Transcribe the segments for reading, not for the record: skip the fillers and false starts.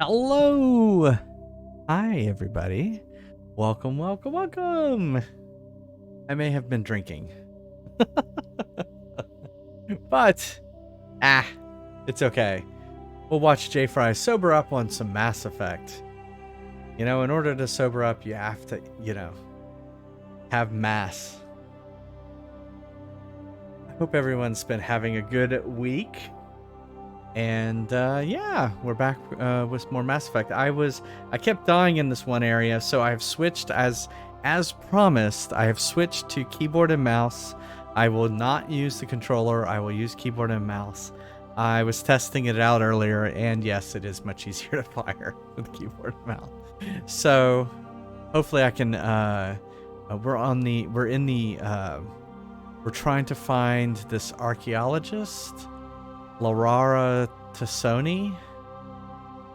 Hello. Hi, everybody. Welcome, welcome, welcome. I may have been drinking. But, it's okay. We'll watch J Fry sober up on some Mass Effect. You know, in order to sober up, you have to, have mass. I hope everyone's been having a good week. And yeah, we're back with more Mass Effect. I kept dying in this one area, so I have switched as promised. I have switched to keyboard and mouse. I will not use the controller. I will use keyboard and mouse. I was testing it out earlier, and yes, it is much easier to fire with keyboard and mouse. So hopefully I can. We're trying to find this archaeologist, Liara Tassoni,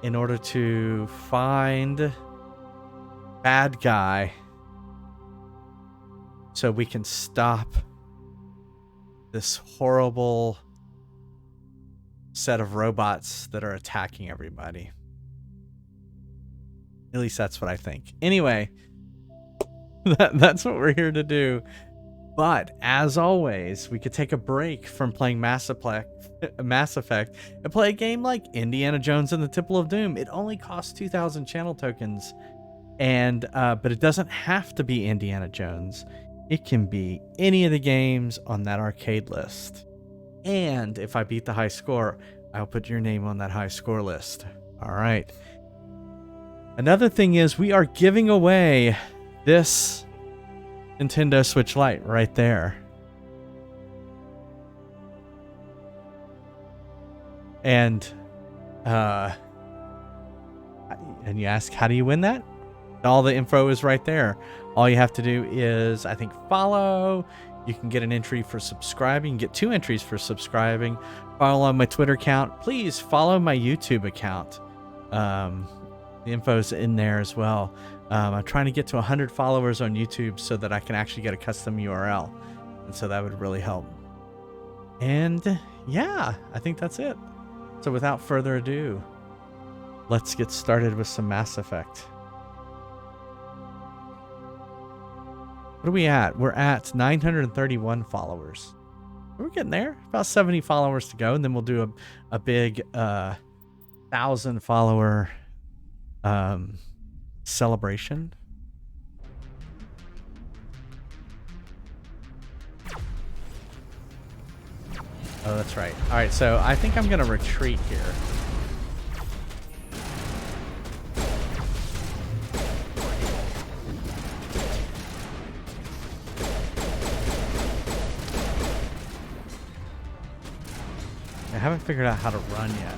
in order to find bad guy so we can stop this horrible set of robots that are attacking everybody. At least that's what I think. Anyway, that's what we're here to do. But as always, we could take a break from playing Mass Effect and play a game like Indiana Jones and the Temple of Doom. It only costs 2,000 channel tokens, and but it doesn't have to be Indiana Jones. It can be any of the games on that arcade list. And if I beat the high score, I'll put your name on that high score list. All right. Another thing is we are giving away this Nintendo Switch Lite right there. And you ask, how do you win that? All the info is right there. All you have to do is, I think, follow. You can get an entry for subscribing. You can get 2 entries for subscribing. Follow on my Twitter account. Please follow my YouTube account. The info's in there as well. I'm trying to get to 100 followers on YouTube so that I can actually get a custom URL. And so that would really help. And yeah, I think that's it. So without further ado, let's get started with some Mass Effect. What are we at? We're at 931 followers. We're getting there. About 70 followers to go. And then we'll do a big 1,000 follower celebration. Oh, that's right. All right, so I think I'm going to retreat here. I haven't figured out how to run yet.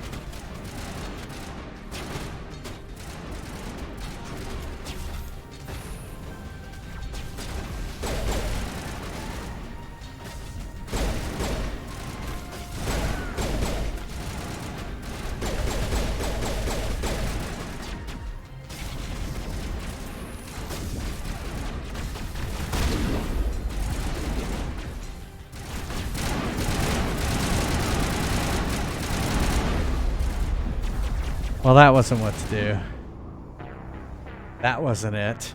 Well, that wasn't what to do. That wasn't it.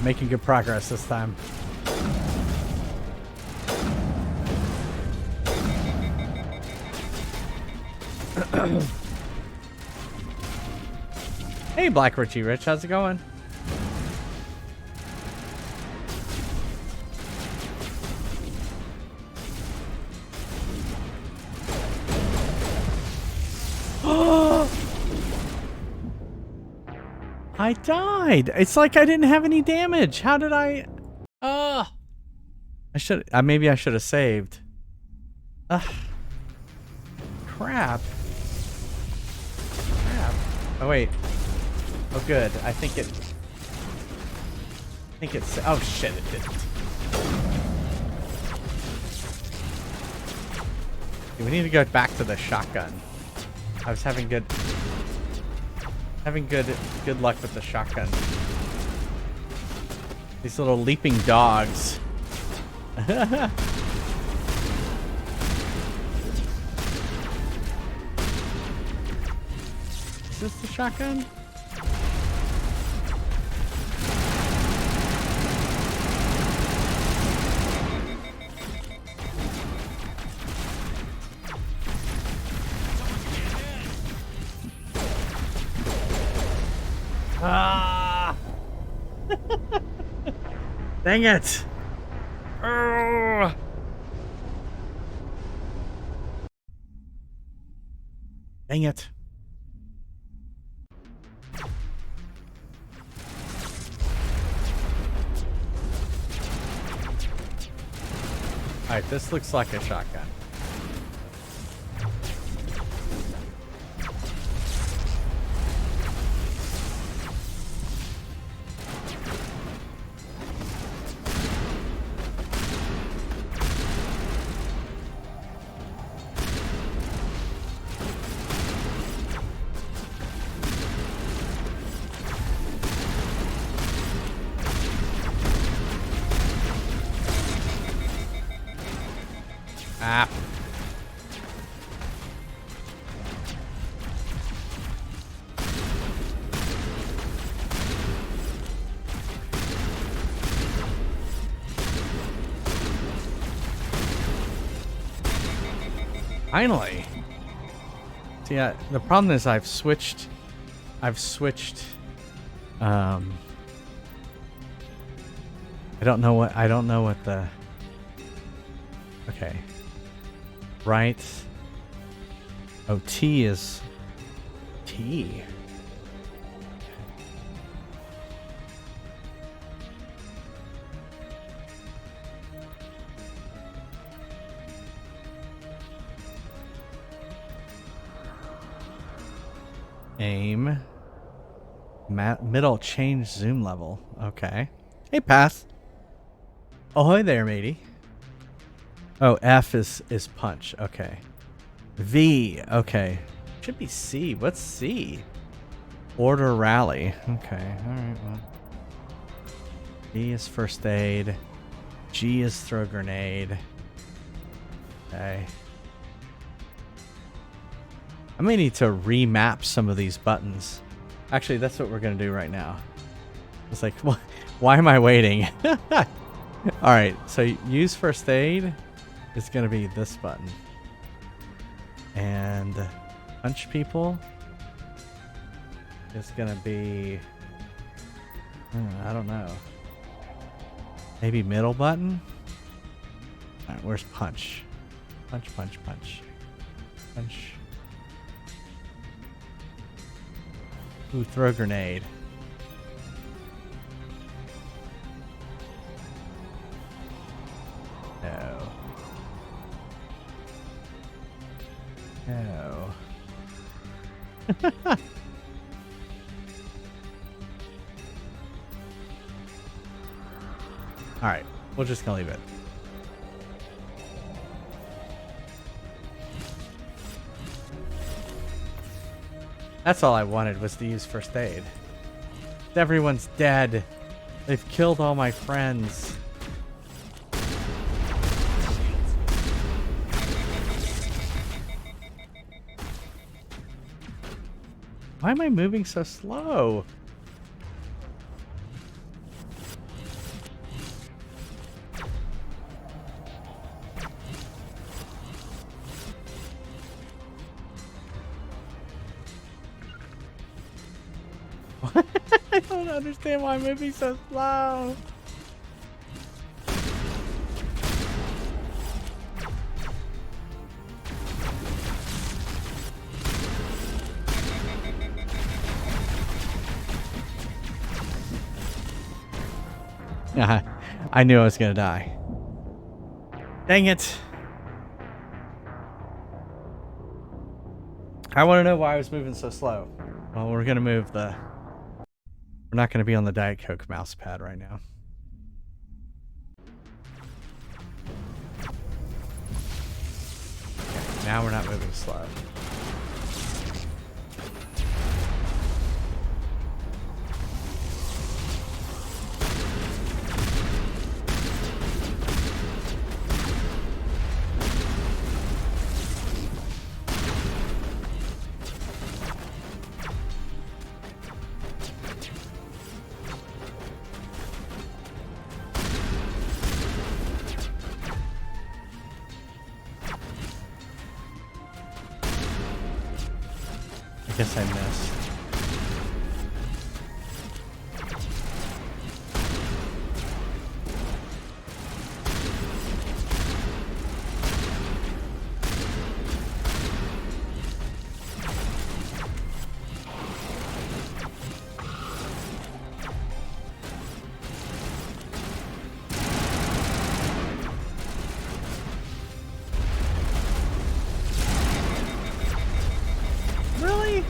making good progress this time. Hey, Black Richie Rich, how's it going? I died. It's like I didn't have any damage. How did I? I should. Maybe I should have saved. Crap. Oh wait. Oh good. I think it's. Oh shit! It didn't. Okay, we need to go back to the shotgun. I was having good luck with the shotgun. These little leaping dogs. Is this the shotgun? Ah! Dang it! Dang it! All right, this looks like a shotgun. Ah. Finally. See, the problem is I've switched. I don't know what the. Okay. Right. Oh, T is T. Aim. Middle change zoom level. Okay. Hey, pass. Ahoy there, matey. Oh, F is punch. Okay. V. Okay. Should be C. What's C? Order rally. Okay. All right. Well. B is first aid. G is throw grenade. Okay. I may need to remap some of these buttons. Actually, that's what we're going to do right now. It's like, why am I waiting? All right. So use first aid. It's going to be this button. And punch people is going to be, I don't know. Maybe middle button? All right, where's punch? Punch, punch, punch. Punch. Ooh, throw grenade. No. No. Alright, we're just gonna leave it. That's all I wanted, was to use first aid. Everyone's dead. They've killed all my friends. Why am I moving so slow? I don't understand why I'm moving so slow. I knew I was gonna die. Dang it. I want to know why I was moving so slow. Well, we're gonna move the... We're not gonna be on the Diet Coke mouse pad right now. Okay, now we're not moving slow. I guess I missed. Really?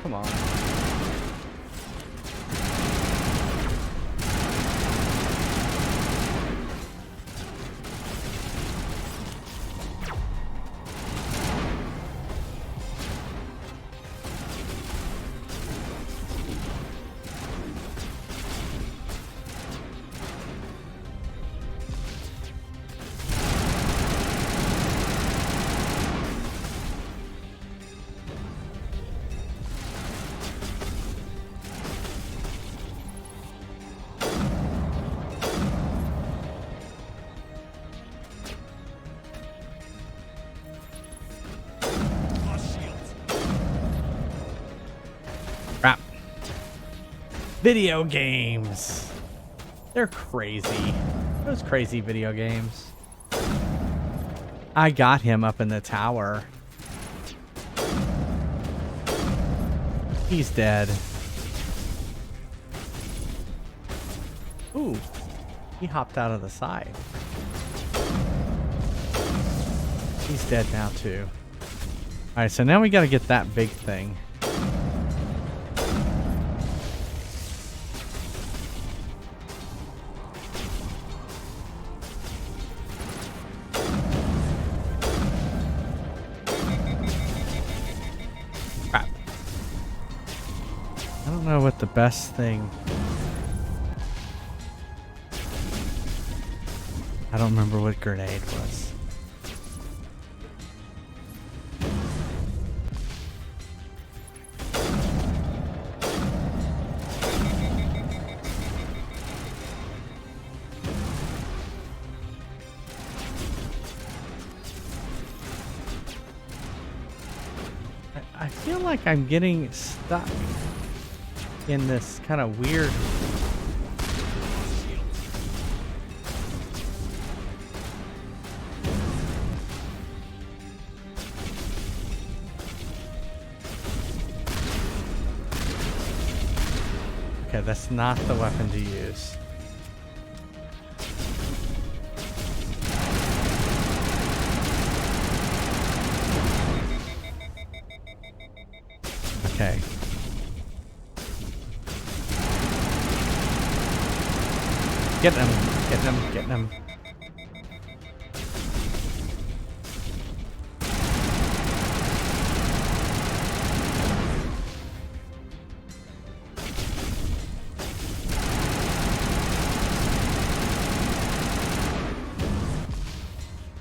Come on. Crap. Video games. They're crazy. Those crazy video games. I got him up in the tower. He's dead. Ooh. He hopped out of the side. He's dead now too. Alright, so now we gotta get that big thing. Crap. I don't know what the best thing... I don't remember what grenade was. I feel like I'm getting stuck in this kind of weird... Okay, that's not the weapon to use. Okay. Getting him, getting him, getting him.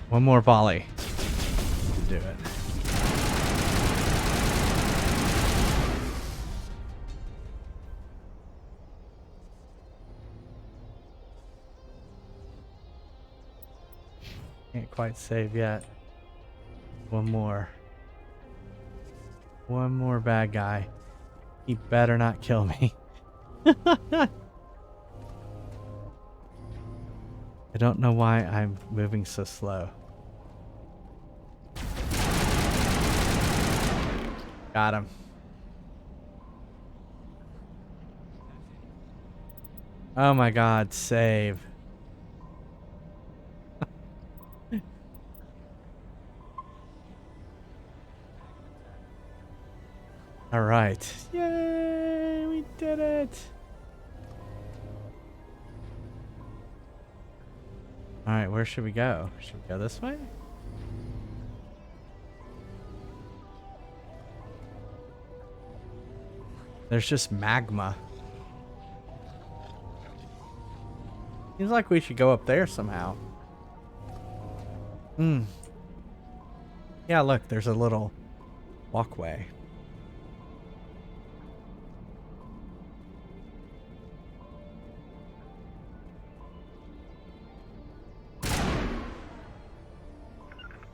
One more volley. Do it. Can't quite save yet. One more. One more bad guy. He better not kill me. I don't know why I'm moving so slow. Got him. Oh my god, save. All right. Yay, we did it. All right, where should we go? Should we go this way? There's just magma. Seems like we should go up there somehow. Hmm. Yeah, look, there's a little walkway.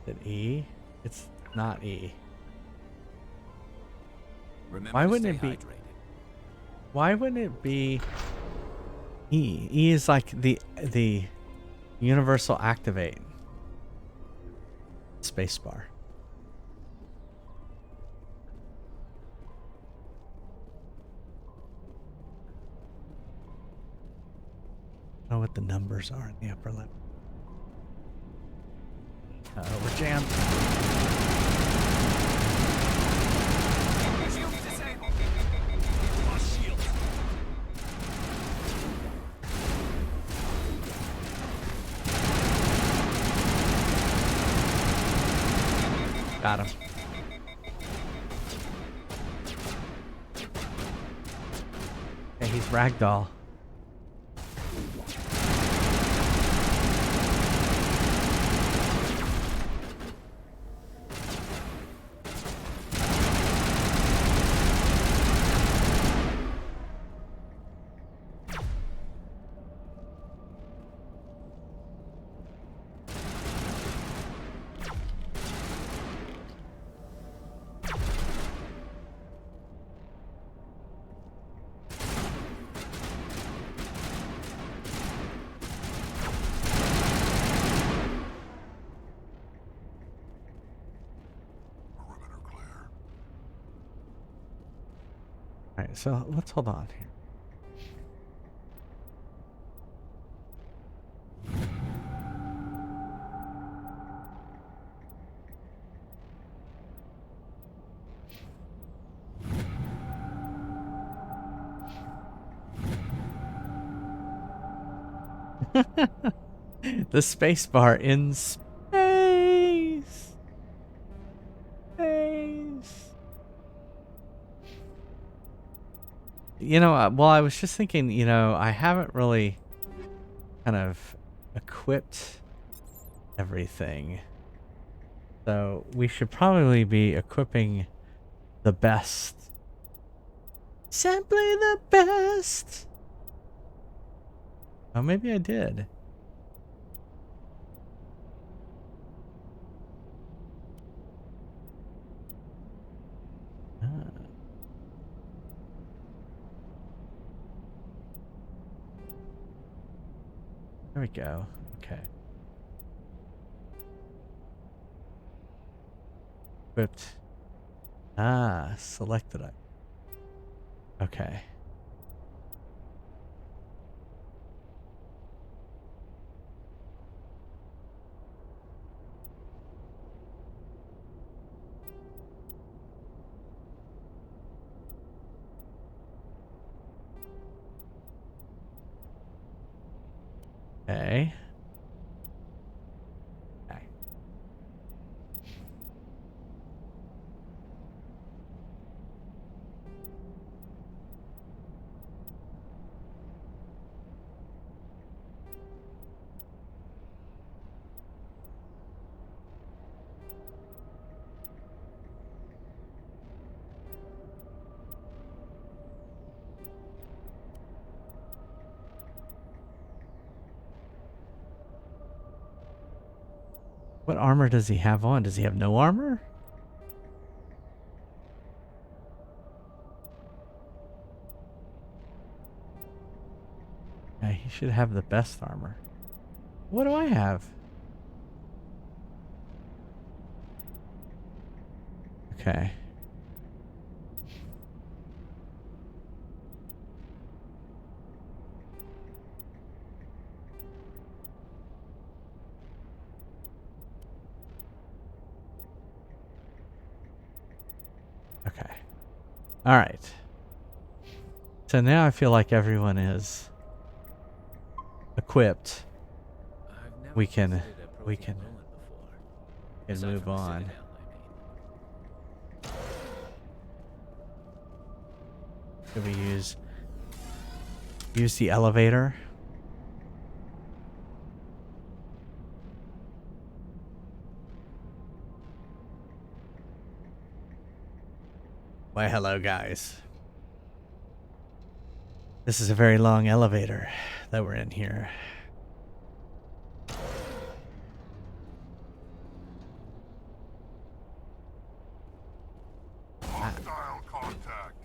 Is it E? It's not E. Why wouldn't it be? Why wouldn't it be E? E is like the universal activate. Spacebar. I don't know what the numbers are in the upper left. Uh-oh, we're jammed. Got him. Okay, he's ragdoll. Alright, so let's hold on here. The space bar in space. Space. You know, well, I was just thinking, you know, I haven't really kind of equipped everything. So we should probably be equipping the best. Simply the best. Oh, maybe I did. There we go. Okay. Equipped. Ah, selected it. Okay. Okay. Okay. What armor does he have on? Does he have no armor? Yeah, he should have the best armor. What do I have? Okay. Okay. All right. So now I feel like everyone is equipped. We can move on. Should we use the elevator? Why, hello guys. This is a very long elevator that we're in here. Hostile contact.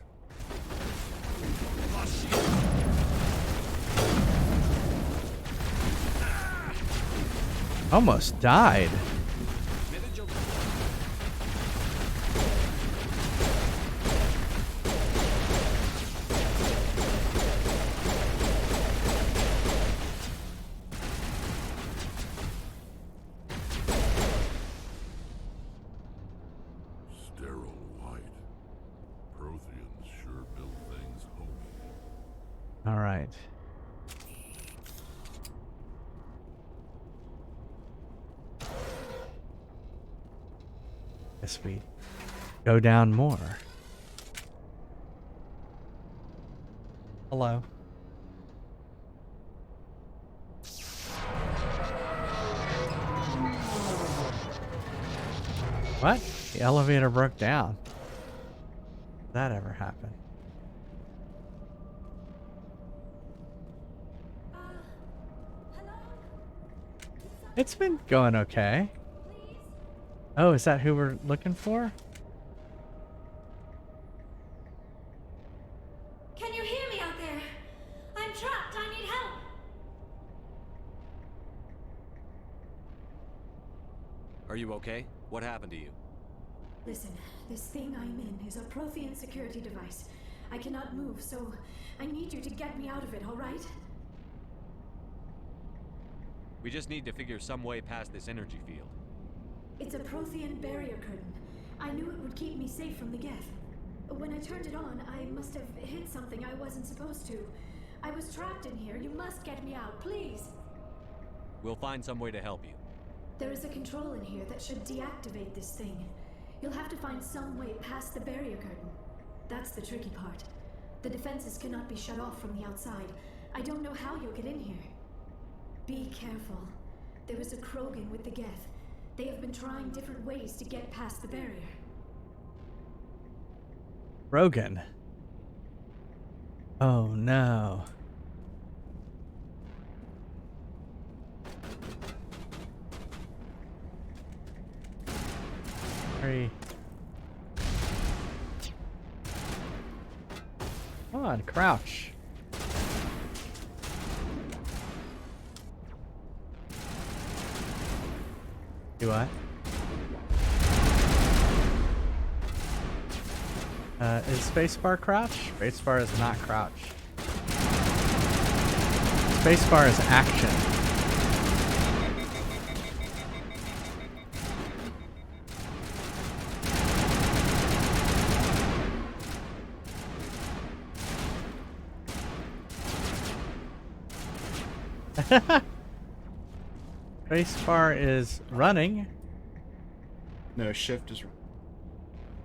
Almost died. Sterile white. Protheans sure build things homey. All right. Guess we go down more. Hello. What? The elevator broke down. Did that ever happen? Hello? It's been going okay. Please? Oh, is that who we're looking for? Can you hear me out there? I'm trapped. I need help. Are you okay? What happened to you? Listen, this thing I'm in is a Prothean security device. I cannot move, so I need you to get me out of it, all right? We just need to figure some way past this energy field. It's a Prothean barrier curtain. I knew it would keep me safe from the Geth. When I turned it on, I must have hit something I wasn't supposed to. I was trapped in here. You must get me out, please. We'll find some way to help you. There is a control in here that should deactivate this thing. You'll have to find some way past the barrier curtain. That's the tricky part. The defenses cannot be shut off from the outside. I don't know how you'll get in here. Be careful. There is a Krogan with the Geth. They have been trying different ways to get past the barrier. Rogan. Oh no. Hurry. Come on, crouch. Do what? Is spacebar crouch? Spacebar is not crouch. Spacebar is action. Spacebar is running. No, shift is.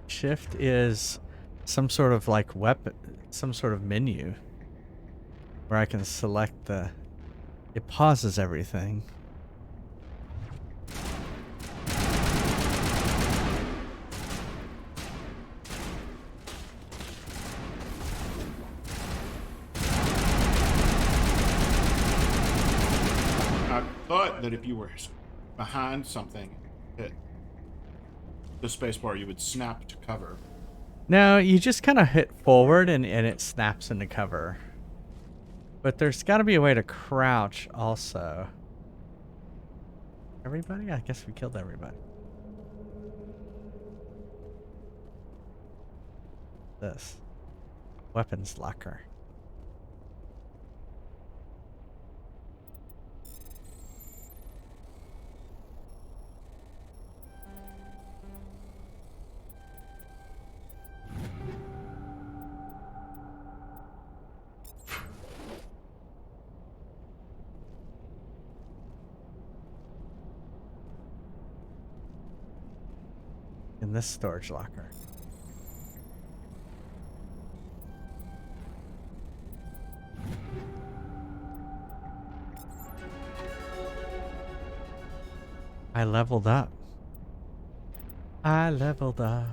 Shift is some sort of like weapon, some sort of menu where I can select the. It pauses everything. I thought that if you were behind something, hit the spacebar, you would snap to cover. No, you just kind of hit forward and it snaps into cover. But there's got to be a way to crouch also. Everybody? I guess we killed everybody. This. Weapons locker. In this storage locker. I leveled up. I leveled up.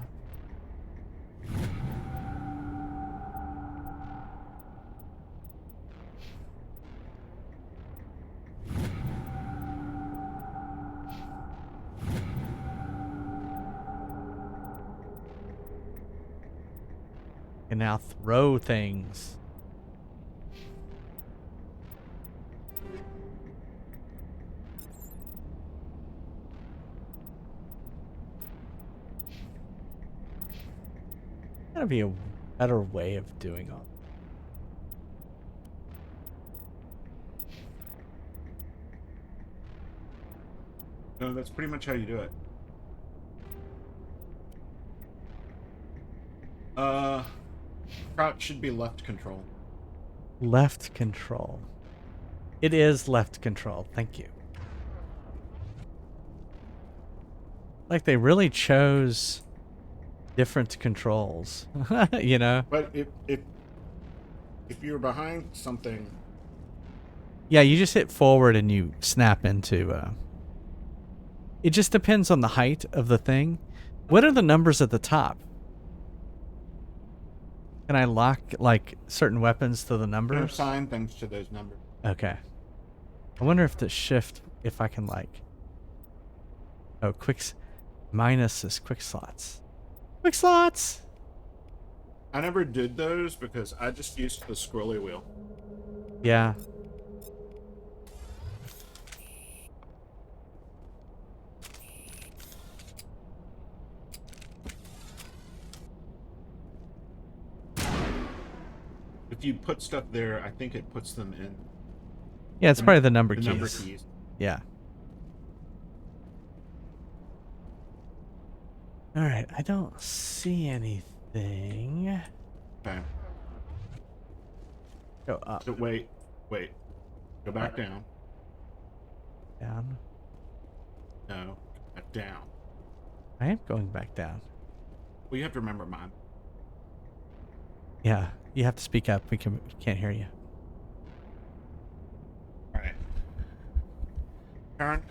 Can now throw things. Gotta be a better way of doing all. No, that's pretty much how you do it. Crouch should be left control. Left control. It is left control. Thank you. Like they really chose different controls, you know? But if you're behind something, Yeah, you just hit forward and you snap into. It just depends on the height of the thing. What are the numbers at the top? Can I lock like certain weapons to the numbers? assign things to those numbers. Okay. I wonder if the shift, if I can like. Oh, minus is quick slots. Quick slots. I never did those because I just used the scrolly wheel. Yeah. If you put stuff there, I think it puts them in Yeah, it's probably the number the keys. number keys. Yeah. All right, I don't see anything. Okay. Go up, So wait. Go back down. down. No, back down. I am going back down. Well, you have to remember mine. Yeah, you have to speak up. We can't hear you. All right. Turn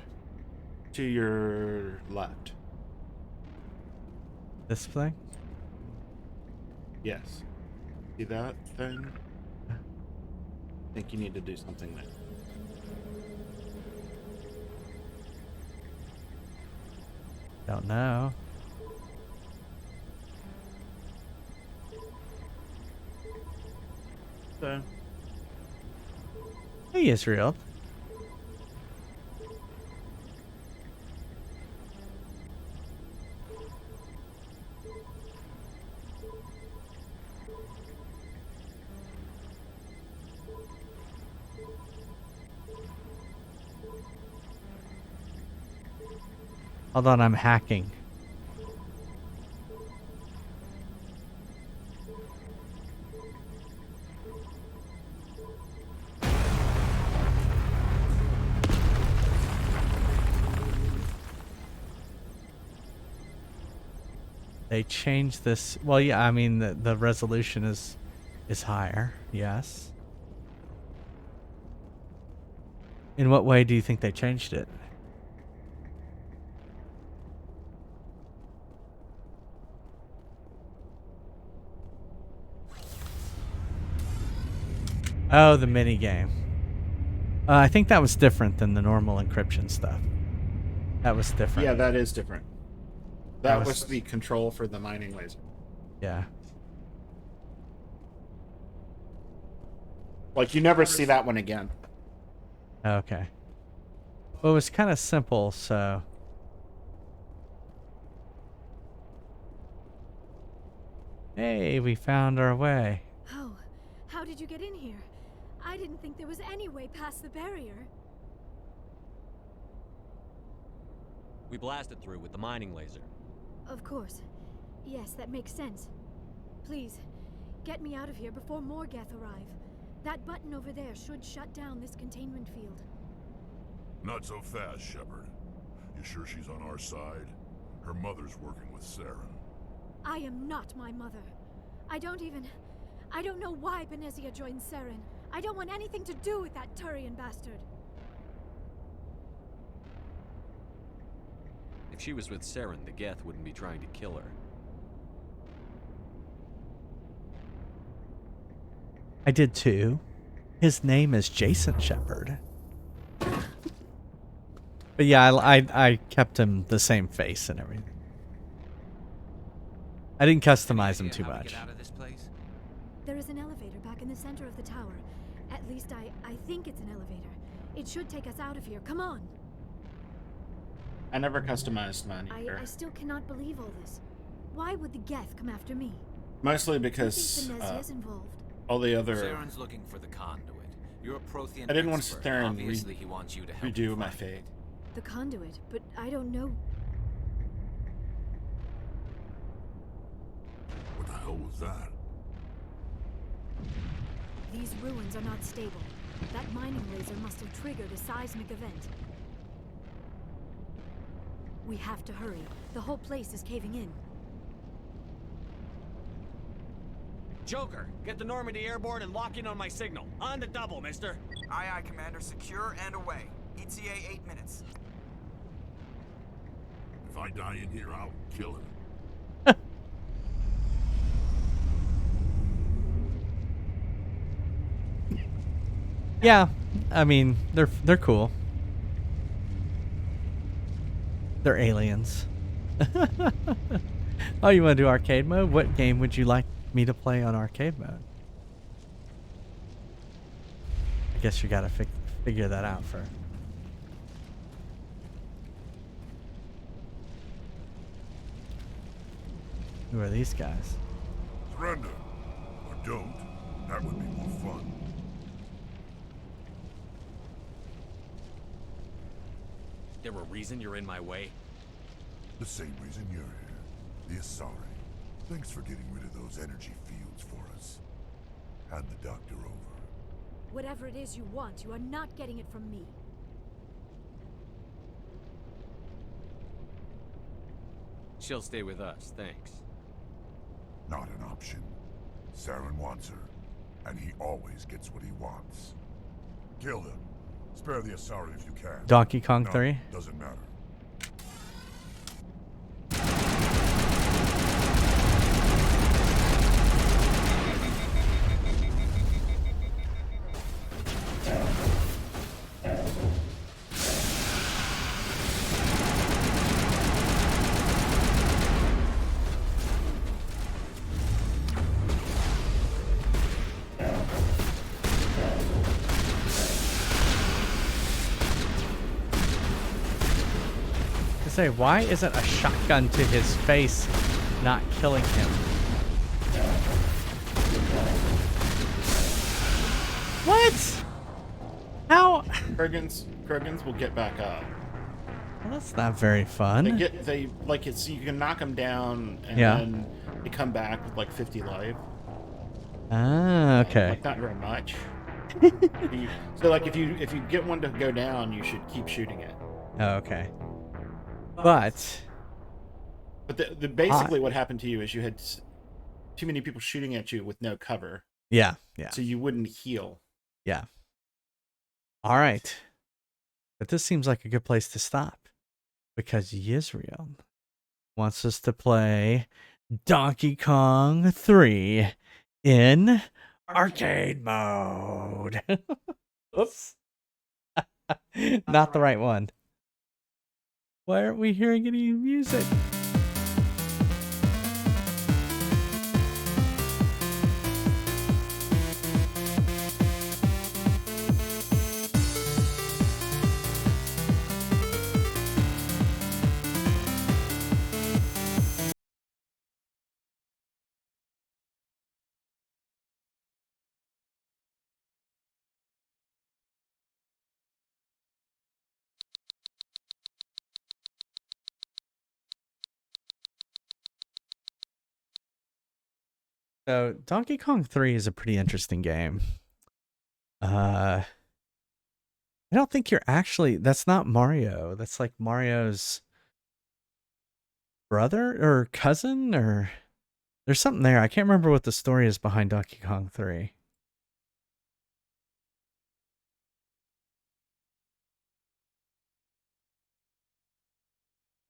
to your left. This thing? Yes. See that thing? I think you need to do something there. Don't know. So, Hey, Israel. Hold on, I'm hacking. They changed this. Well, yeah, I mean the resolution is higher. Yes. In what way do you think they changed it? Oh, the mini game. I think that was different than the normal encryption stuff. That was different. Yeah, that is different. That That was was- the control for the mining laser. Yeah. Like, you never see that one again. Okay. Well, it was kind of simple, so. Hey, we found our way. Oh, how did you get in here? I didn't think there was any way past the barrier. We blasted through with the mining laser. Of course. Yes, that makes sense. Please, get me out of here before more Geth arrive. That button over there should shut down this containment field. Not so fast, Shepard. You sure she's on our side? Her mother's working with Saren. I am not my mother. I don't know why Benezia joined Saren. I don't want anything to do with that Turian bastard. If she was with Saren, the Geth wouldn't be trying to kill her. I did too. His name is Jason Shepard. But yeah, I kept him the same face and everything. I didn't customize him too much. There is an elevator back in the center of the tower. At least I think it's an elevator. It should take us out of here. Come on. I never customized mine either. I still cannot believe all this. Why would the Geth come after me? Mostly I because think Benezia's involved. all the other... Saren's looking for the conduit. You're a Prothean I didn't want to expert. sit there and Obviously, he wants you to help him redo my find it. fate. The conduit, but I don't know. What the hell was that? These ruins are not stable. That mining laser must have triggered a seismic event. We have to hurry. The whole place is caving in. Joker, get the Normandy airborne and lock in on my signal. On the double, mister. Aye, aye, Commander. Secure and away. ETA 8 minutes. If I die in here, I'll kill him. Yeah, I mean, they're cool. They're aliens. Oh, you want to do arcade mode? What game would you like me to play on arcade mode? I guess you gotta figure that out first. Who are these guys? Surrender. Or don't. That would be more fun. There a reason you're in my way? The same reason you're here. The Asari. Thanks for getting rid of those energy fields for us. Hand the doctor over. Whatever it is you want, you are not getting it from me. She'll stay with us, thanks. Not an option. Saren wants her, and he always gets what he wants. Kill him. Spare the Asari if you can. Donkey Kong No, 3? doesn't matter. Say, why isn't a shotgun to his face not killing him? What? How? Krogans will get back up. Well, that's not very fun. They like it's you can knock them down and Yeah. then they come back with like 50 life. Ah, okay. Like not very much. So like if you get one to go down, you should keep shooting it. Oh, okay. But But basically what happened to you is you had too many people shooting at you with no cover. Yeah, yeah. So you wouldn't heal. Yeah. All right. But this seems like a good place to stop because Yisrael wants us to play Donkey Kong 3 in arcade mode. Oops. Not the right one. Why aren't we hearing any music? So Donkey Kong 3 is a pretty interesting game. I don't think you're actually, that's not Mario. That's like Mario's brother or cousin, or there's something there. I can't remember what the story is behind Donkey Kong 3.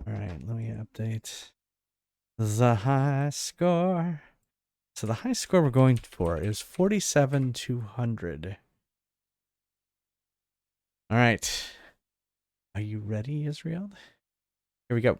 All right, let me update the high score. So the high score we're going for is 47,200. All right. Are you ready, Israel? Here we go.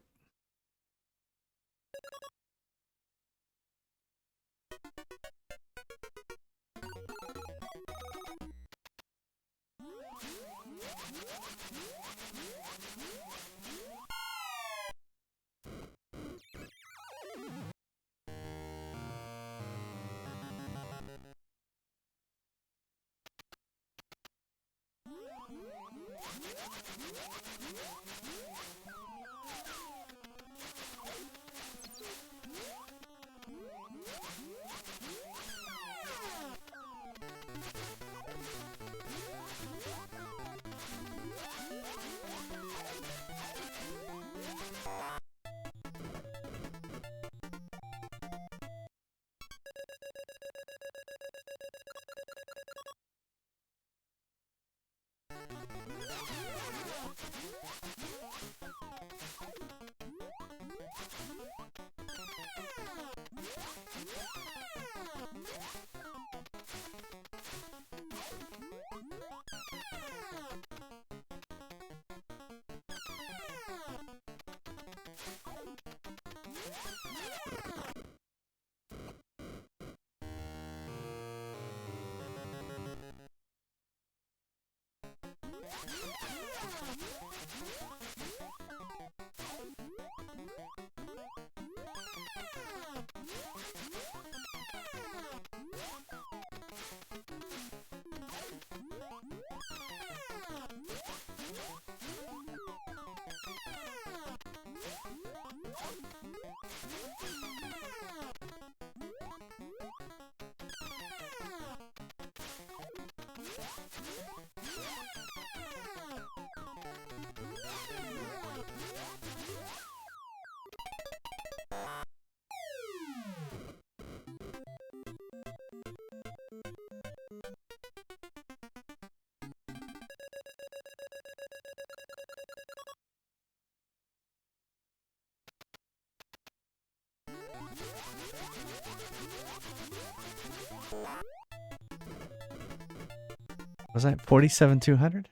Was that 47,200?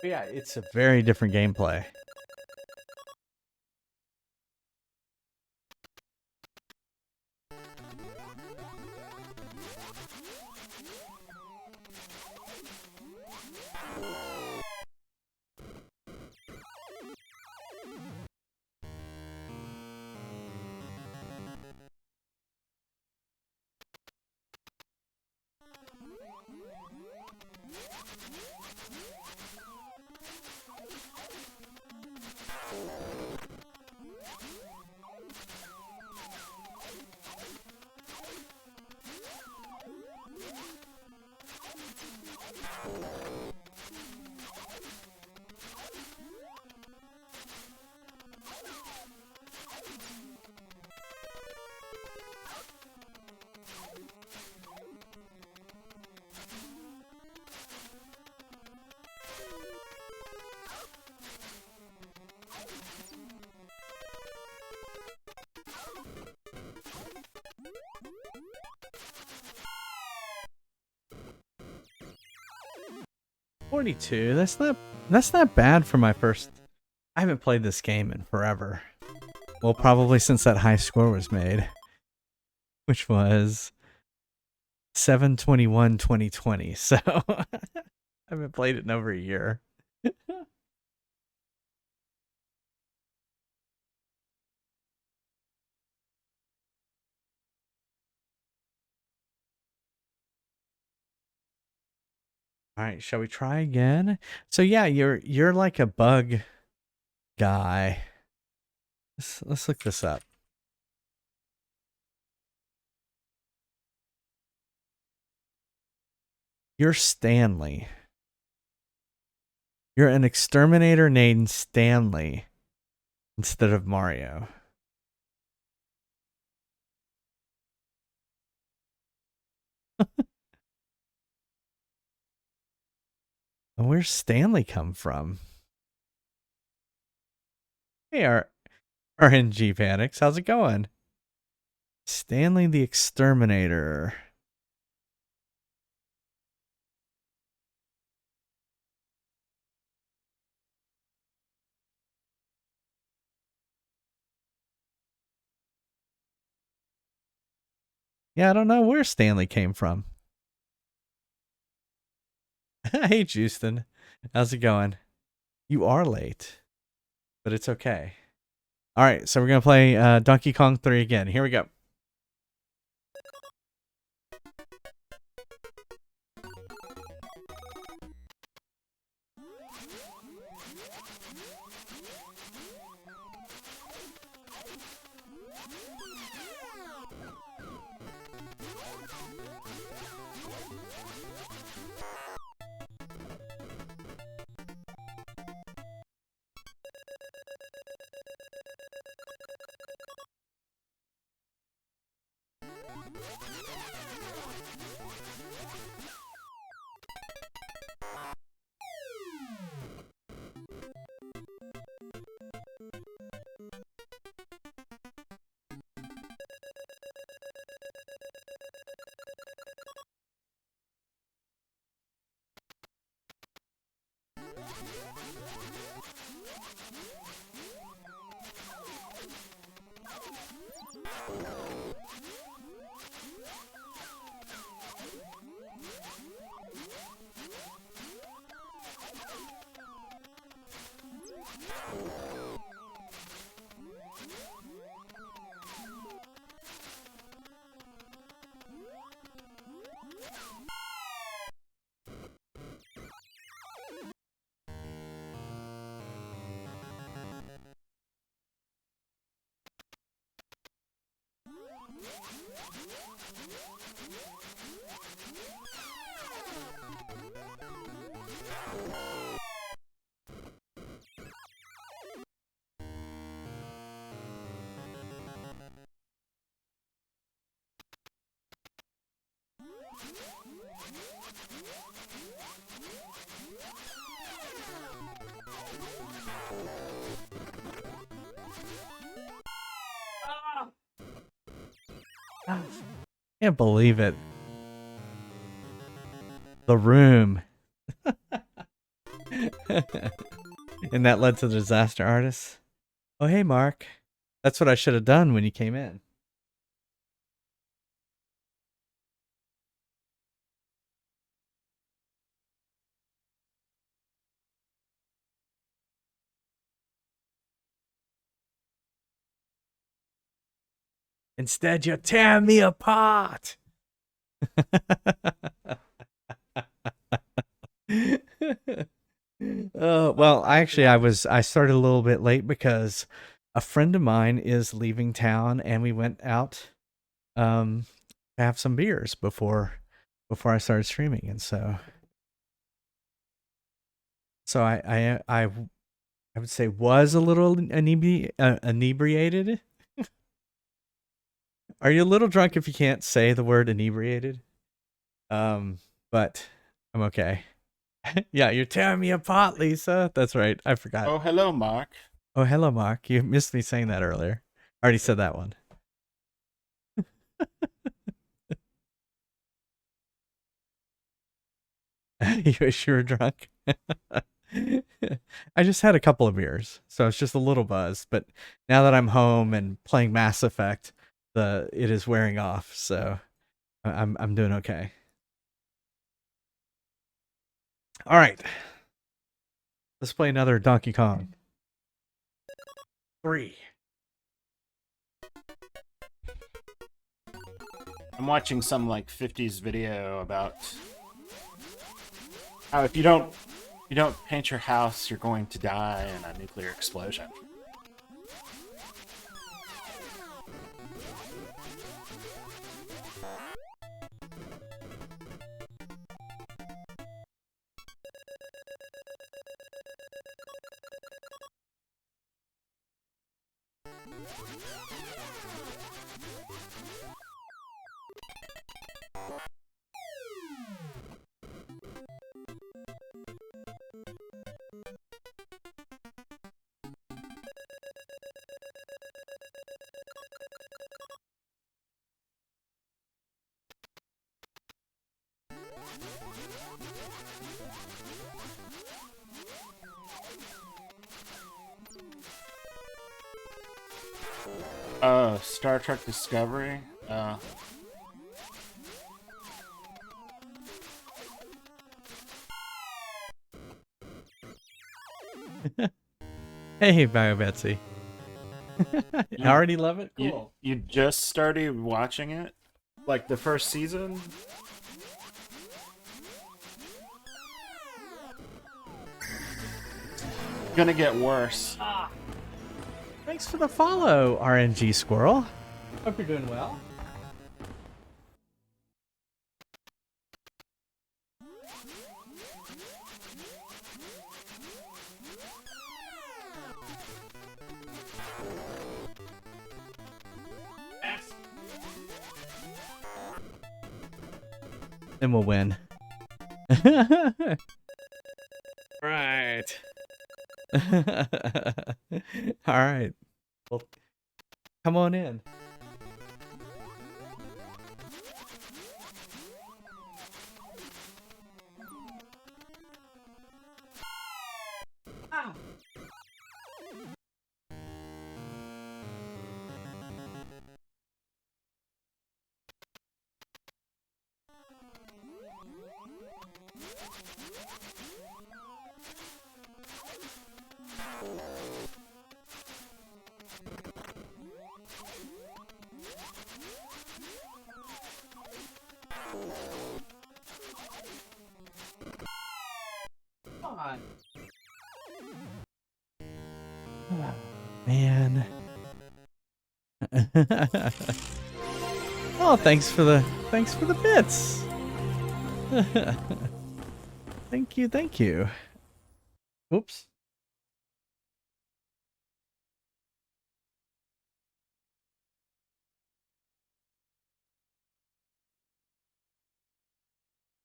Yeah, it's a very different gameplay. 42. That's not bad for my first. I haven't played this game in forever. Well, probably since that high score was made, which was 7/21/2020. So I haven't played it in over a year. All right, shall we try again? So yeah, you're like a bug guy. Let's look this up. You're Stanley. You're an exterminator named Stanley instead of Mario. And where's Stanley come from? Hey, RNG Panics, how's it going? Stanley the Exterminator. Yeah, I don't know where Stanley came from. Hey, Houston. How's it going? You are late, but it's okay. All right, so we're going to play Donkey Kong 3 again. Here we go. Can't believe it. The room. And that led to the disaster artist. Oh, hey, Mark. That's what I should have done when you came in. Instead, you're tearing me apart. Well, I started a little bit late because a friend of mine is leaving town, and we went out to have some beers before I started streaming, and so I would say was a little inebriated. Are you a little drunk if you can't say the word inebriated? But I'm okay. Yeah, you're tearing me apart, Lisa. That's right. I forgot. Oh, hello, Mark. Oh, hello, Mark. You missed me saying that earlier. I already said that one. You wish you were drunk? I just had a couple of beers, so it's just a little buzz. But now that I'm home and playing Mass Effect, it is wearing off. So I'm doing okay. All right, let's play another Donkey Kong 3. I'm watching some like 50s video about how if you don't paint your house, you're going to die in a nuclear explosion. Star Trek Discovery. Hey, Bio Betsy. You already love it? Cool. You just started watching it? Like the first season? Gonna get worse. Thanks for the follow, RNG Squirrel. Hope you're doing well. Then we'll win. Right. All right. Well, come on in. Ow. Come on. Oh, man. Oh, thanks for the bits. Thank you, thank you. Oops.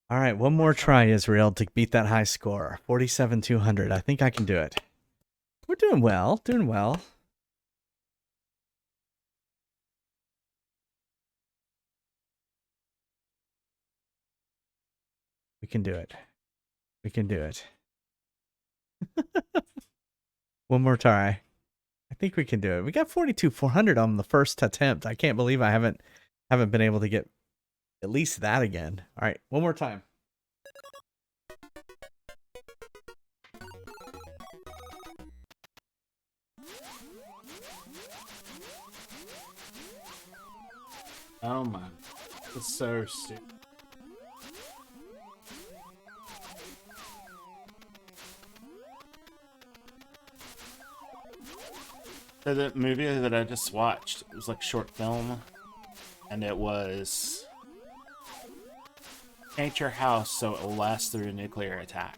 All right, one more try, Israel, to beat that high score. 47,200. I think I can do it. We're doing well, doing well. We can do it. We can do it. One more try. I think we can do it. We got 42,400 on the first attempt. I can't believe I haven't been able to get at least that again. All right, one more time. Oh my. It's so stupid. So the movie that I just watched, it was like a short film, and it was paint your house so it will last through a nuclear attack.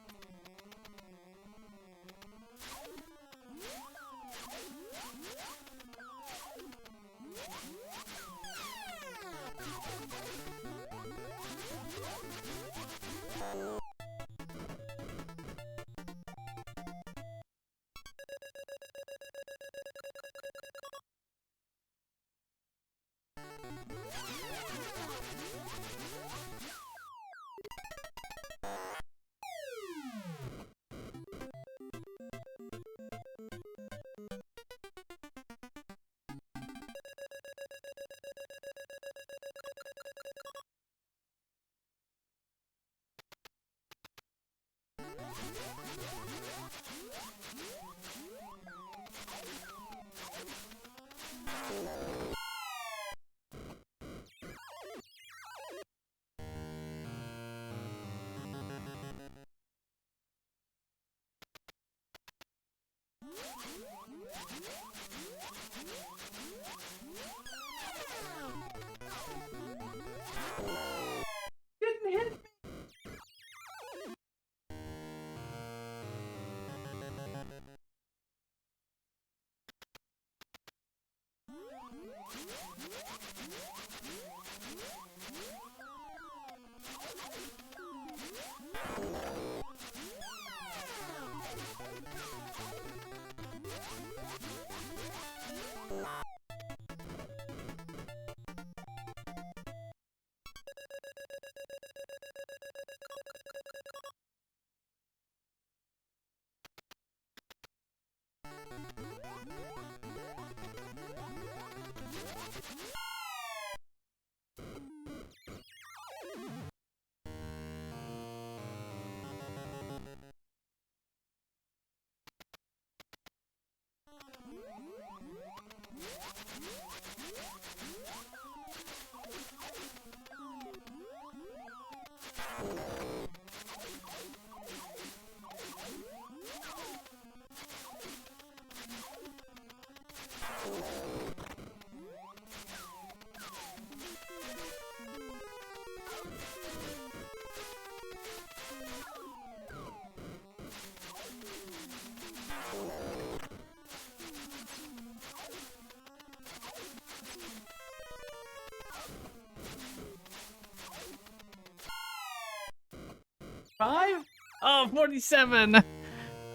5? Oh, 47.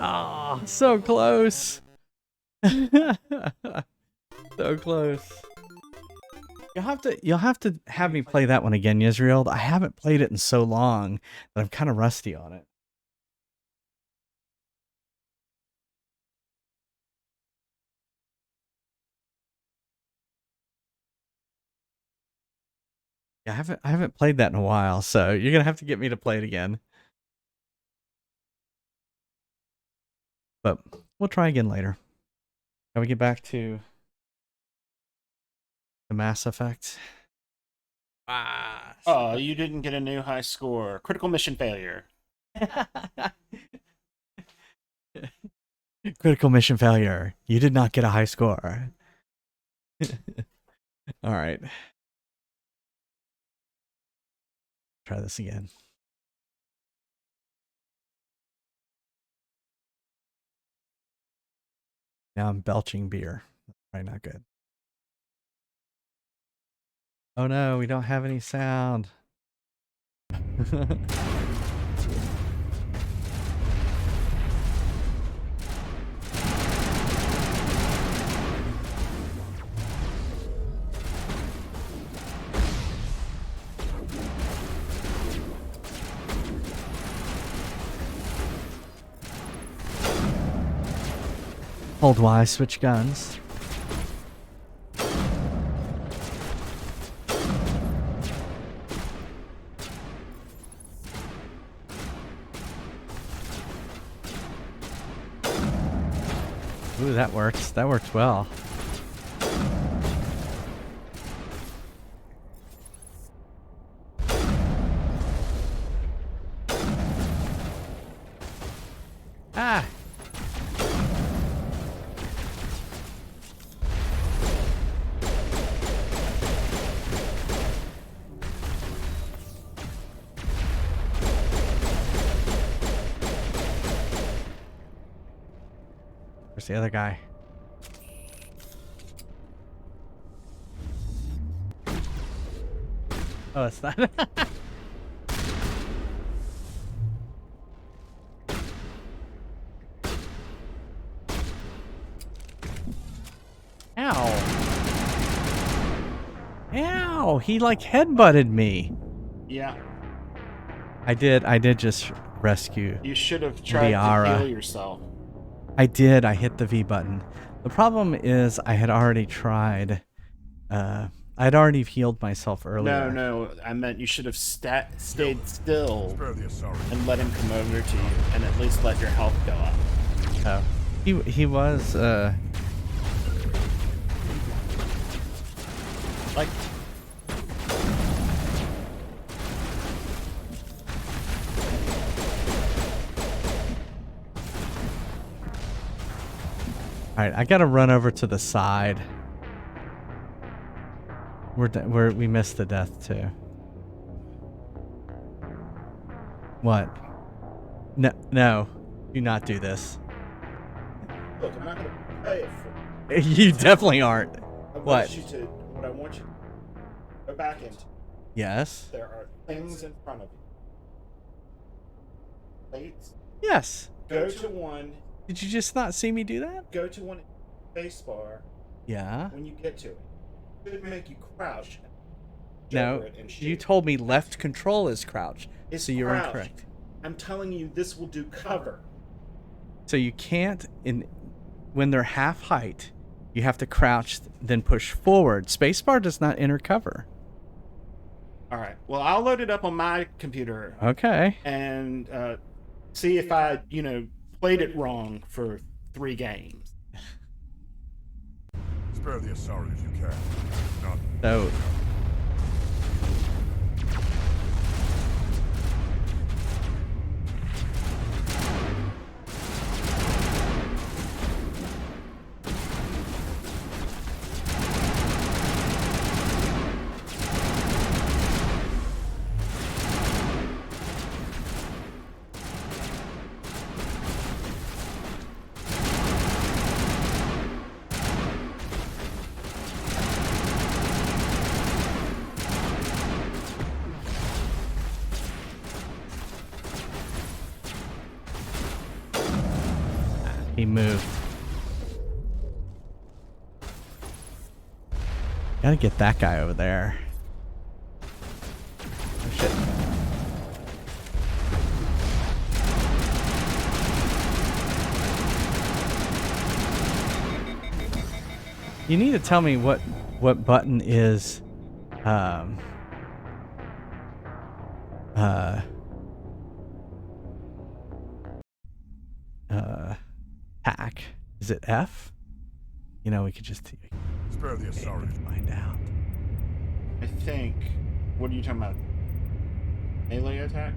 Oh, so close. So close. You'll have to have me play that one again, Yisrael. I haven't played it in so long that I'm kind of rusty on it. Yeah, I haven't played that in a while, so you're gonna have to get me to play it again. But we'll try again later. Can we get back to the Mass Effect? Oh, you didn't get a new high score. Critical mission failure. Critical mission failure. You did not get a high score. All right. Try this again. Now I'm belching beer. Probably not good. Oh no, we don't have any sound. Hold Y, switch guns. Ooh, that works. That works well. Ah! Where's the other guy? Oh, it's not. Ow. Ow, he like headbutted me. Yeah. I did just rescue. You should have tried Liara. to heal yourself. I did, I hit the V button. The problem is I had already tried, I I'd already healed myself earlier. No, I meant you should have stayed still Spare the Asari. and let him come over to you, and at least let your health go up. Oh. He was, Like, Alright, I gotta run over to the side. We missed the death too. What? No. Do not do this. look, I'm not gonna play it for You definitely aren't. What? What I want you to go back into. Yes. There are things in front of you. Plates. Yes. Go to one. Did you just not see me do that? Go to one space bar. Yeah. When you get to it, it should make you crouch. No, you told me left control is crouch, It's so you're crouch. incorrect. I'm telling you, this will do cover. So you can't, when they're half height, you have to crouch, then push forward. Spacebar does not enter cover. All right. Well, I'll load it up on my computer Okay. and see if I, played it wrong for 3 games. Spare the Asari if you can. Not So, he moved. Gotta get that guy over there. Oh, shit. You need to tell me what button is hack. Is it F? We could just spare the Asari. find out. I think. What are you talking about? Melee attack?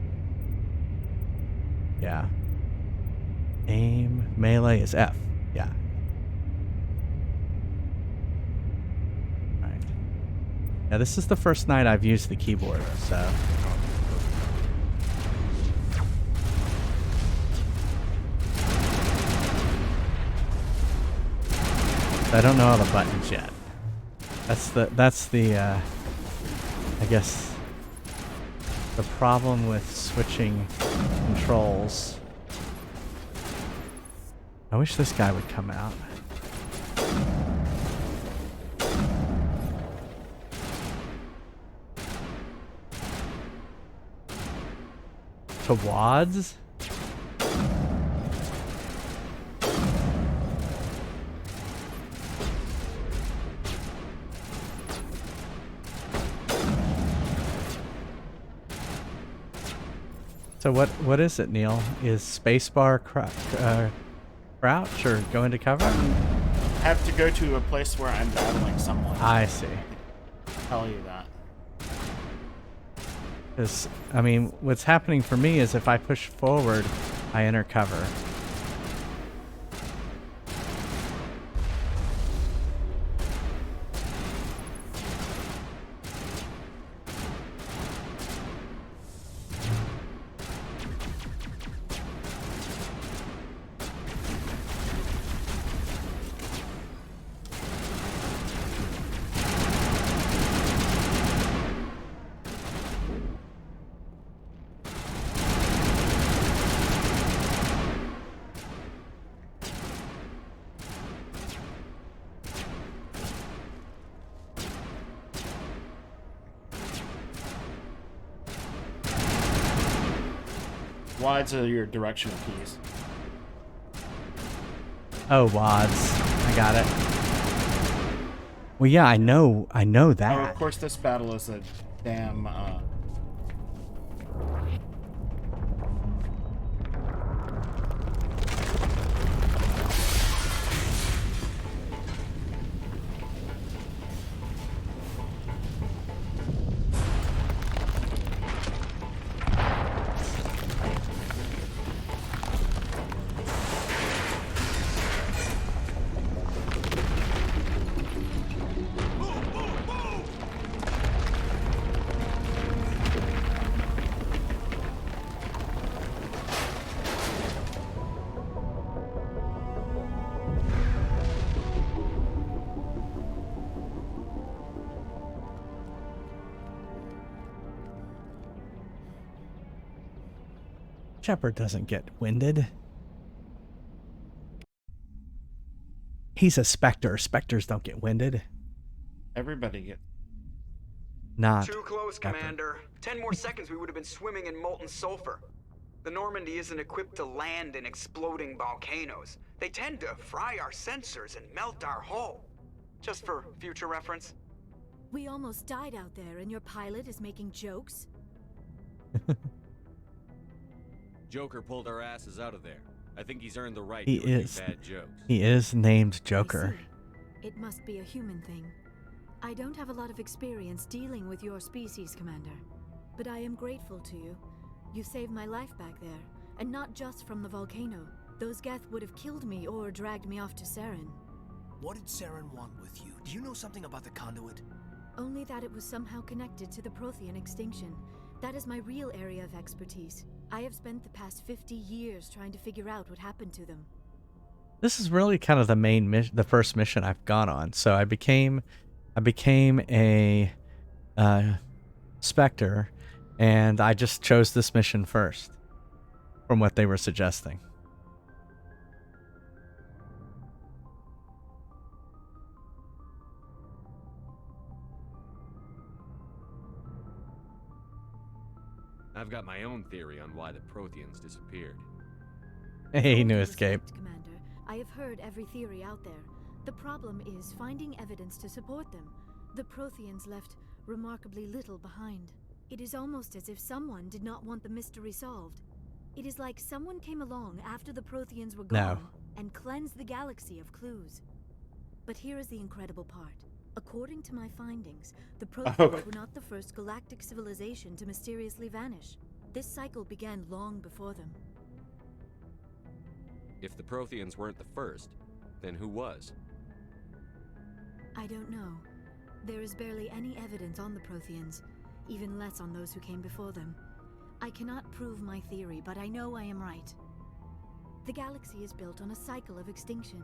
Yeah. Aim melee is F. Yeah. Alright. Yeah, this is the first night I've used the keyboard, so. I don't know all the buttons yet. That's the I guess the problem with switching controls. I wish this guy would come out. To wads? So what is it, Neil? Is spacebar crouch or go into cover? I have to go to a place where I'm battling someone. I see. I'll tell you that. Because, I mean, what's happening for me is if I push forward, I enter cover. Wides are your directional keys. Oh, wads. I got it. Well, yeah, I know Oh, of that. course, this battle is a damn. Shepard doesn't get winded. He's a Spectre. Spectres don't get winded. Everybody gets. Not. Too close, Shepard. Commander. 10 more seconds we would have been swimming in molten sulfur. The Normandy isn't equipped to land in exploding volcanoes. They tend to fry our sensors and melt our hull. Just for future reference. We almost died out there, and your pilot is making jokes? Joker pulled our asses out of there. I think he's earned the right He to a few is. bad jokes. He is named I Joker. see. It must be a human thing. I don't have a lot of experience dealing with your species, Commander. But I am grateful to you. You saved my life back there, and not just from the volcano. Those Geth would have killed me or dragged me off to Saren. What did Saren want with you? Do you know something about the conduit? Only that it was somehow connected to the Prothean extinction. That is my real area of expertise. I have spent the past 50 years trying to figure out what happened to them. This is really kind of the main mission, the first mission I've gone on. So I became a Spectre, and I just chose this mission first from what they were suggesting. I've got my own theory on why the Protheans disappeared. Hey, With new all due escape. respect, Commander, I have heard every theory out there. The problem is finding evidence to support them. The Protheans left remarkably little behind. It is almost as if someone did not want the mystery solved. It is like someone came along after the Protheans were No. gone and cleansed the galaxy of clues. But here is the incredible part. According to my findings, the Protheans were not the first galactic civilization to mysteriously vanish. This cycle began long before them. If the Protheans weren't the first, then who was? I don't know. There is barely any evidence on the Protheans, even less on those who came before them. I cannot prove my theory, but I know I am right. The galaxy is built on a cycle of extinction.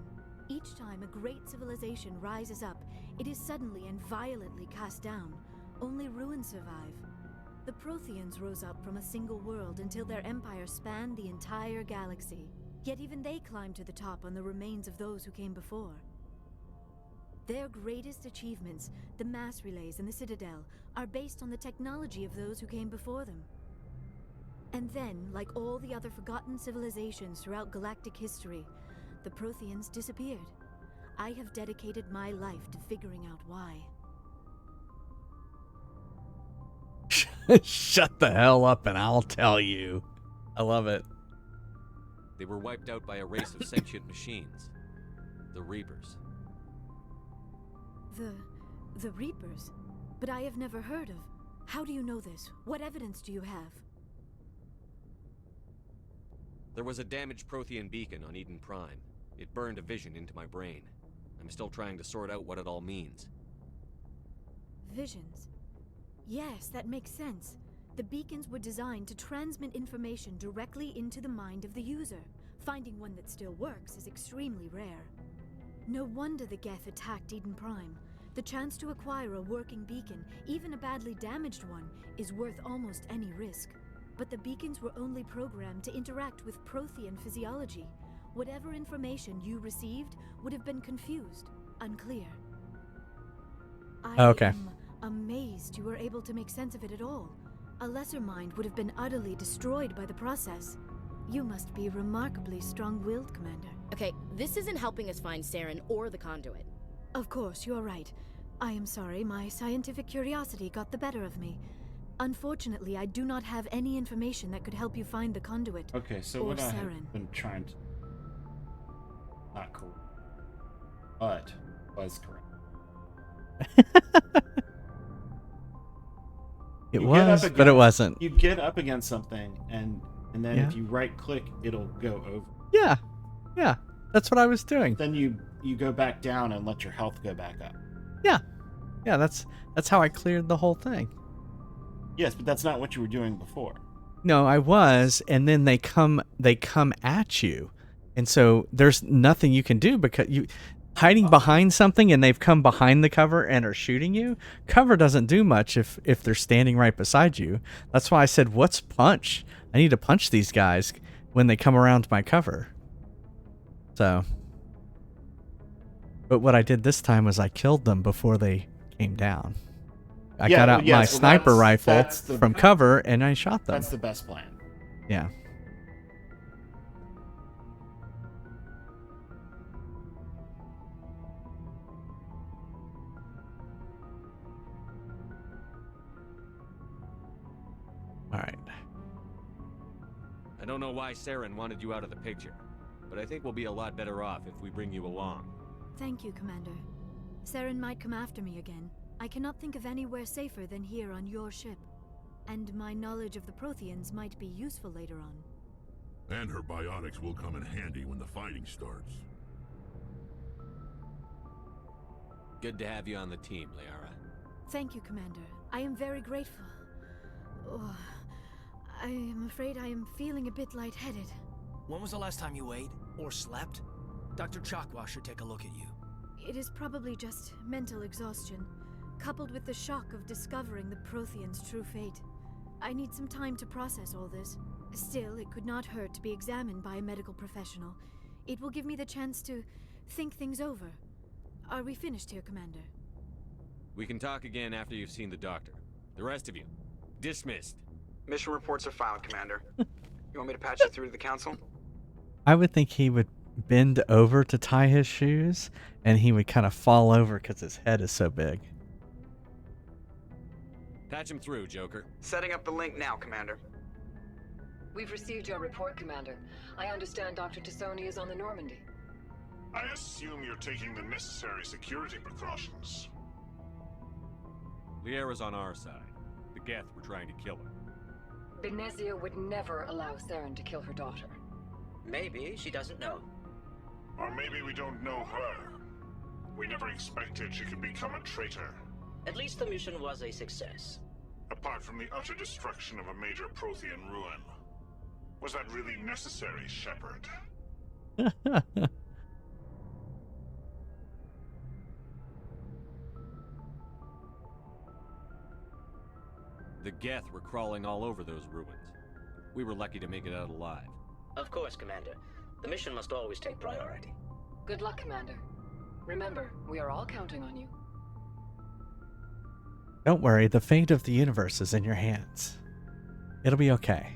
Each time a great civilization rises up, it is suddenly and violently cast down. Only ruins survive. The Protheans rose up from a single world until their empire spanned the entire galaxy. Yet even they climbed to the top on the remains of those who came before. Their greatest achievements, the mass relays and the Citadel, are based on the technology of those who came before them. And then, like all the other forgotten civilizations throughout galactic history, the Protheans disappeared. I have dedicated my life to figuring out why. Shut the hell up and I'll tell you. I love it. They were wiped out by a race of sentient machines. The Reapers. The Reapers? But I have never heard of. How do you know this? What evidence do you have? There was a damaged Prothean beacon on Eden Prime. It burned a vision into my brain. I'm still trying to sort out what it all means. Visions. Yes, that makes sense. The beacons were designed to transmit information directly into the mind of the user. Finding one that still works is extremely rare. No wonder the Geth attacked Eden Prime. The chance to acquire a working beacon, even a badly damaged one, is worth almost any risk. But the beacons were only programmed to interact with Prothean physiology. Whatever information you received would have been confused, unclear. I Okay. am amazed you were able to make sense of it at all. A lesser mind would have been utterly destroyed by the process. You must be remarkably strong-willed, Commander. Okay, this isn't helping us find Saren or the conduit. Of course, you're right. I am sorry, my scientific curiosity got the better of me. Unfortunately, I do not have any information that could help you find the conduit. Okay, so or what I Saren. have been trying to... Not cool. But was correct. It You get up was, but it wasn't. You get up against something, and then Yeah. if you right-click, it'll go over. Yeah. Yeah. That's what I was doing. Then you go back down and let your health go back up. Yeah. Yeah, that's how I cleared the whole thing. Yes, but that's not what you were doing before. No, I was, and then they come at you. And so there's nothing you can do because you hiding behind something and they've come behind the cover and are shooting you. Cover doesn't do much if they're standing right beside you. That's why I said, "What's punch? I need to punch these guys when they come around my cover." So, but what I did this time was I killed them before they came down. I got out my sniper rifle from cover and I shot them. That's the best plan. Yeah. All right. I don't know why Saren wanted you out of the picture, but I think we'll be a lot better off if we bring you along. Thank you, Commander. Saren might come after me again. I cannot think of anywhere safer than here on your ship. And my knowledge of the Protheans might be useful later on. And her biotics will come in handy when the fighting starts. Good to have you on the team, Liara. Thank you, Commander. I am very grateful. Oh, I am afraid I am feeling a bit lightheaded. When was the last time you ate or slept? Dr. Chakwa should take a look at you. It is probably just mental exhaustion, coupled with the shock of discovering the Protheans' true fate. I need some time to process all this. Still, it could not hurt to be examined by a medical professional. It will give me the chance to think things over. Are we finished here, Commander? We can talk again after you've seen the doctor. The rest of you, dismissed. Mission reports are filed, Commander. You want me to patch you through to the Council? I would think he would bend over to tie his shoes and he would kind of fall over because his head is so big. Patch him through, Joker. Setting up the link now, Commander. We've received your report, Commander. I understand Dr. Tassoni is on the Normandy. I assume you're taking the necessary security precautions. Liara's on our side. The Geth were trying to kill her. Benezia would never allow Saren to kill her daughter. Maybe she doesn't know. Or maybe we don't know her. We never expected she could become a traitor. At least the mission was a success. Apart from the utter destruction of a major Prothean ruin. Was that really necessary, Shepard? The Geth were crawling all over those ruins. We were lucky to make it out alive. Of course, Commander. The mission must always take priority. Good luck, Commander. Remember, we are all counting on you. Don't worry, the fate of the universe is in your hands. It'll be okay.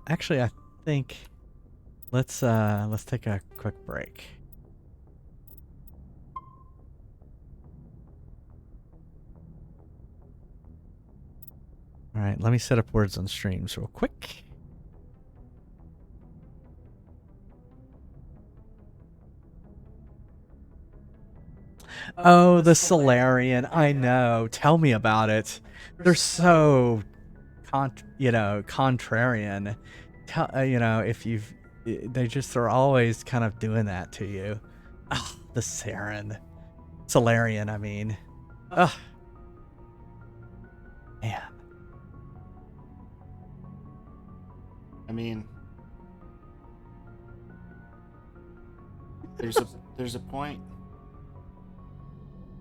Actually, I think let's take a quick break. All right, let me set up words on streams real quick. Oh, the Solarian. I know. Tell me about it. They're so, contrarian. If you've, they're always kind of doing that to you. Oh, the Solarian, I mean. Ugh. Man. I mean, there's a point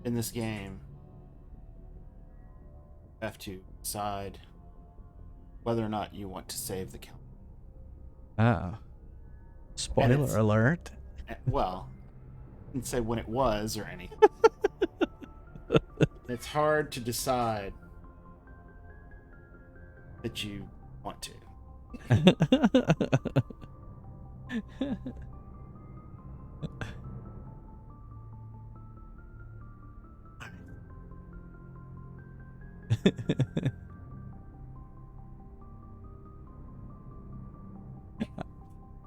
in this game you have to decide whether or not you want to save the count. Oh. Spoiler alert. Well, I didn't say when it was or anything. It's hard to decide that you want to.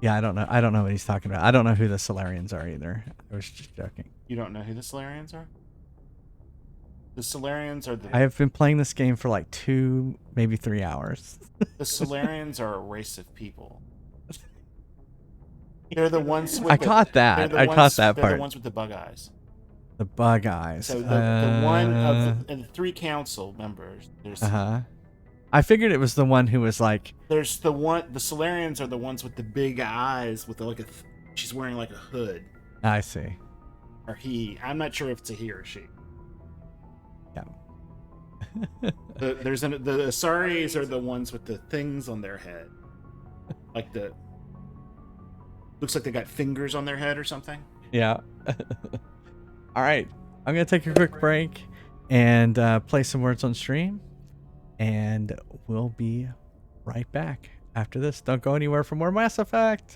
Yeah, I don't know. I don't know what he's talking about. I don't know who the Solarians are either. I was just joking. You don't know who the Solarians are? The Solarians are the... I have been playing this game for like 2, maybe 3 hours. The Solarians are a race of people. They're the ones with I caught that. I caught that They're part. the ones with the bug eyes. The bug eyes. So the one of the 3 council members, there's... I figured it was the one who was like... There's the Solarians are the ones with the big eyes with like she's wearing like a hood. I see. Or he. I'm not sure if it's a he or she. Yeah. The Asaris are the ones with the things on their head. Like looks like they got fingers on their head or something. Yeah. All right. I'm going to take a quick break and play some words on stream. And we'll be right back after this. Don't go anywhere for more Mass Effect.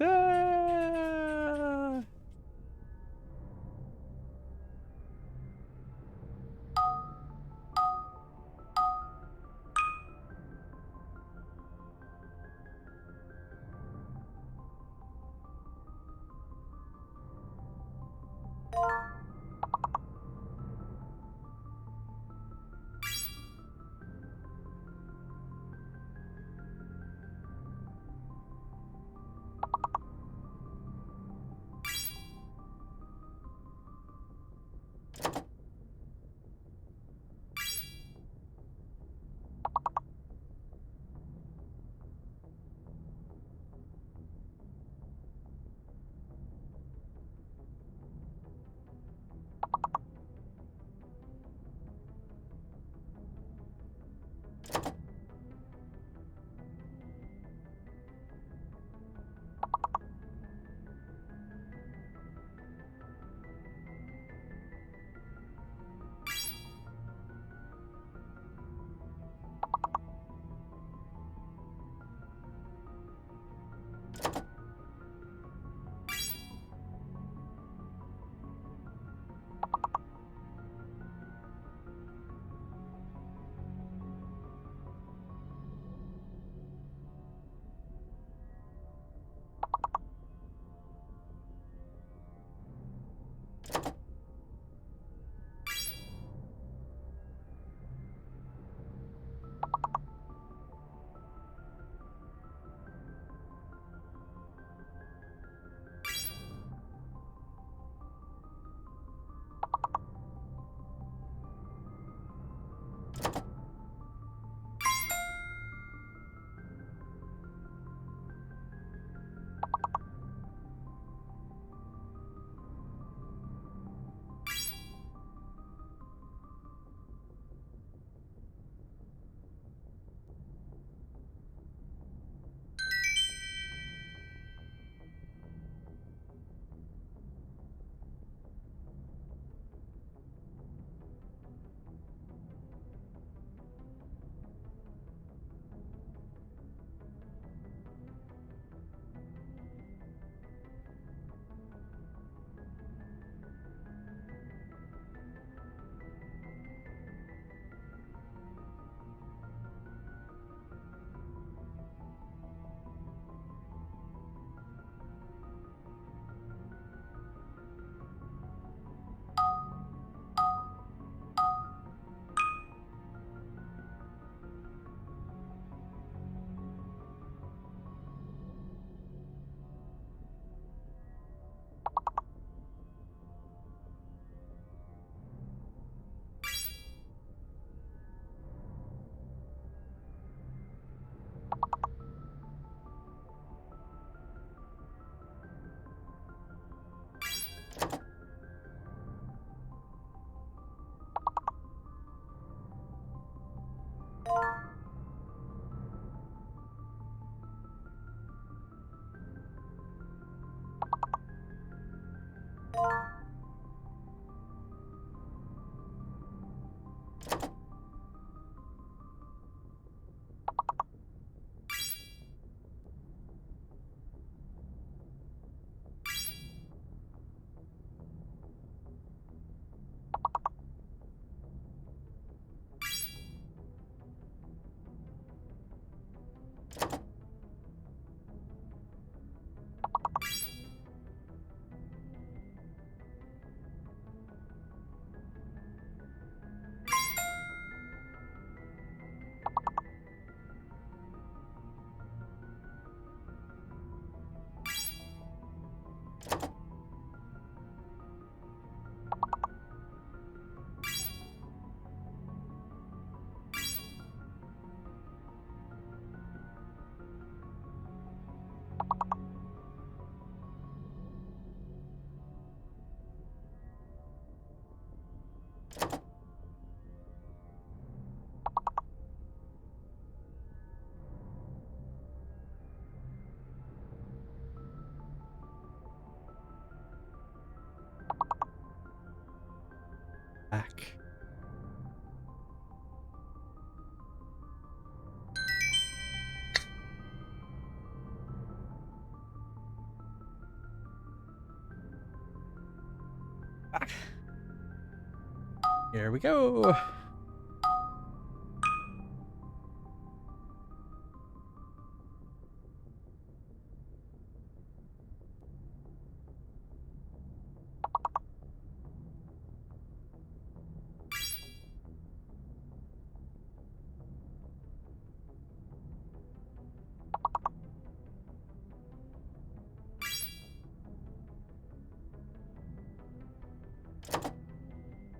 Here we go.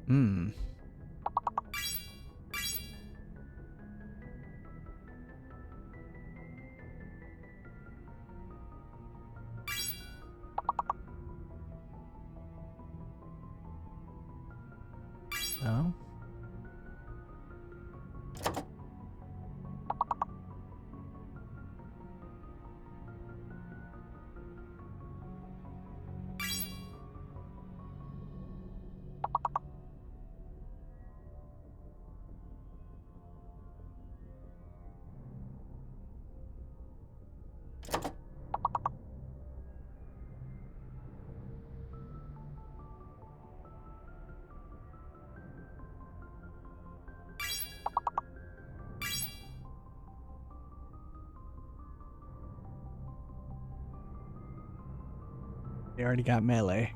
Hmm. Oh. They already got melee.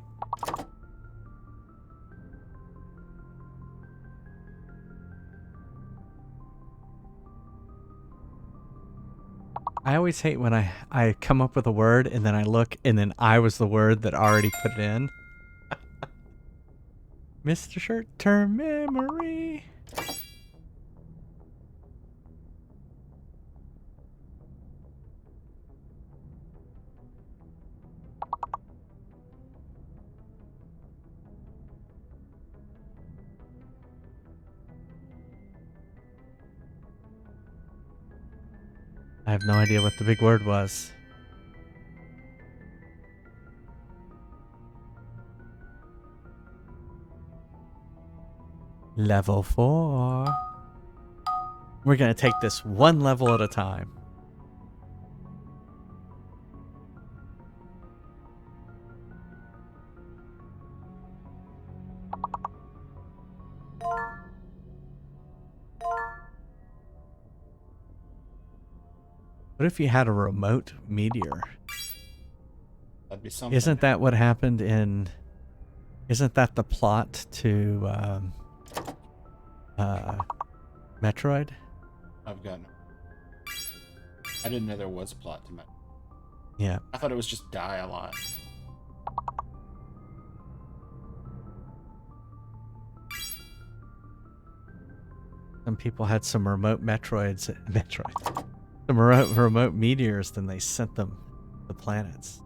I always hate when I come up with a word and then I look and then I was the word that already put it in. Mr. Short-Term Memory. I have no idea what the big word was. Level 4. We're gonna take this one level at a time. What if you had a remote meteor? That'd be something. Isn't that what happened in... Isn't that the plot to Metroid? I've gotten. I didn't know there was a plot to Metroid. Yeah. I thought it was just die a lot. Some people had some remote some remote meteors, then they sent them to planets.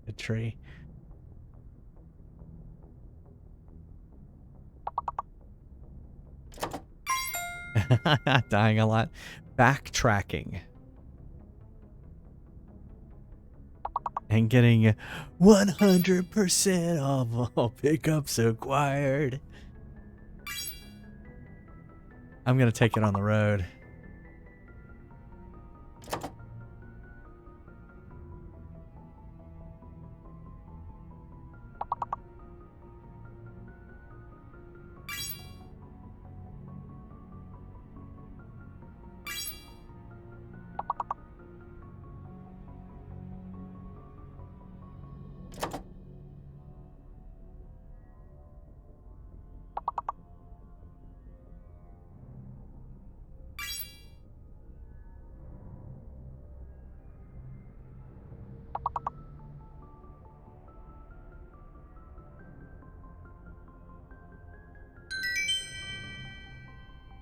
A tree. Dying a lot. Backtracking. And getting 100% of all pickups acquired. I'm going to take it on the road.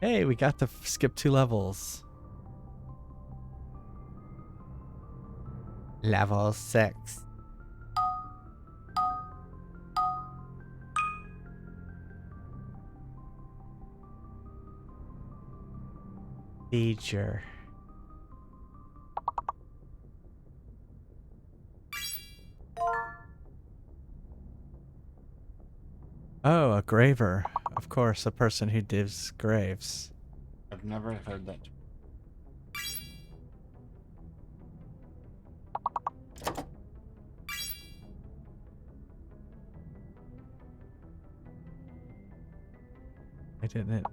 Hey, we got to skip 2 levels. Level 6. Feature. Oh, a graver. Of course, a person who digs graves. I've never heard that. Why didn't it?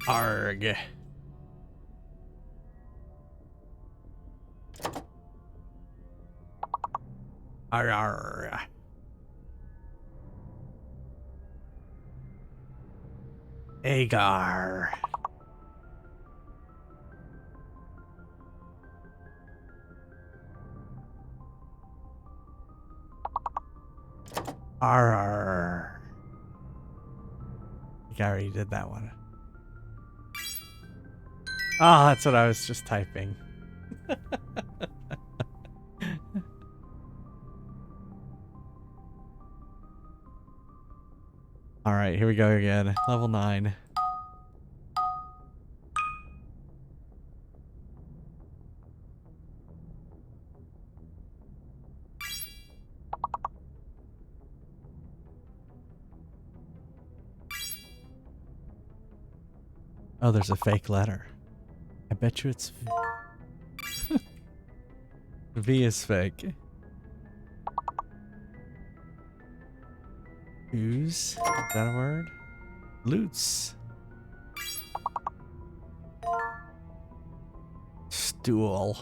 Arg. Arr. Agar. Arr. I think I already did that one. Ah, that's what I was just typing. All right, here we go again. Level 9. Oh, there's a fake letter. I bet you it's V. V is fake. Ooze? Is that a word? Loots. Stool.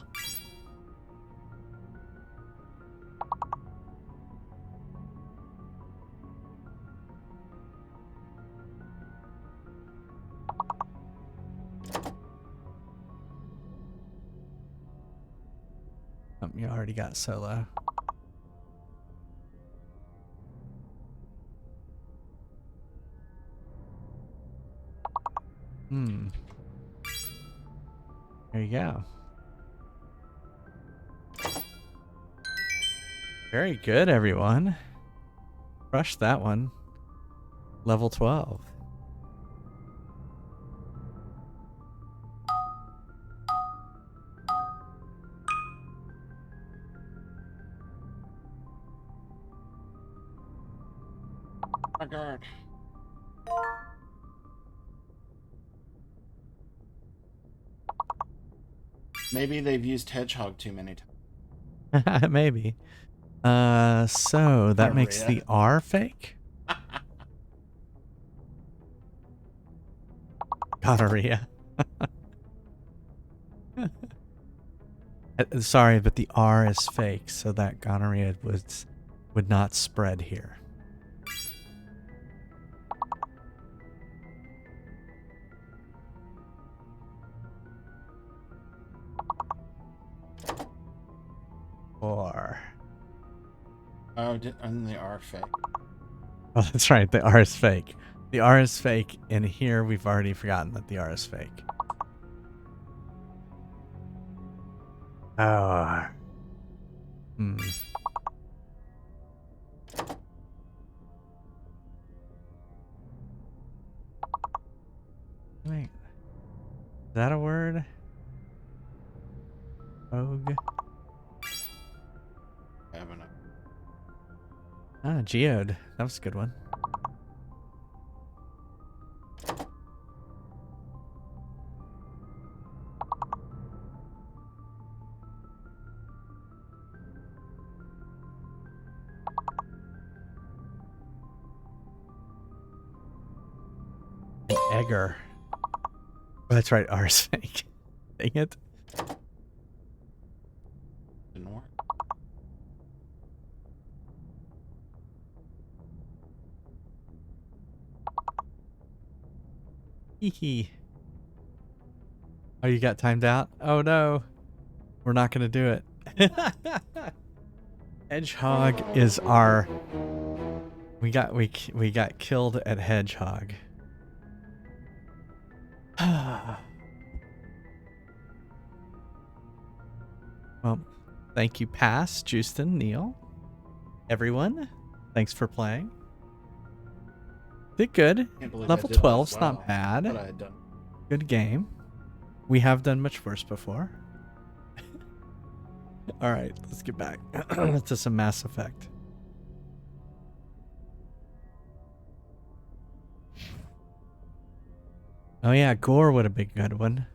You already got solo. There you go. Very good, everyone. Crushed that one. Level 12. My God. Maybe they've used Hedgehog too many times. Maybe. So that makes the R fake? Gonorrhea. Sorry, but the R is fake, so that gonorrhea would not spread here. Or. Oh, and the R fake. Oh, that's right. The R is fake. The R is fake, and here we've already forgotten that the R is fake. Oh. Wait. Is that a word? Ogue? Ah, geode. That was a good one. Egger. Oh, that's right. R is fake. Dang it. Didn't work. Hee. Oh, you got timed out? Oh no. We're not going to do it. Hedgehog is our... We got killed at Hedgehog. Well, thank you, Pass, Justin, Neil, everyone. Thanks for playing. Did good. Level 12's not bad. Good game. We have done much worse before. All right, let's get back to some Mass Effect. Oh yeah, Gore would have been a good one.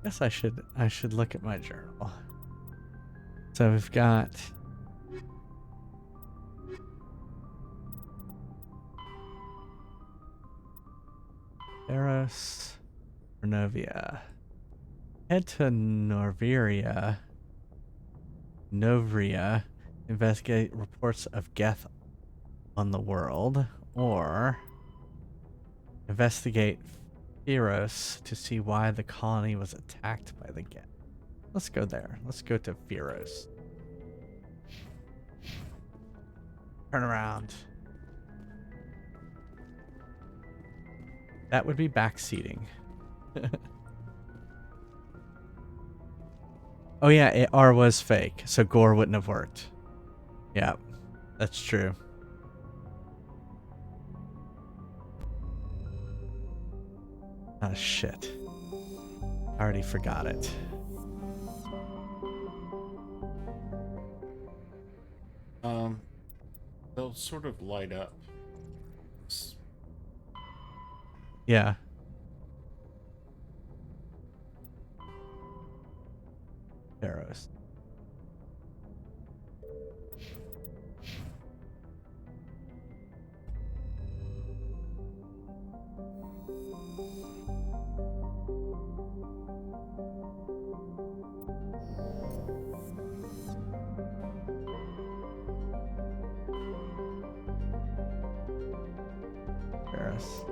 Guess I should look at my journal. So we've got Eros, Novia. Head to Novria. Investigate reports of Geth on the world, or investigate Pharos to see why the colony was attacked by the Geth. Let's go there. Let's go to Pharos. Turn around. That would be backseating. Oh yeah, R was fake, so Gore wouldn't have worked. Yeah, that's true. Oh shit. I already forgot it. They'll sort of light up. Yeah. Arrows. Paris.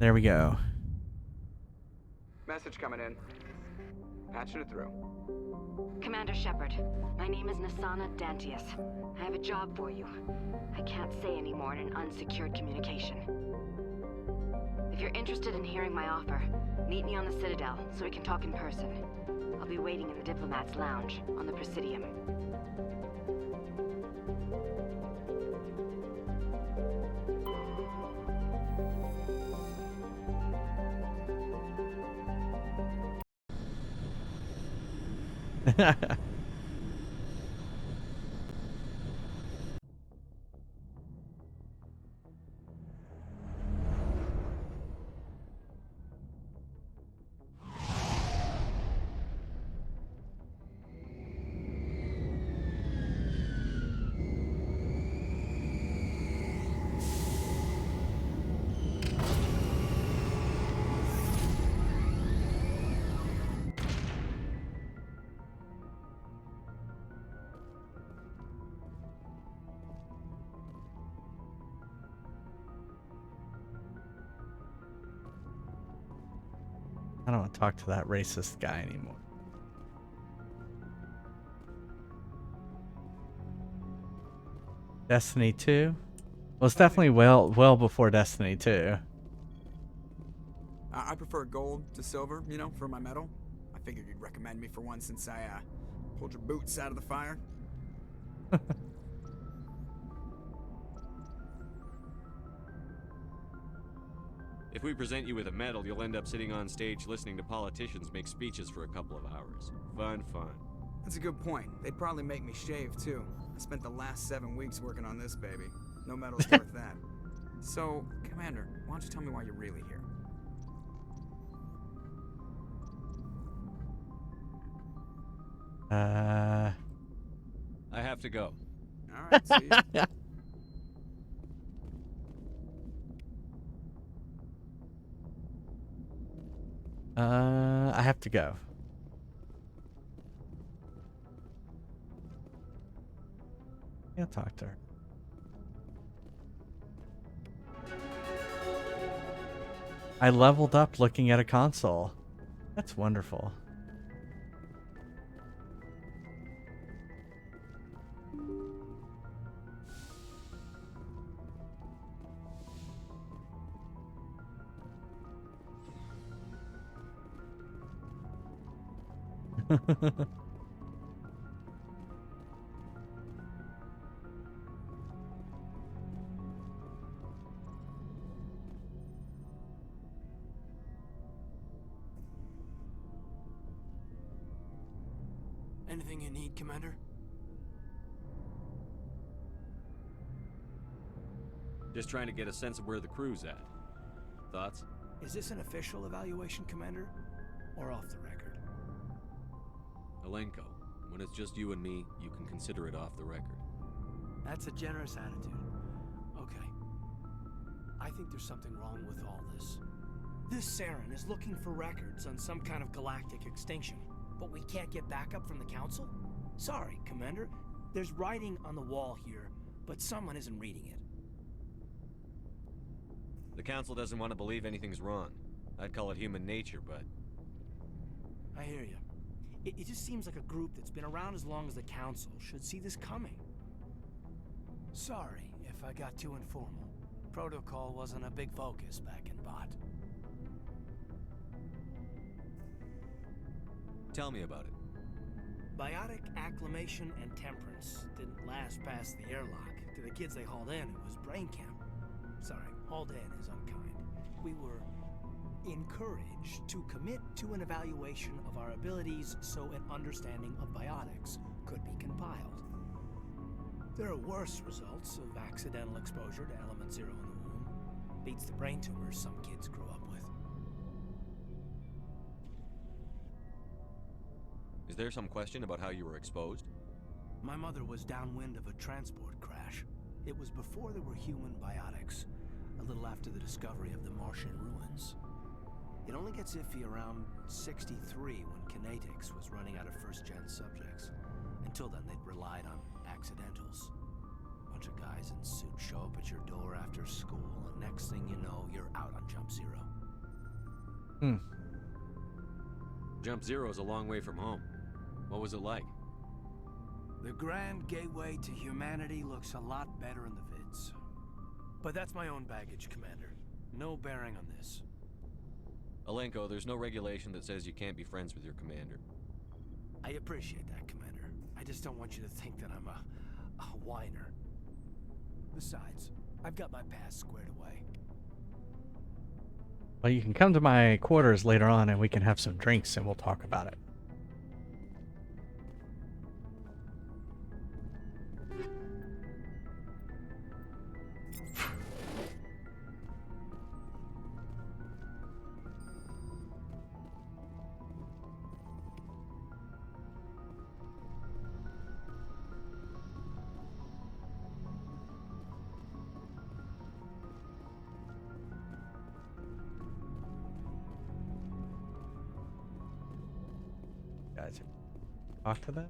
There we go. Message coming in. Patching it through. Commander Shepard, my name is Nasana Dantius. I have a job for you. I can't say any more in an unsecured communication. If you're interested in hearing my offer, meet me on the Citadel so we can talk in person. I'll be waiting in the Diplomat's Lounge on the Presidium. I don't want to talk to that racist guy anymore. Destiny 2? Well, it's definitely well before Destiny 2. I prefer gold to silver, you know, for my medal. I figured you'd recommend me for one since I pulled your boots out of the fire. If we present you with a medal, you'll end up sitting on stage listening to politicians make speeches for a couple of hours. Fun. That's a good point. They'd probably make me shave, too. I spent the last 7 weeks working on this baby. No medal's worth that. So, Commander, why don't you tell me why you're really here? I have to go. Alright, see you. I have to go. Can't talk to her. I leveled up looking at a console. That's wonderful. Anything you need, Commander? Just trying to get a sense of where the crew's at. Thoughts? Is this an official evaluation, Commander? Or off the record? Alenko, when it's just you and me, you can consider it off the record. That's a generous attitude. Okay. I think there's something wrong with all this. This Saren is looking for records on some kind of galactic extinction. But we can't get backup from the Council? Sorry, Commander. There's writing on the wall here, but someone isn't reading it. The Council doesn't want to believe anything's wrong. I'd call it human nature, but... I hear you. It just seems like a group that's been around as long as the Council should see this coming. Sorry if I got too informal. Protocol wasn't a big focus back in Bot. Tell me about it. Biotic acclimation and temperance didn't last past the airlock. To the kids they hauled in, it was brain camp. Sorry, hauled in is unkind. We were encouraged to commit to an evaluation of our abilities so an understanding of biotics could be compiled. There are worse results of accidental exposure to element 0 in the womb. Beats the brain tumors some kids grew up with. Is there some question about how you were exposed? My mother was downwind of a transport crash. It was before there were human biotics, a little after the discovery of the Martian ruins. It only gets iffy around 63 when Kinetics was running out of first-gen subjects. Until then, they'd relied on accidentals. Bunch of guys in suits show up at your door after school, and next thing you know, you're out on Jump Zero. Jump Zero is a long way from home. What was it like? The grand gateway to humanity looks a lot better in the vids. But that's my own baggage, Commander. No bearing on this. Alenko, there's no regulation that says you can't be friends with your commander. I appreciate that, Commander. I just don't want you to think that I'm a whiner. Besides, I've got my past squared away. Well, you can come to my quarters later on and we can have some drinks and we'll talk about it. Guys, talk to that.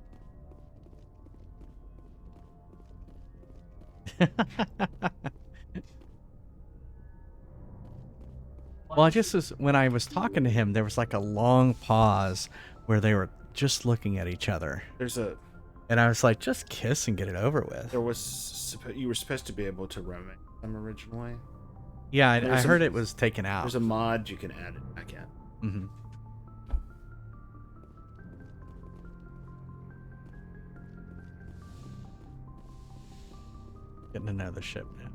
Well, I just was, when I was talking to him, there was like a long pause where they were just looking at each other. And I was like, just kiss and get it over with. You were supposed to be able to romance them originally. Yeah, I heard it was taken out. There's a mod you can add it back in. Mm-hmm. Getting to know the ship now.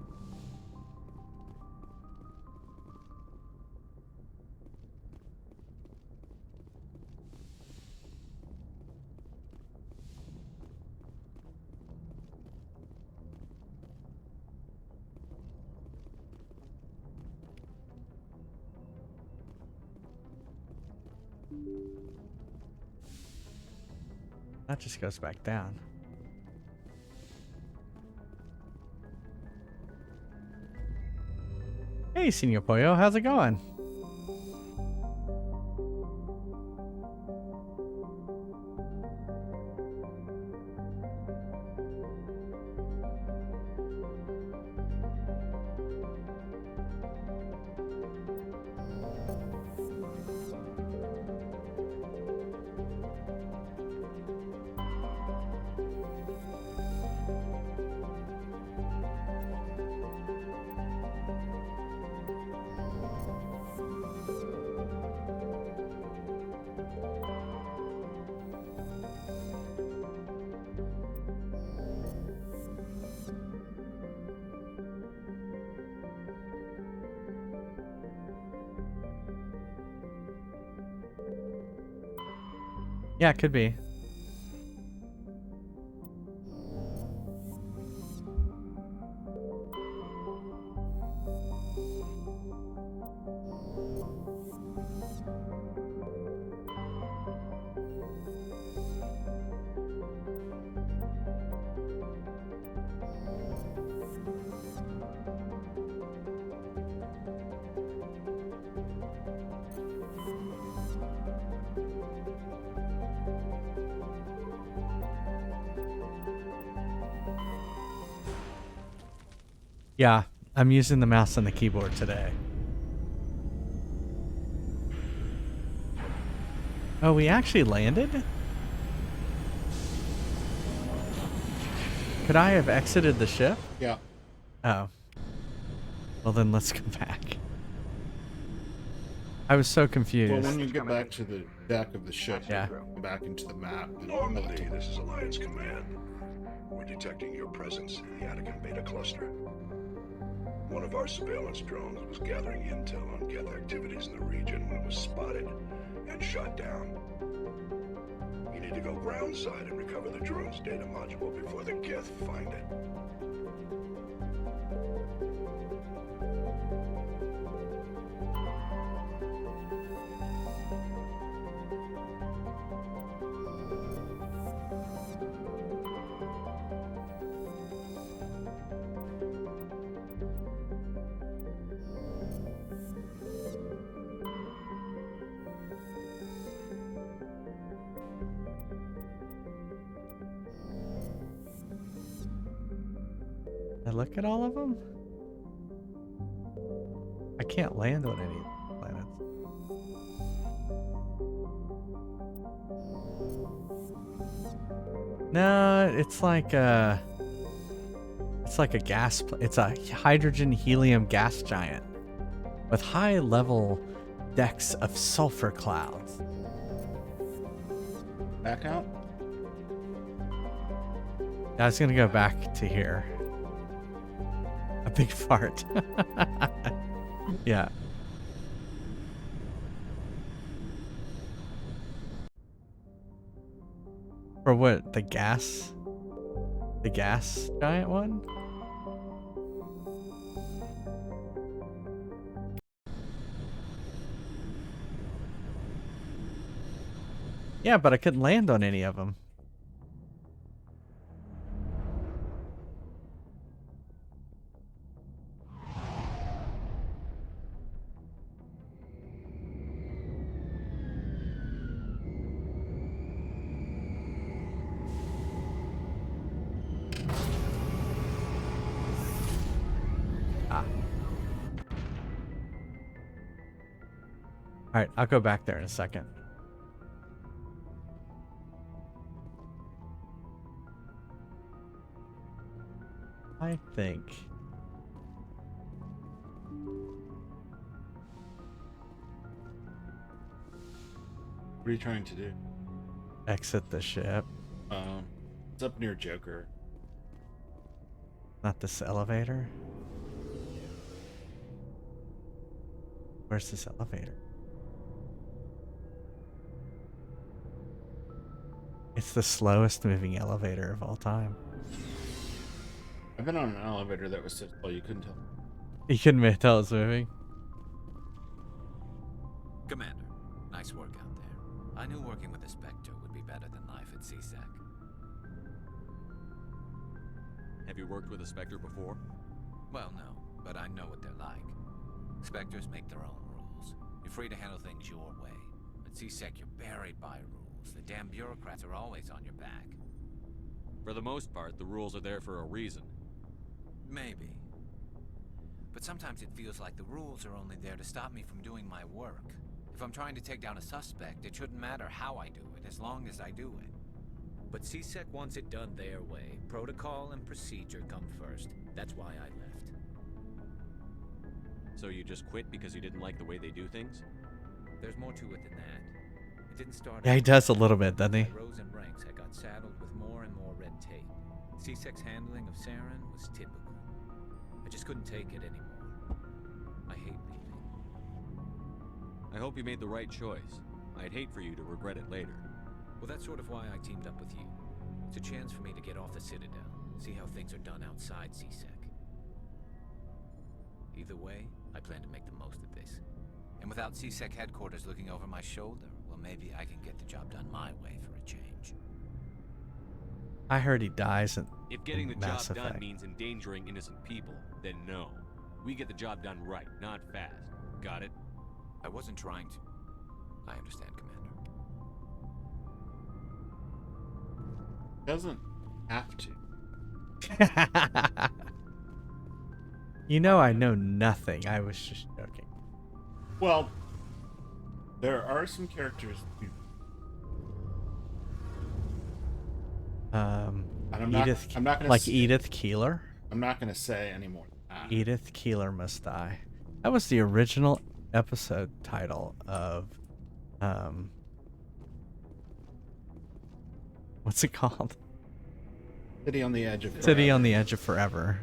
That just goes back down. Hey, Senor Pollo, how's it going? Yeah, it could be. Yeah, I'm using the mouse and the keyboard today. Oh, we actually landed? Could I have exited the ship? Yeah. Oh. Well, then let's go back. I was so confused. Well, when you get back to the deck of the ship, yeah. Go back into the map. Normandy, this is Alliance Command. We're detecting your presence in the Attican Beta Cluster. One of our surveillance drones was gathering intel on Geth activities in the region when it was spotted and shot down. You need to go groundside and recover the drone's data module before the Geth find it. I look at all of them? I can't land on any planets. No, it's like a gas. It's a hydrogen helium gas giant with high level decks of sulfur clouds. Back out? I was gonna go back to here. A big fart. Yeah. For what? The gas? The gas giant one? Yeah, but I couldn't land on any of them. Alright, I'll go back there in a second. I think. What are you trying to do? Exit the ship. It's up near Joker. Not this elevator? Where's this elevator? It's the slowest moving elevator of all time. I've been on an elevator that was so slow you couldn't tell. You couldn't tell it's moving? Commander, nice work out there. I knew working with a Spectre would be better than life at CSEC. Have you worked with a Spectre before? Well, no, but I know what they're like. Spectres make their own rules. You're free to handle things your way. At CSEC, you're buried by rules. The damn bureaucrats are always on your back. For the most part, the rules are there for a reason. Maybe. But sometimes it feels like the rules are only there to stop me from doing my work. If I'm trying to take down a suspect, it shouldn't matter how I do it, as long as I do it. But CSEC wants it done their way. Protocol and procedure come first. That's why I left. So you just quit because you didn't like the way they do things? There's more to it than that. It didn't start. Yeah, he does a little bit, doesn't he? I rose in ranks. I got saddled with more and more red tape. CSEC's handling of Saren was typical. I just couldn't take it anymore. I hate leaving. I hope you made the right choice. I'd hate for you to regret it later. Well, that's sort of why I teamed up with you. It's a chance for me to get off the Citadel, see how things are done outside CSEC. Either way, I plan to make the most of this. And without CSEC headquarters looking over my shoulder, well, maybe I can get the job done my way for a change. I heard he dies in If getting the Mass job done Effect. means endangering innocent people, then no. We get the job done right, not fast. Got it? I wasn't trying to. I understand, Commander. Doesn't have to. You know I know nothing. I was just joking. Well, there are some characters who... And I'm not gonna like say, Edith Keeler. I'm not going to say anymore. Edith Keeler must die. That was the original episode title of what's it called? City on the Edge of City Forever. on the Edge of Forever.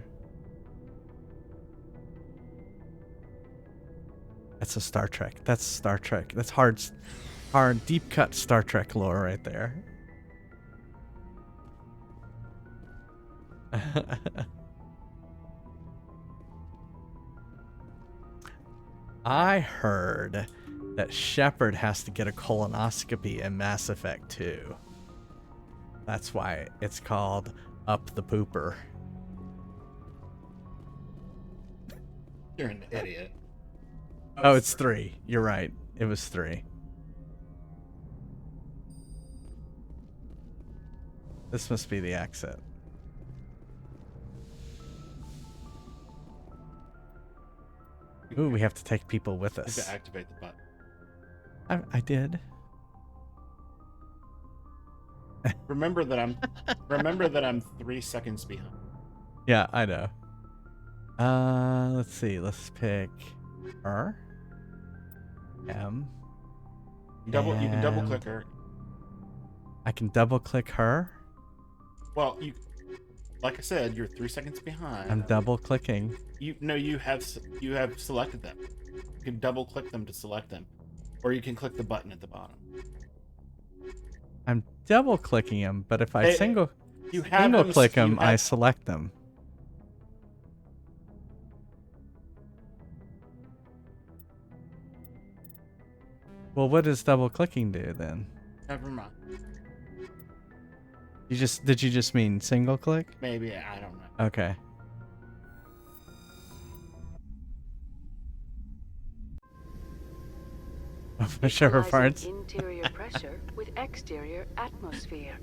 That's a Star Trek. That's Star Trek. That's hard deep cut Star Trek lore right there. I heard that Shepard has to get a colonoscopy in Mass Effect 2. That's why it's called Up the Pooper. You're an idiot. Oh, it's 3. You're right. It was 3. This must be the exit. Ooh, we have to take people with You have us. to activate the button. I did. Remember that I'm 3 seconds behind. Yeah, I know. Let's see. Let's pick her. M. You can double and click her. I can double click her. Well, like I said, you're 3 seconds behind. I'm double clicking. You have selected them. You can double click them to select them, or you can click the button at the bottom. I'm double clicking them, but if I single them- click you them, I have- select them. Well, what does double clicking do then? Never mind. Did you just mean single click? Maybe, I don't know. Okay. Whichever Equalizing parts. interior pressure with exterior atmosphere.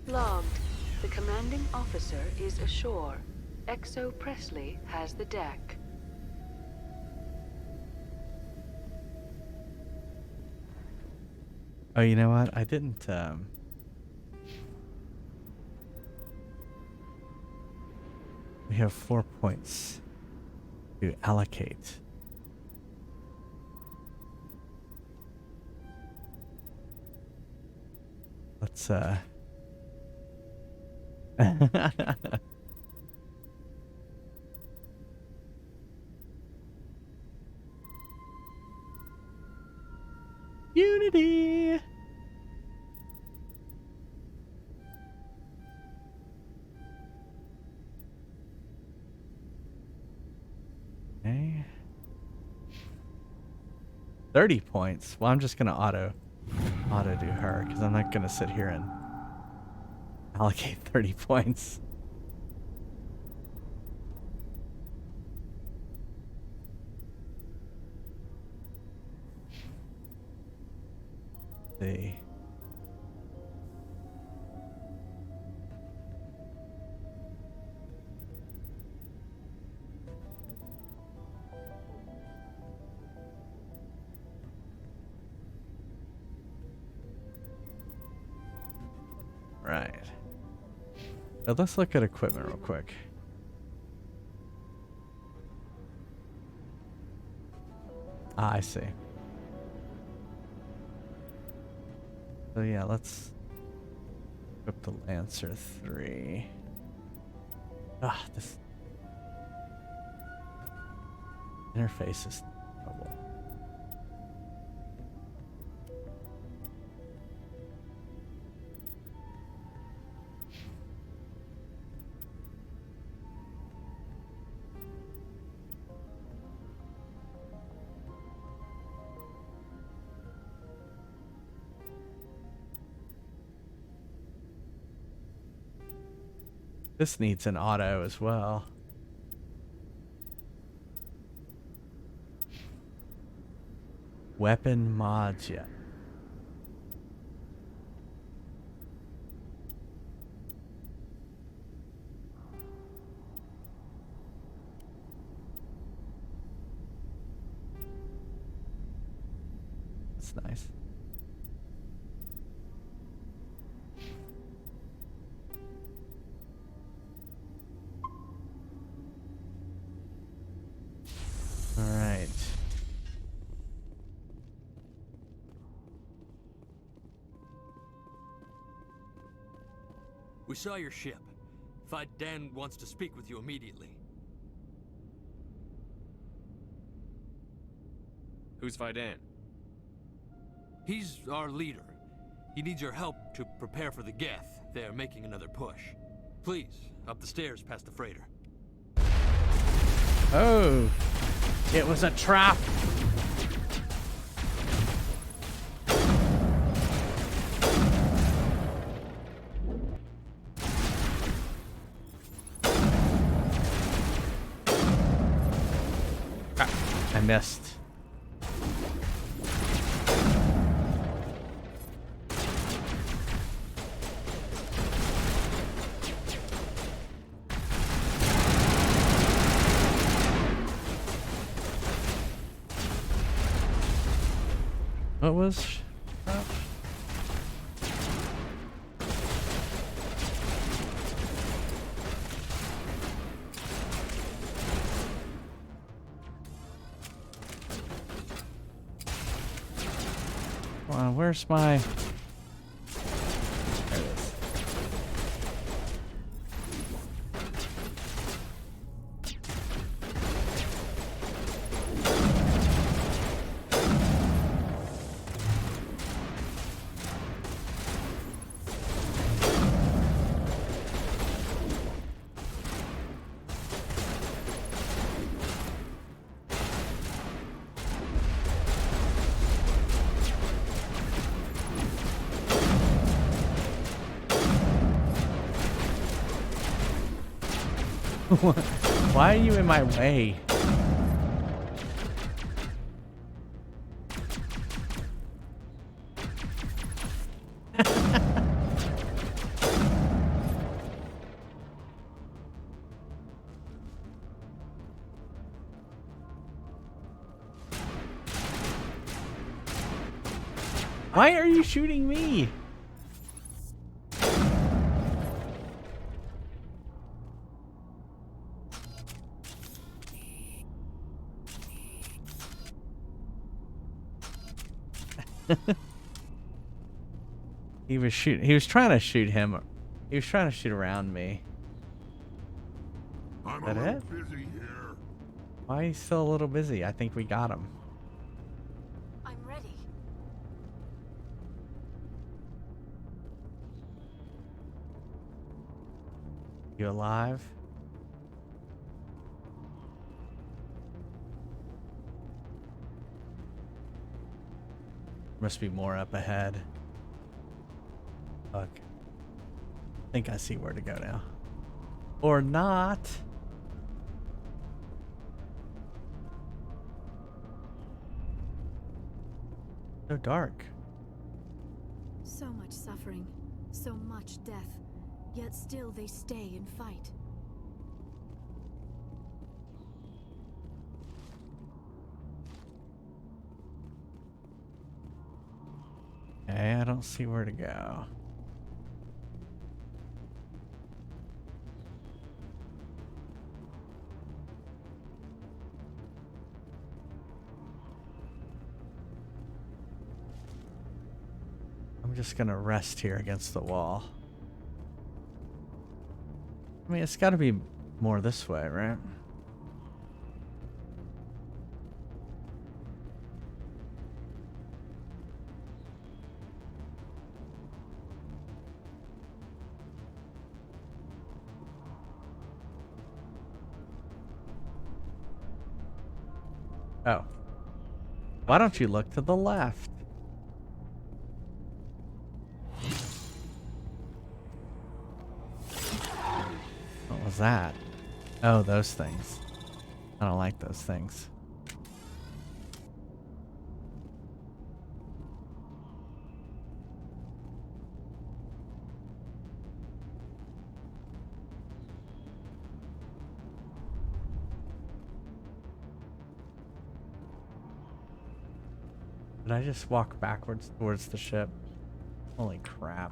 Logged. The commanding officer is ashore. Exo Presley has the deck. Oh, you know what? I didn't. We have 4 points to allocate. Let's Unity. Okay. 30 points. Well, I'm just gonna auto do her because I'm not gonna sit here and allocate 30 points. See. Right. But let's look at equipment real quick. Ah, I see. So yeah, let's equip the Lancer 3. Ah, this interface is trouble. This needs an auto as well. Weapon mods yet. That's nice. All right. We saw your ship. Dan wants to speak with you immediately. Who's Fidan? He's our leader. He needs your help to prepare for the Geth. They're making another push. Please, up the stairs past the freighter. Oh, it was a trap. I missed. What was? Where's my... There it is. Why are you in my way? Why are you shooting me? He was trying to shoot him. He was trying to shoot around me. I'm Is that it? busy here. Why he's still a little busy? I think we got him. I'm ready. You alive? Must be more up ahead. Fuck. I think I see where to go now. Or not. So dark. So much suffering, so much death, yet still they stay and fight. Okay, I don't see where to go. I'm just gonna rest here against the wall. I mean, it's gotta be more this way, right? Oh. Why don't you look to the left? was that? Oh, those things. I don't like those things. Did I just walk backwards towards the ship? Holy crap.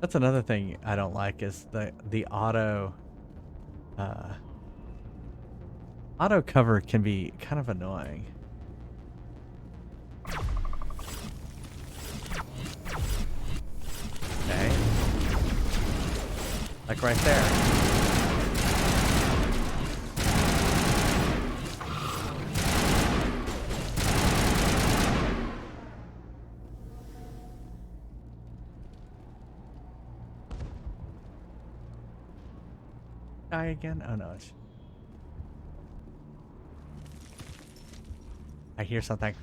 That's another thing I don't like is the auto cover can be kind of annoying. Okay. Like right there. Die again? Oh no, it's... I hear something.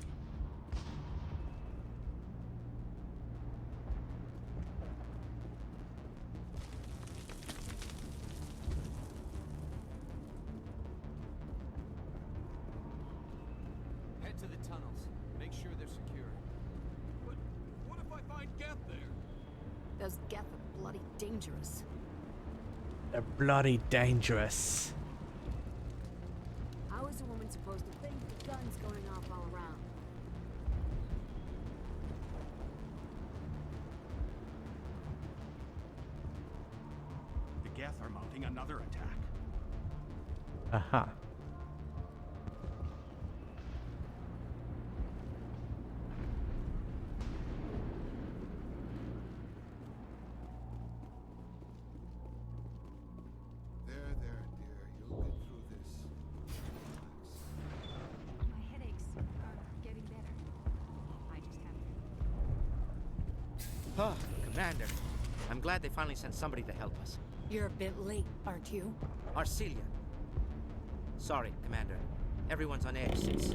Head to the tunnels. Make sure they're secure. But what if I find Geth there? Those Geth are bloody dangerous. They're bloody dangerous. How is a woman supposed to think with guns going off all around? The Geth are mounting another attack. Aha. Oh, Commander. I'm glad they finally sent somebody to help us. You're a bit late, aren't you? Arcelia. Sorry, Commander. Everyone's on edge since...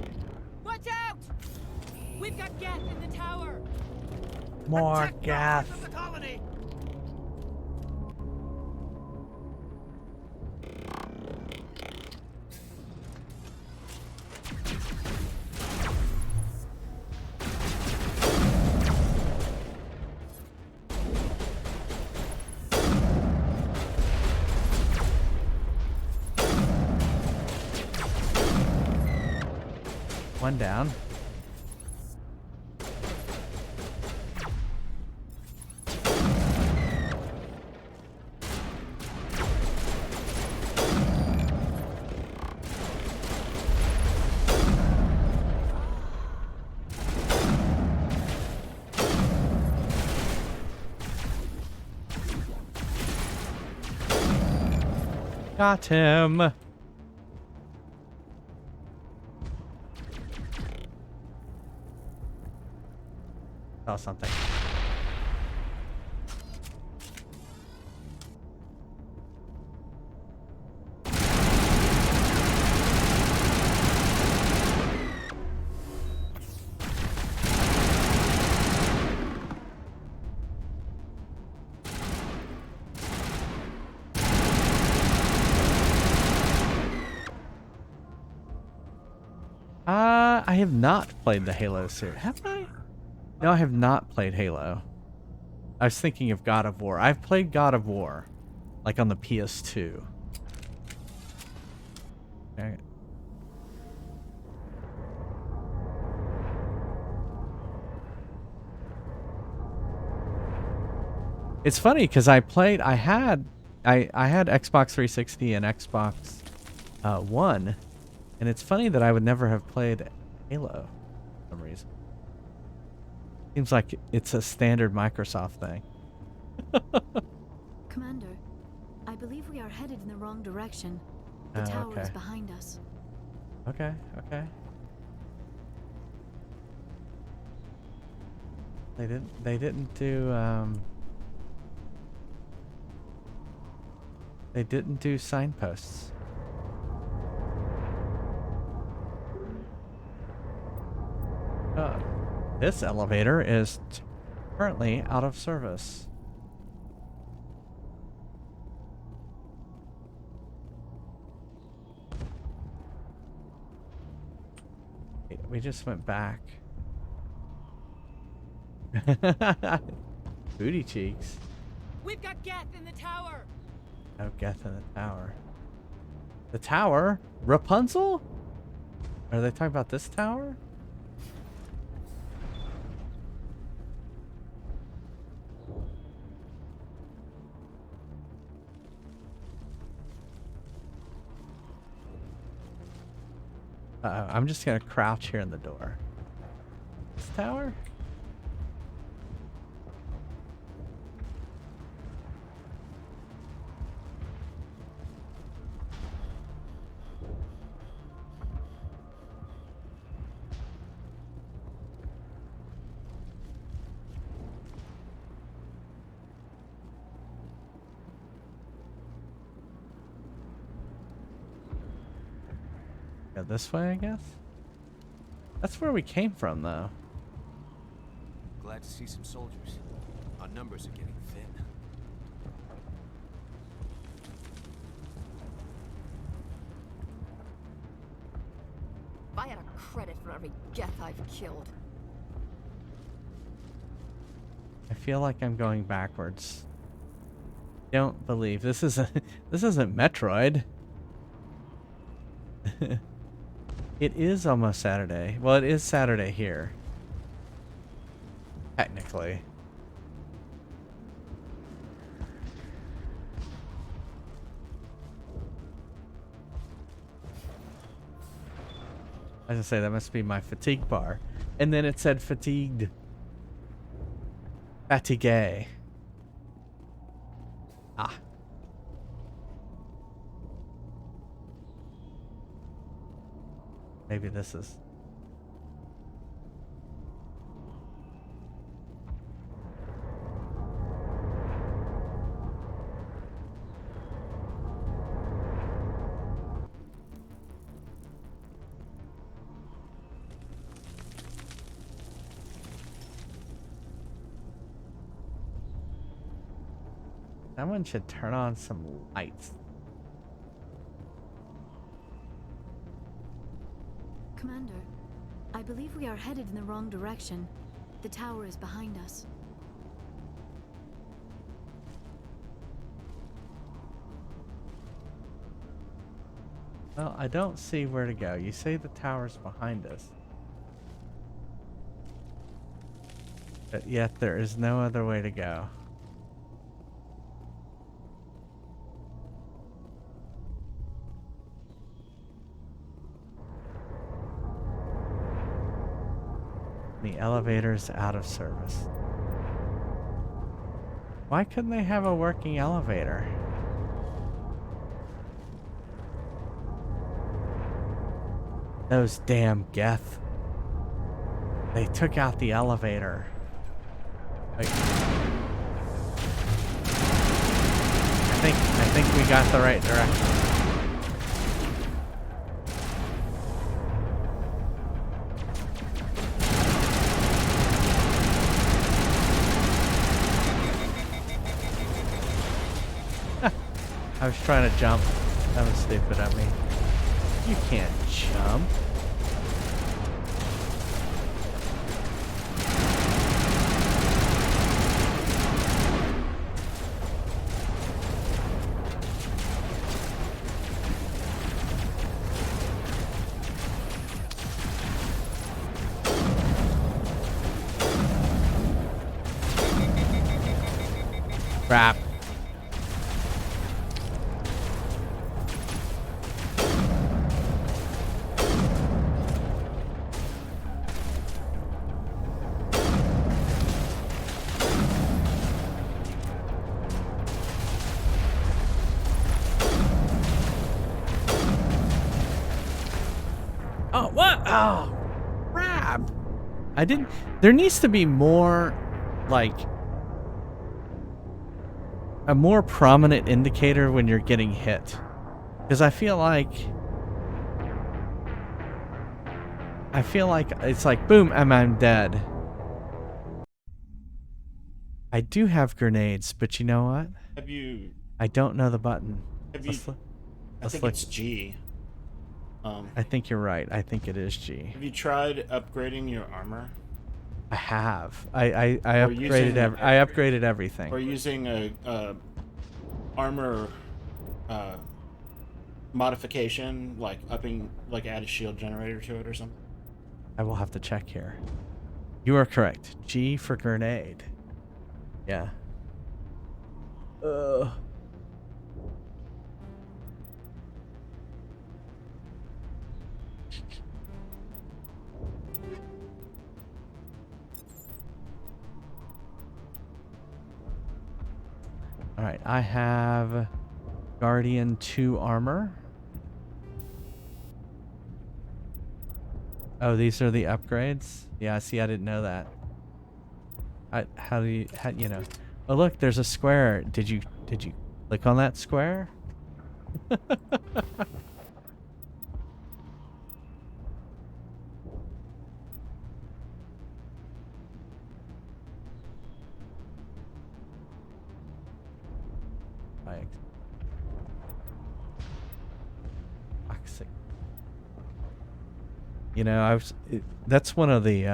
Watch out! We've got Geth in the tower! More gas. Of the colony! One down. Got him. Saw something. I have not played the Halo series. Have I? No, I have not played Halo. I was thinking of God of War. I've played God of War, like on the PS2. Okay. It's funny because I had Xbox 360 and Xbox One, and it's funny that I would never have played Halo for some reason. Seems like it's a standard Microsoft thing. Commander, I believe we are headed in the wrong direction. The tower is Okay. behind us. Okay, okay. They didn't do signposts. This elevator is currently out of service. We just went back. Booty cheeks. We've got Geth in the tower. Oh, Geth in the tower. The tower? Rapunzel? Are they talking about this tower? Uh-oh, I'm just gonna crouch here in the door. This tower? Go this way, I guess? That's where we came from, though. Glad to see some soldiers. Our numbers are getting thin. If I had a credit for every Geth I've killed. I feel like I'm going backwards. Don't believe this isn't Metroid. It is almost Saturday. Well, it is Saturday here. Technically. I was gonna say that must be my fatigue bar. And then it said fatigued. Fatigue. Ah. Maybe this is. Someone should turn on some lights. Commander, I believe we are headed in the wrong direction. The tower is behind us. Well, I don't see where to go. You say the tower's behind us. But yet there is no other way to go. The elevator's out of service. Why couldn't they have a working elevator? Those damn Geth. They took out the elevator. Like, I think we got the right direction. I was trying to jump. That was stupid of me. You can't jump. Crap. Oh, what? Oh, crap. I didn't. There needs to be more, like, a more prominent indicator when you're getting hit. Because I feel like it's like, boom, I'm dead. I do have grenades, but you know what? Have you? I don't know the button. Have you? I think it's G. I think you're right. I think it is G. Have you tried upgrading your armor? I have. I Or upgraded using- I upgraded everything. Or using a armor modification, like upping, like add a shield generator to it or something. I will have to check here. You are correct. G for grenade. Yeah. All right, I have Guardian 2 armor. Oh, these are the upgrades? Yeah, see, I didn't know that. How do you, you know? Oh, look, there's a square. Did you click on that square? Toxic. You know, that's one of the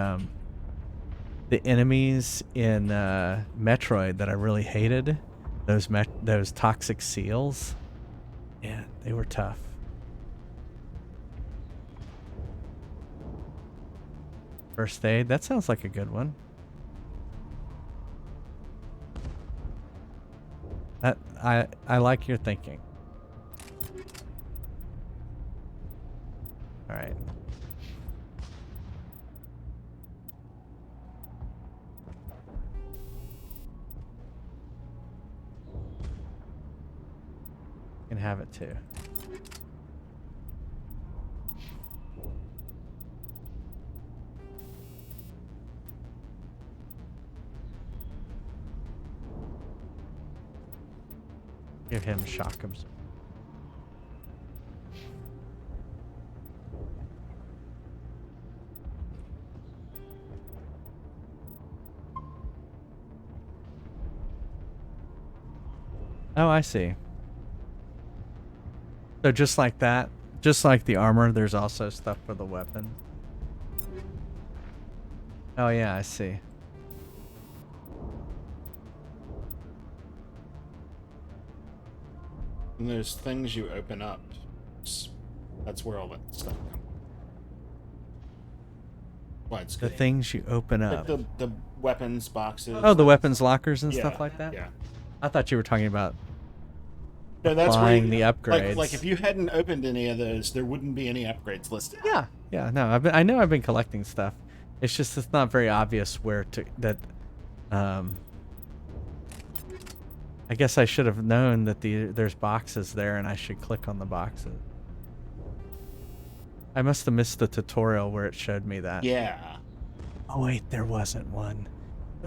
enemies in Metroid that I really hated. Those toxic seals. Yeah, they were tough. First aid, that sounds like a good one. That I like your thinking. All right. Can have it too. Give him shock absorber. Oh, I see. So just like that, just like the armor, there's also stuff for the weapon. Oh yeah, I see. And there's things you open up. That's where all that stuff comes. Why it's The good. things you open up. Like the weapons boxes. Oh, the weapons lockers and Yeah, stuff like that? Yeah. I thought you were talking about No, that's where buying the upgrades. Like if you hadn't opened any of those, there wouldn't be any upgrades listed. Yeah, yeah. No, I know I've been collecting stuff. It's just it's not very obvious where to that. I guess I should have known that there's boxes there, and I should click on the boxes. I must have missed the tutorial where it showed me that. Yeah. Oh wait, there wasn't one.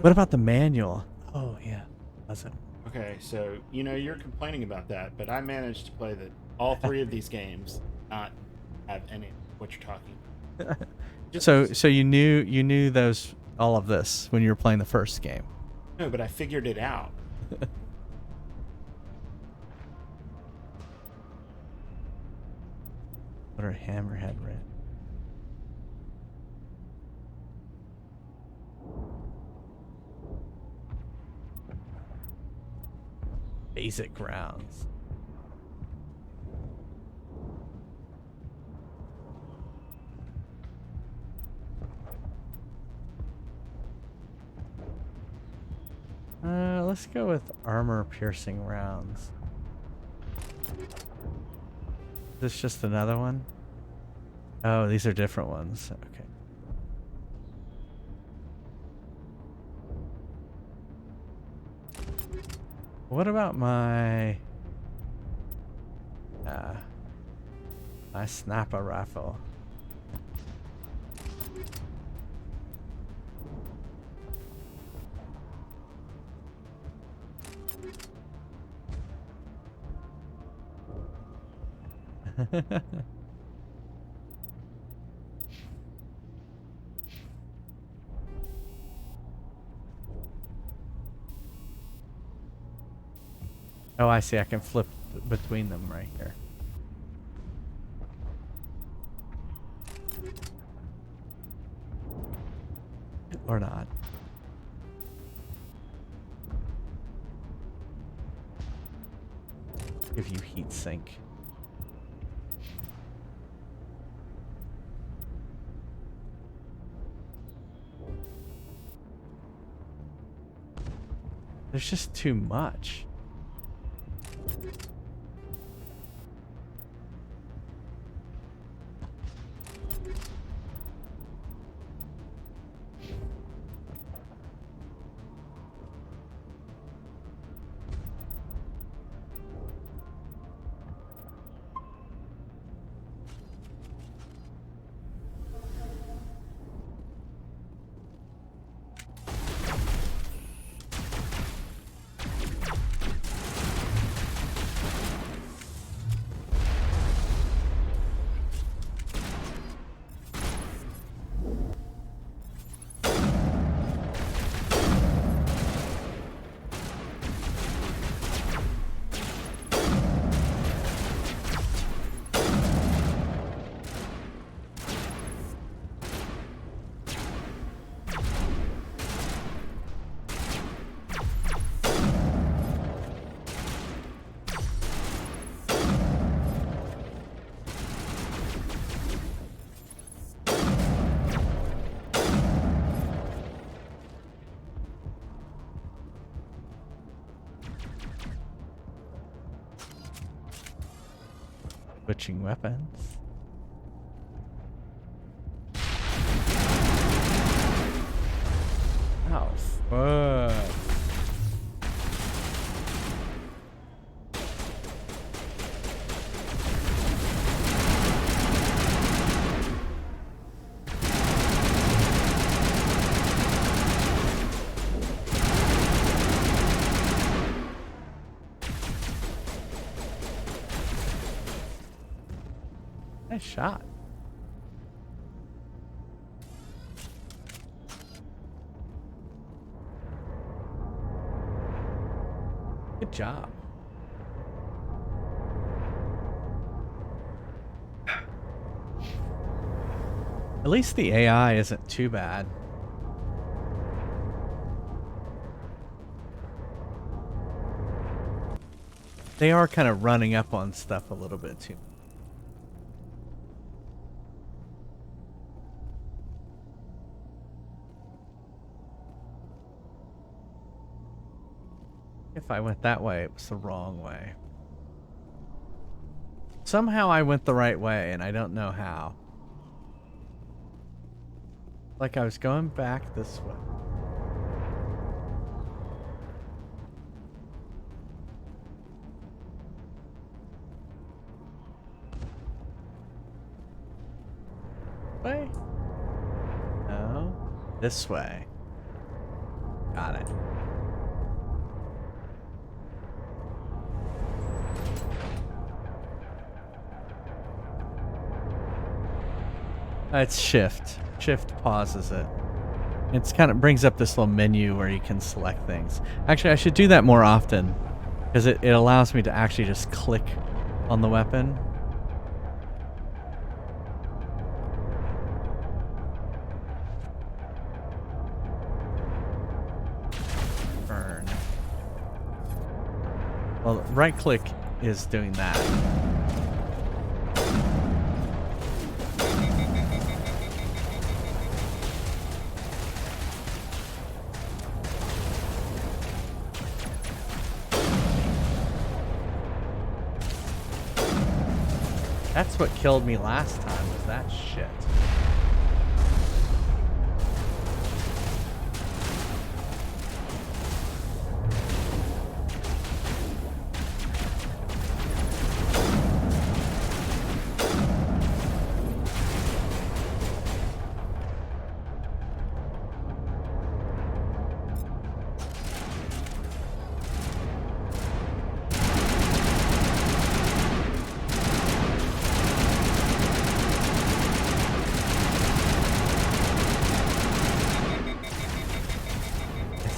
What about the manual? Oh yeah, wasn't. Okay, so you know you're complaining about that, but I managed to play all 3 of these games, not have any of what you're talking about. So you knew all of this when you were playing the first game. No, but I figured it out. What are hammerhead red? Basic rounds. Let's go with armor-piercing rounds. Is this just another one? Oh, these are different ones. Okay. What about my snapper rifle? Oh, I see. I can flip between them right here. Or not. Give you heat sink. There's just too much. Switching weapons. Oh, fuck. Nice shot. Good job. At least the AI isn't too bad. They are kind of running up on stuff a little bit too. If I went that way, it was the wrong way. Somehow I went the right way, and I don't know how. Like I was going back this way. Way? No. This way. Got it. It's shift. Shift pauses it. It's kind of brings up this little menu where you can select things. Actually, I should do that more often because it allows me to actually just click on the weapon. Burn. Well, right click is doing that. That's what killed me last time, was that shit.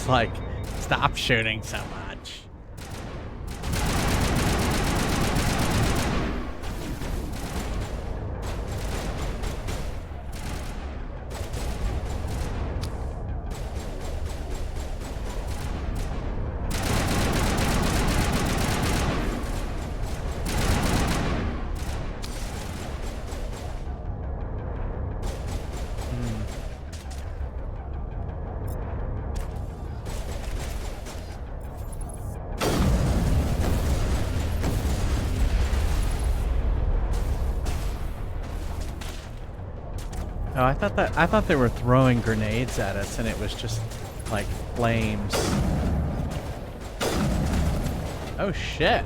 Like, stop shooting so much. Oh, I thought they were throwing grenades at us, and it was just like flames. Oh shit.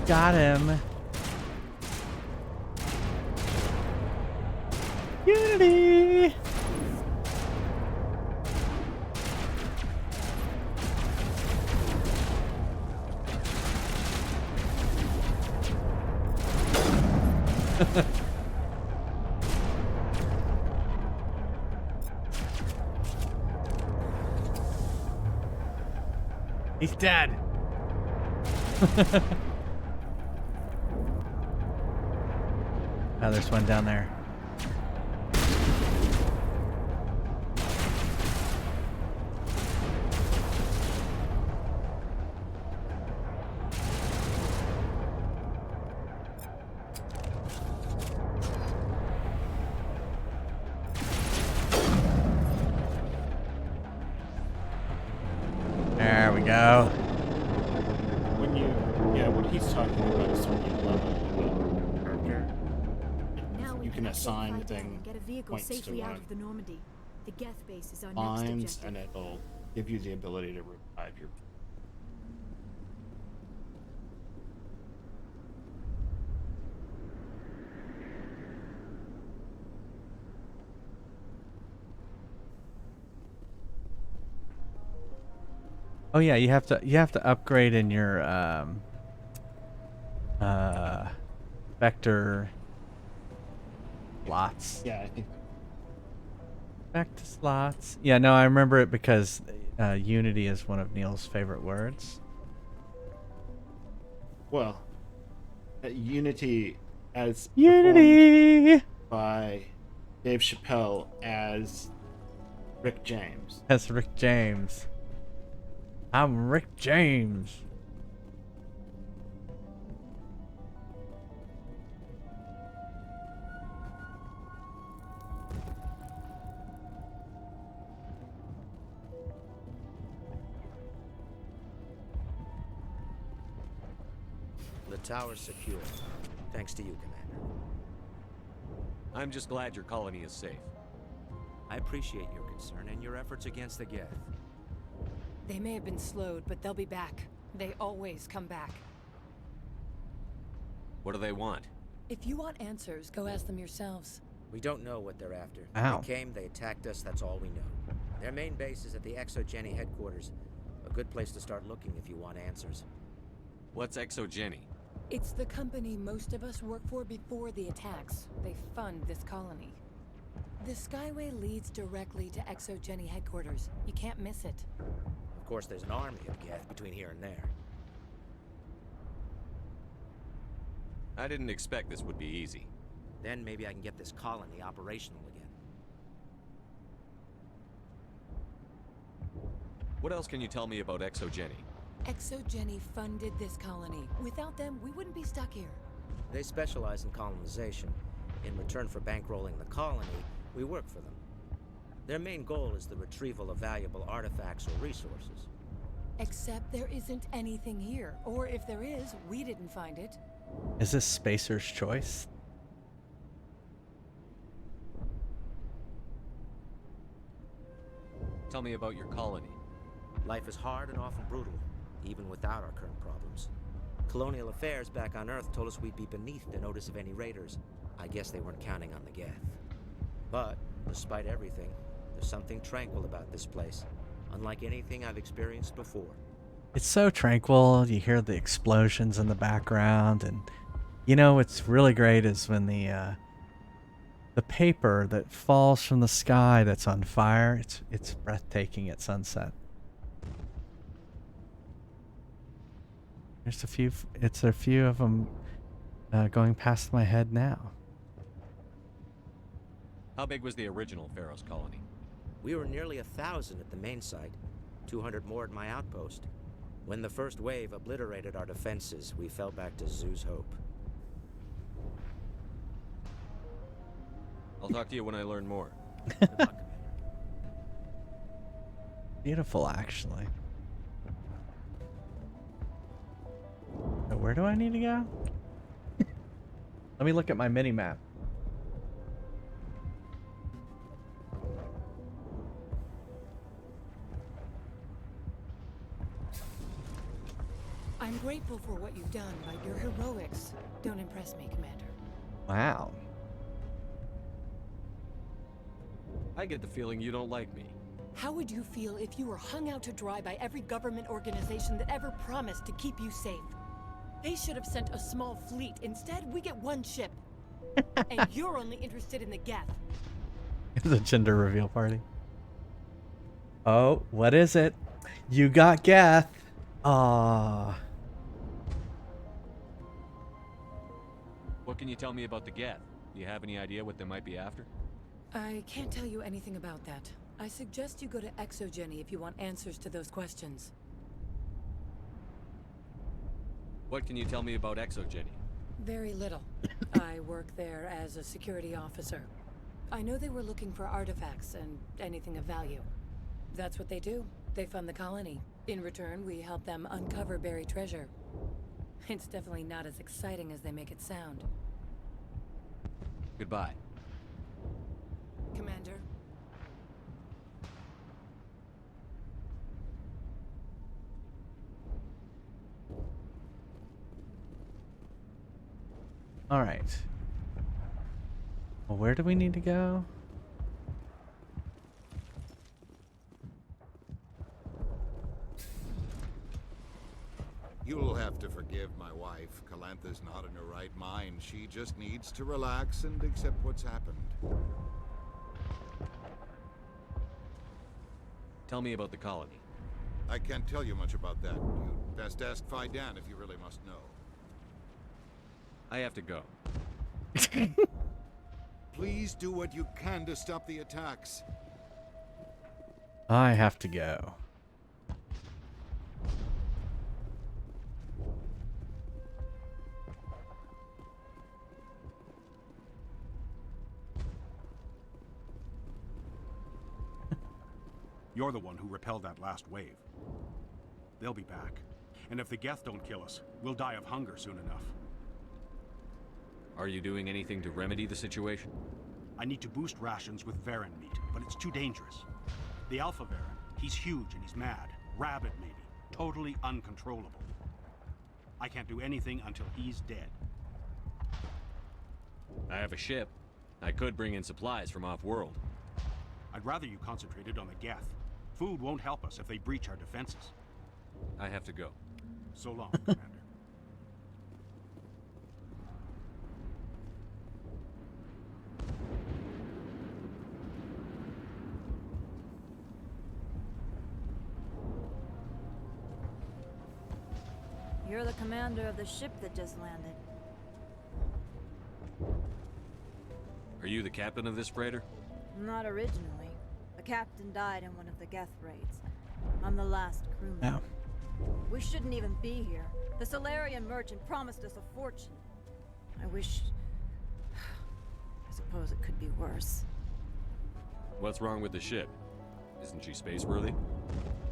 Got him. Unity. He's dead. Oh, there's one down there. There we go. When you, yeah, what he's talking about is when you level the character. You can assign thing get a vehicle points to safely out run of the Normandy. The Geth base is our next lines, objective. and it'll give you the ability to revive your. Oh yeah, you have to upgrade in your vector slots. Yeah, I think. Vector slots. Yeah, no, I remember it because Unity is one of Neil's favorite words. Well, Unity as Unity by Dave Chappelle as Rick James. As Rick James. I'm Rick James. The tower's secure. Thanks to you, Commander. I'm just glad your colony is safe. I appreciate your concern and your efforts against the Geth. They may have been slowed, but they'll be back. They always come back. What do they want? If you want answers, go ask them yourselves. We don't know what they're after. Ow. They came, they attacked us, that's all we know. Their main base is at the Exogeny headquarters. A good place to start looking if you want answers. What's Exogeny? It's the company most of us work for before the attacks. They fund this colony. The Skyway leads directly to Exogeny headquarters. You can't miss it. Of course, there's an army of Geth between here and there. I didn't expect this would be easy. Then maybe I can get this colony operational again. What else can you tell me about Exogeny? Exogeny funded this colony. Without them, we wouldn't be stuck here. They specialize in colonization. In return for bankrolling the colony, we work for them. Their main goal is the retrieval of valuable artifacts or resources. Except there isn't anything here. Or if there is, we didn't find it. Is this Spacer's Choice? Tell me about your colony. Life is hard and often brutal, even without our current problems. Colonial affairs back on Earth told us we'd be beneath the notice of any raiders. I guess they weren't counting on the Geth. But, despite everything, there's something tranquil about this place, unlike anything I've experienced before. It's so tranquil. You hear the explosions in the background, and you know what's really great is when the paper that falls from the sky that's on fire. It's breathtaking at sunset. There's a few. It's a few of them going past my head now. How big was the original Pharaoh's colony? We were nearly 1,000 at the main site, 200 more at my outpost. When the first wave obliterated our defenses, we fell back to Zoo's hope. I'll talk to you when I learn more. Beautiful, actually. Now, where do I need to go? Let me look at my mini map. I'm grateful for what you've done, but your heroics don't impress me, Commander. Wow. I get the feeling you don't like me. How would you feel if you were hung out to dry by every government organization that ever promised to keep you safe? They should have sent a small fleet. Instead, we get one ship. And you're only interested in the Geth. The gender reveal party. Oh, what is it? You got Geth. Ah. What can you tell me about the Geth? Do you have any idea what they might be after? I can't tell you anything about that. I suggest you go to Exogeny if you want answers to those questions. What can you tell me about Exogeny? Very little. I work there as a security officer. I know they were looking for artifacts and anything of value. That's what they do. They fund the colony. In return, we help them uncover buried treasure. It's definitely not as exciting as they make it sound. Goodbye. Commander. All right. Well, where do we need to go? You'll have to forgive my wife. Calantha's not in her right mind. She just needs to relax and accept what's happened. Tell me about the colony. I can't tell you much about that. You'd best ask Fidan if you really must know. I have to go. Please do what you can to stop the attacks. I have to go. You're the one who repelled that last wave. They'll be back. And if the Geth don't kill us, we'll die of hunger soon enough. Are you doing anything to remedy the situation? I need to boost rations with Varen meat, but it's too dangerous. The Alpha Varen, he's huge and he's mad. Rabid, maybe. Totally uncontrollable. I can't do anything until he's dead. I have a ship. I could bring in supplies from off-world. I'd rather you concentrated on the Geth. Food won't help us if they breach our defenses. I have to go. So long, Commander. You're the commander of the ship that just landed. Are you the captain of this freighter? Not originally. The captain died in one of the Geth raids. I'm the last crewman. No. We shouldn't even be here. The Solarian merchant promised us a fortune. I wish... I suppose it could be worse. What's wrong with the ship? Isn't she space-worthy?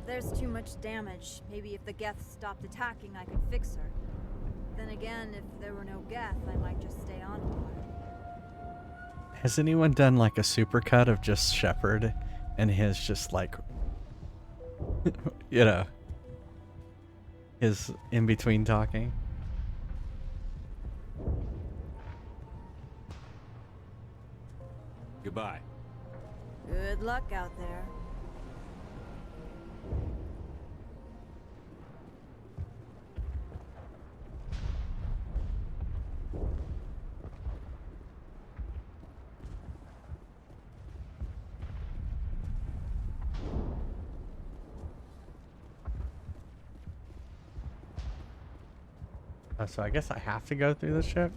There's too much damage. Maybe if the Geth stopped attacking, I could fix her. Then again, if there were no Geth, I might just stay on a while. Has anyone done like a supercut of just Shepard and his just like, you know, his in between talking? Goodbye. Good luck out there. So I guess I have to go through the ship.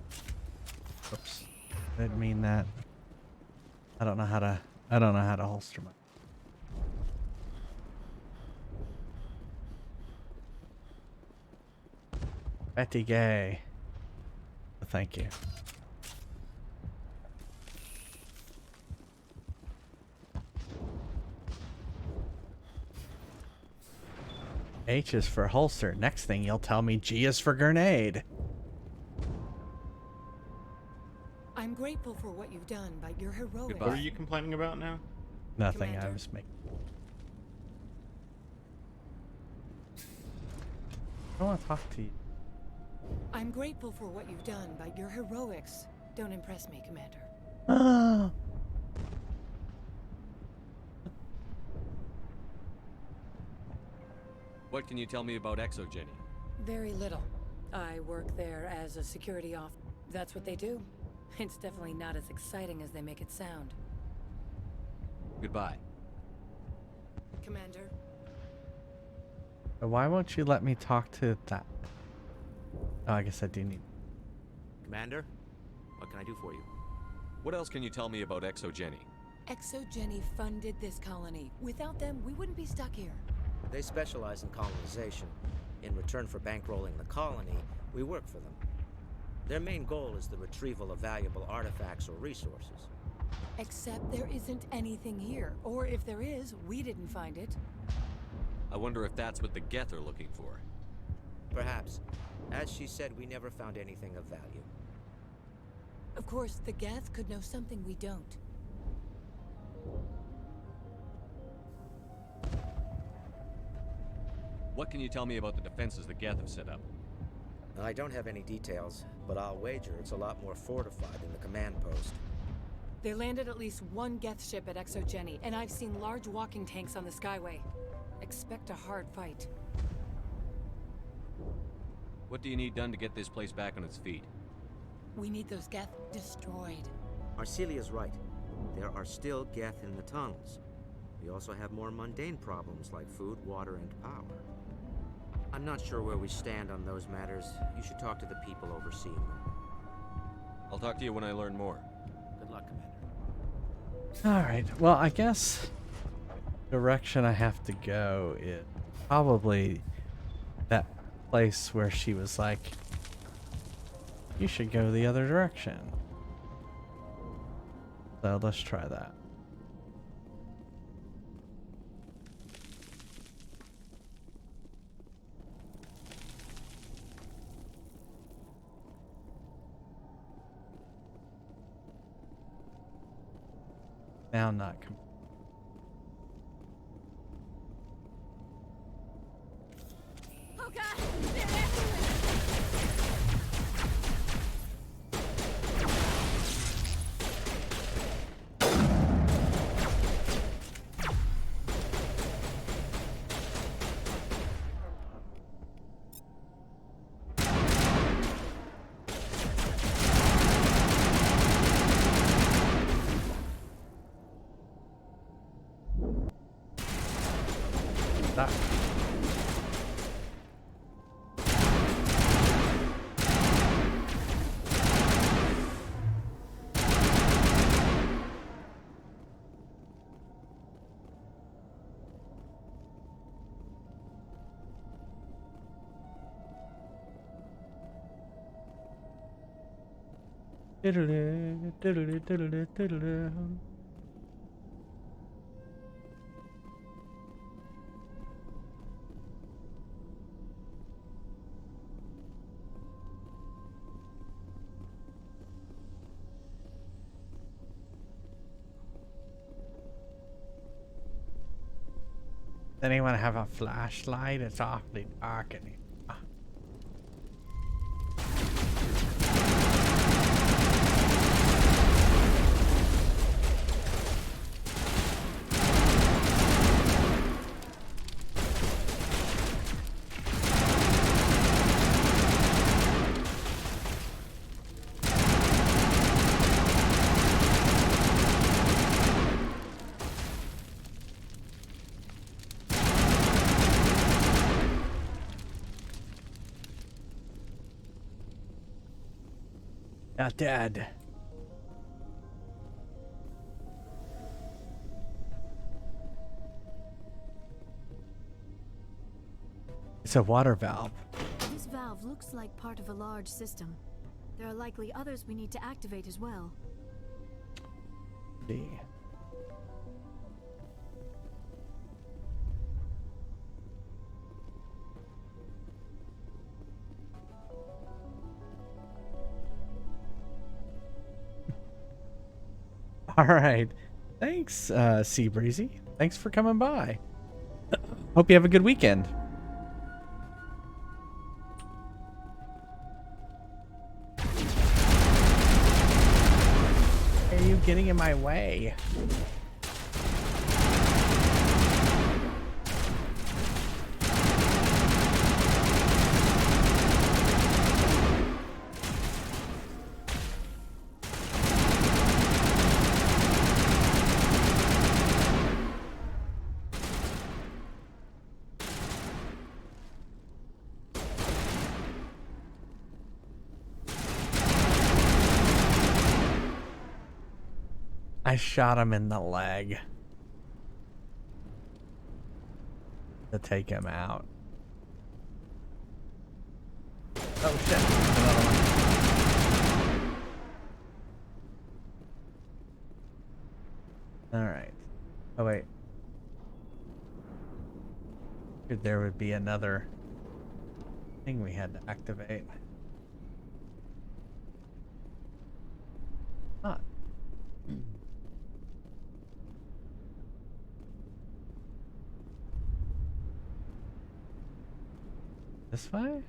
Oops. Didn't mean that. I don't know how to holster my. Betty Gay. Thank you. H is for holster. Next thing you'll tell me G is for grenade. I'm grateful for what you've done, but you're heroic. What are you complaining about now? Nothing. Commander? I was making. I want to talk to you. I'm grateful for what you've done, but your heroics don't impress me, Commander. Ah. What can you tell me about ExoGenny? Very little. I work there as a security off. That's what they do. It's definitely not as exciting as they make it sound. Goodbye. Commander? Why won't you let me talk to that? Oh, I guess I do need. Commander, what can I do for you? What else can you tell me about ExoGenny? ExoGenny funded this colony. Without them, we wouldn't be stuck here. They specialize in colonization. In return for bankrolling the colony, we work for them. Their main goal is the retrieval of valuable artifacts or resources. Except there isn't anything here. Or if there is, we didn't find it. I wonder if that's what the Geth are looking for. Perhaps. As she said, we never found anything of value. Of course, the Geth could know something we don't. What can you tell me about the defenses the Geth have set up? I don't have any details, but I'll wager it's a lot more fortified than the command post. They landed at least one Geth ship at ExoGenny, and I've seen large walking tanks on the Skyway. Expect a hard fight. What do you need done to get this place back on its feet? We need those Geth destroyed. Arcelia's right. There are still Geth in the tunnels. We also have more mundane problems like food, water, and power. I'm not sure where we stand on those matters. You should talk to the people overseeing them. I'll talk to you when I learn more. Good luck, Commander. Alright, well, I guess direction I have to go is probably that place where she was like, you should go the other direction. So let's try that. Now not come. Oh God! They're everywhere! That. Diddle-doo, diddle-doo, diddle-doo, diddle-doo. Anyone have a flashlight? It's awfully dark in here. Not dead. It's a water valve. This valve looks like part of a large system. There are likely others we need to activate as well. See. All right. Thanks, Sea Breezy. Thanks for coming by. Hope you have a good weekend. Why are you getting in my way? I shot him in the leg to take him out. Oh shit. Another one. All right. Oh wait. There would be another thing we had to activate. Not. This way?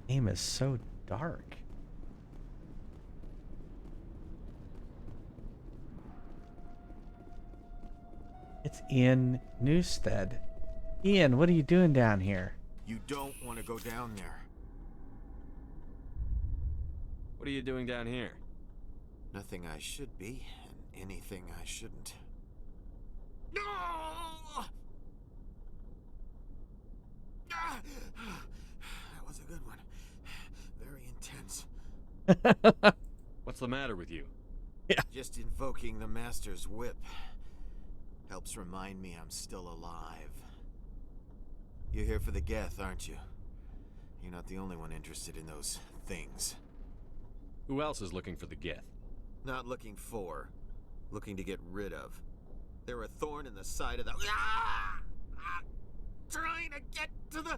Game is so dark. It's Ian Newstead. Ian, what are you doing down here? You don't want to go down there. What are you doing down here? Nothing I should be, and anything I shouldn't. No! That was a good one. Very intense. What's the matter with you? Yeah. Just invoking the Master's whip helps remind me I'm still alive. You're here for the Geth, aren't you? You're not the only one interested in those things. Who else is looking for the Geth? Not looking for, looking to get rid of. They're a thorn in the side of the... Ah! Ah! Trying to get to the...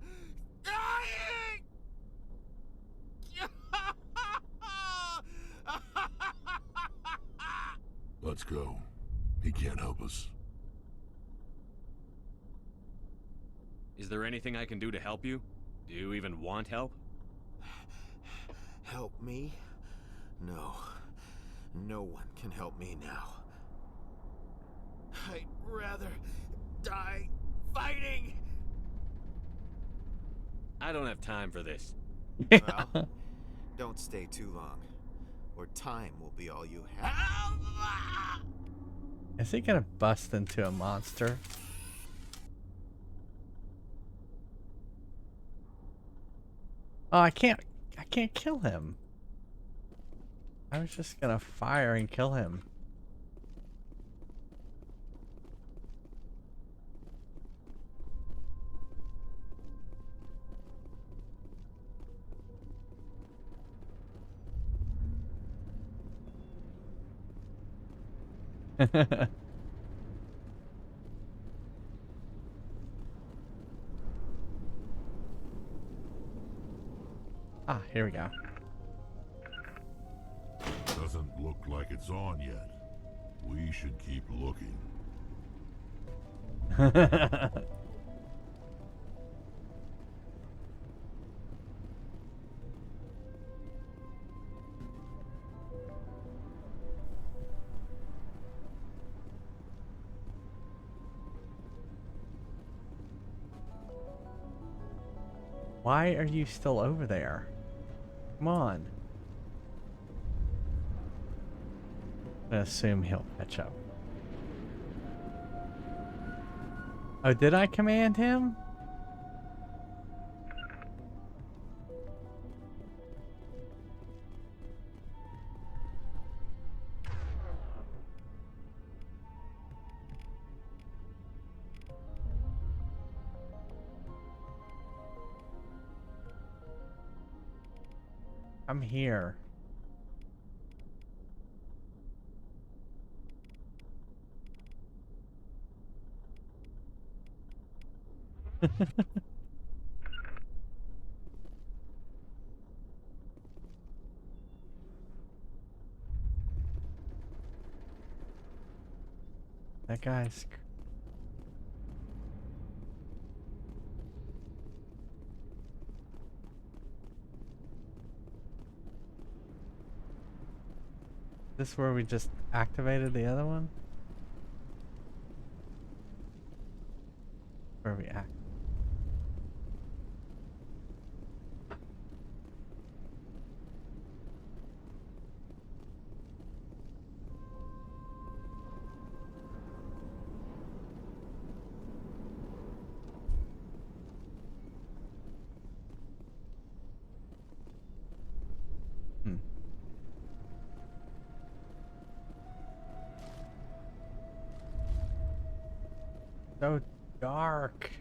Let's go. He can't help us. Is there anything I can do to help you? Do you even want help? Help me? No. No one can help me now. I'd rather die fighting! I don't have time for this. Well, don't stay too long, or time will be all you have. Is he gonna bust into a monster? Oh, I can't kill him. I was just gonna fire and kill him. Ah, here we go. Doesn't look like it's on yet. We should keep looking. Why are you still over there? Come on. I assume he'll catch up. Oh, did I command him? I'm here. That guy's... This where we just activated the other one? Where we act? So dark.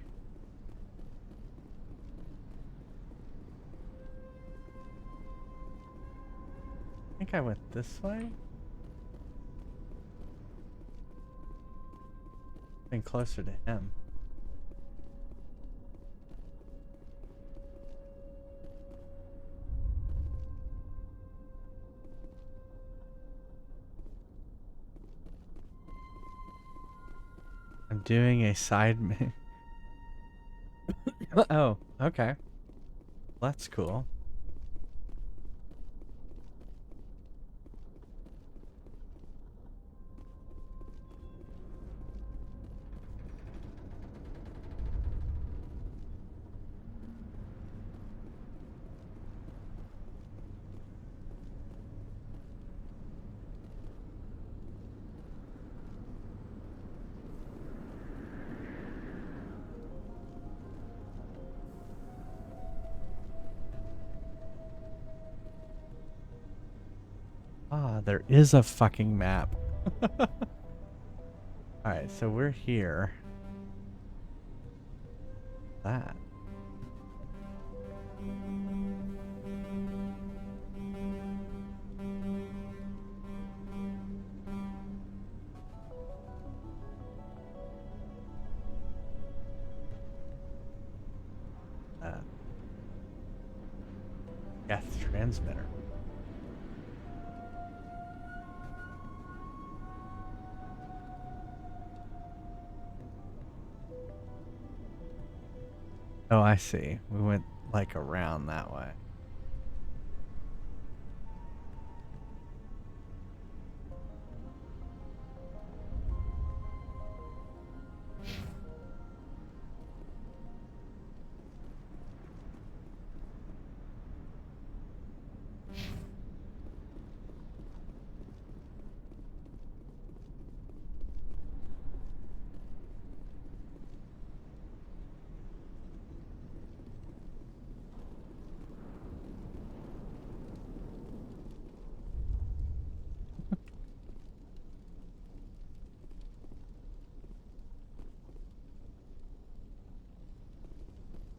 I think I went this way. Been closer to him. I'm doing a side Oh, okay. That's cool. Ah, there is a fucking map. Alright, so we're here. That. Geth transmitter. Oh, I see. We went like around that way.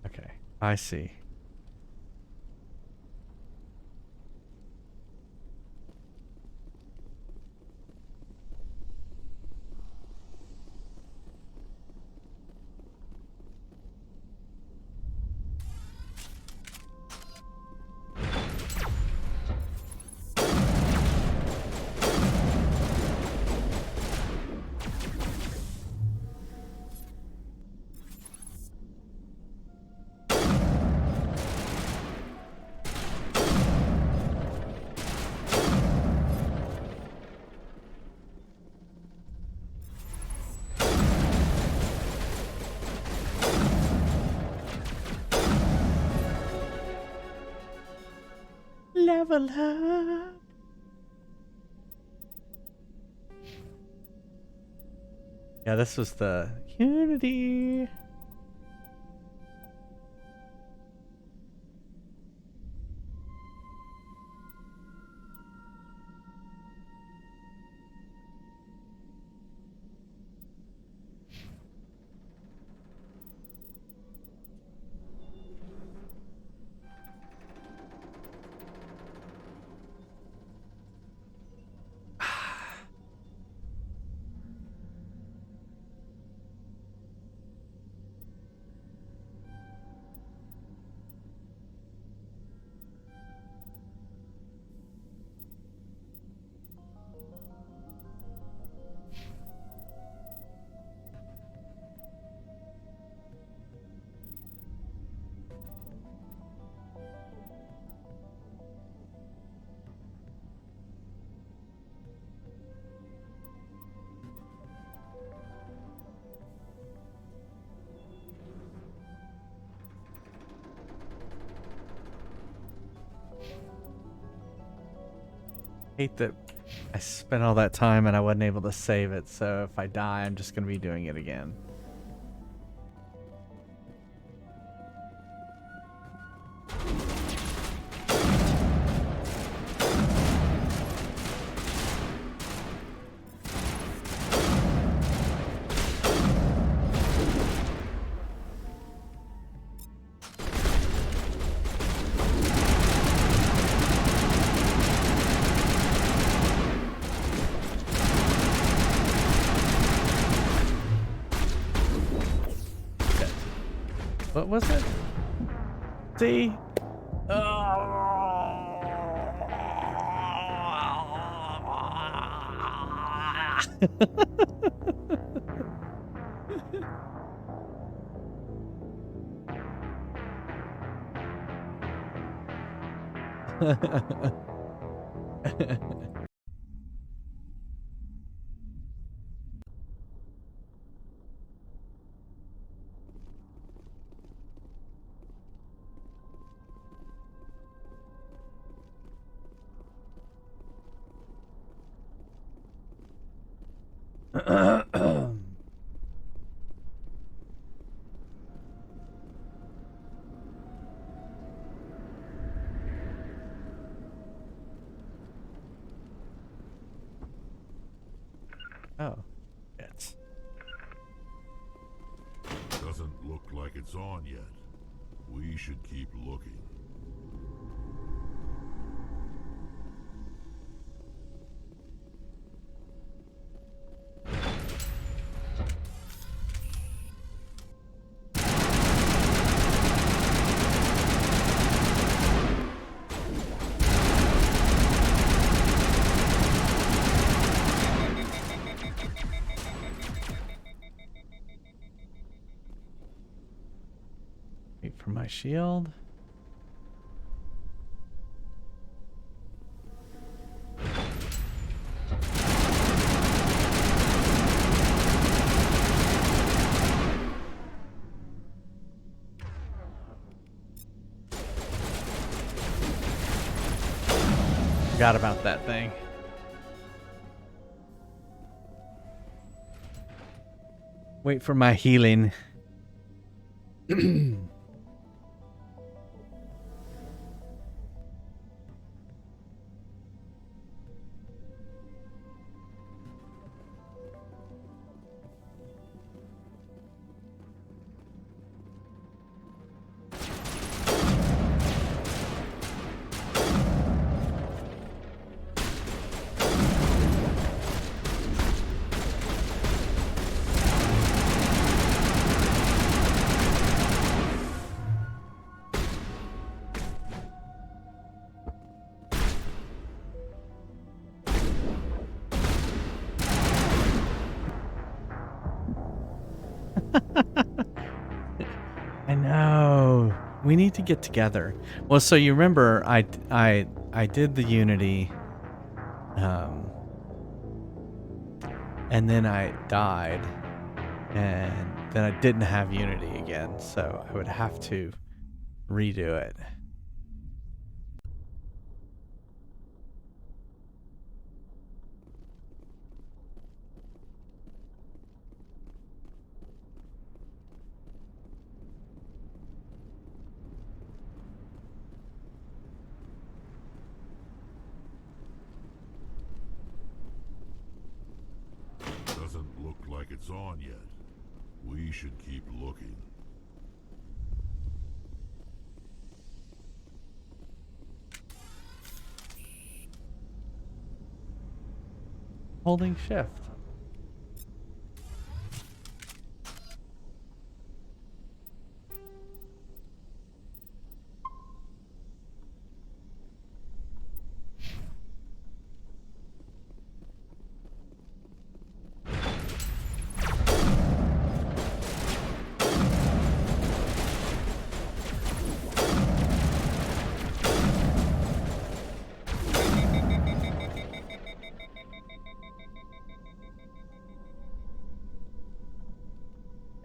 Okay, I see. Level up. Yeah, this was the Unity. Hate that I spent all that time and I wasn't able to save it, so if I die, I'm just going to be doing it again. What was it? See? Oh, it's Doesn't look like it's on yet. We should keep looking. wait for my shield. Forgot about that thing. Wait for my healing. I know. We need to get together. Well, so you remember I did the Unity and then I died and then I didn't have Unity again, so I would have to redo it. on yet. We should keep looking. Holding shift.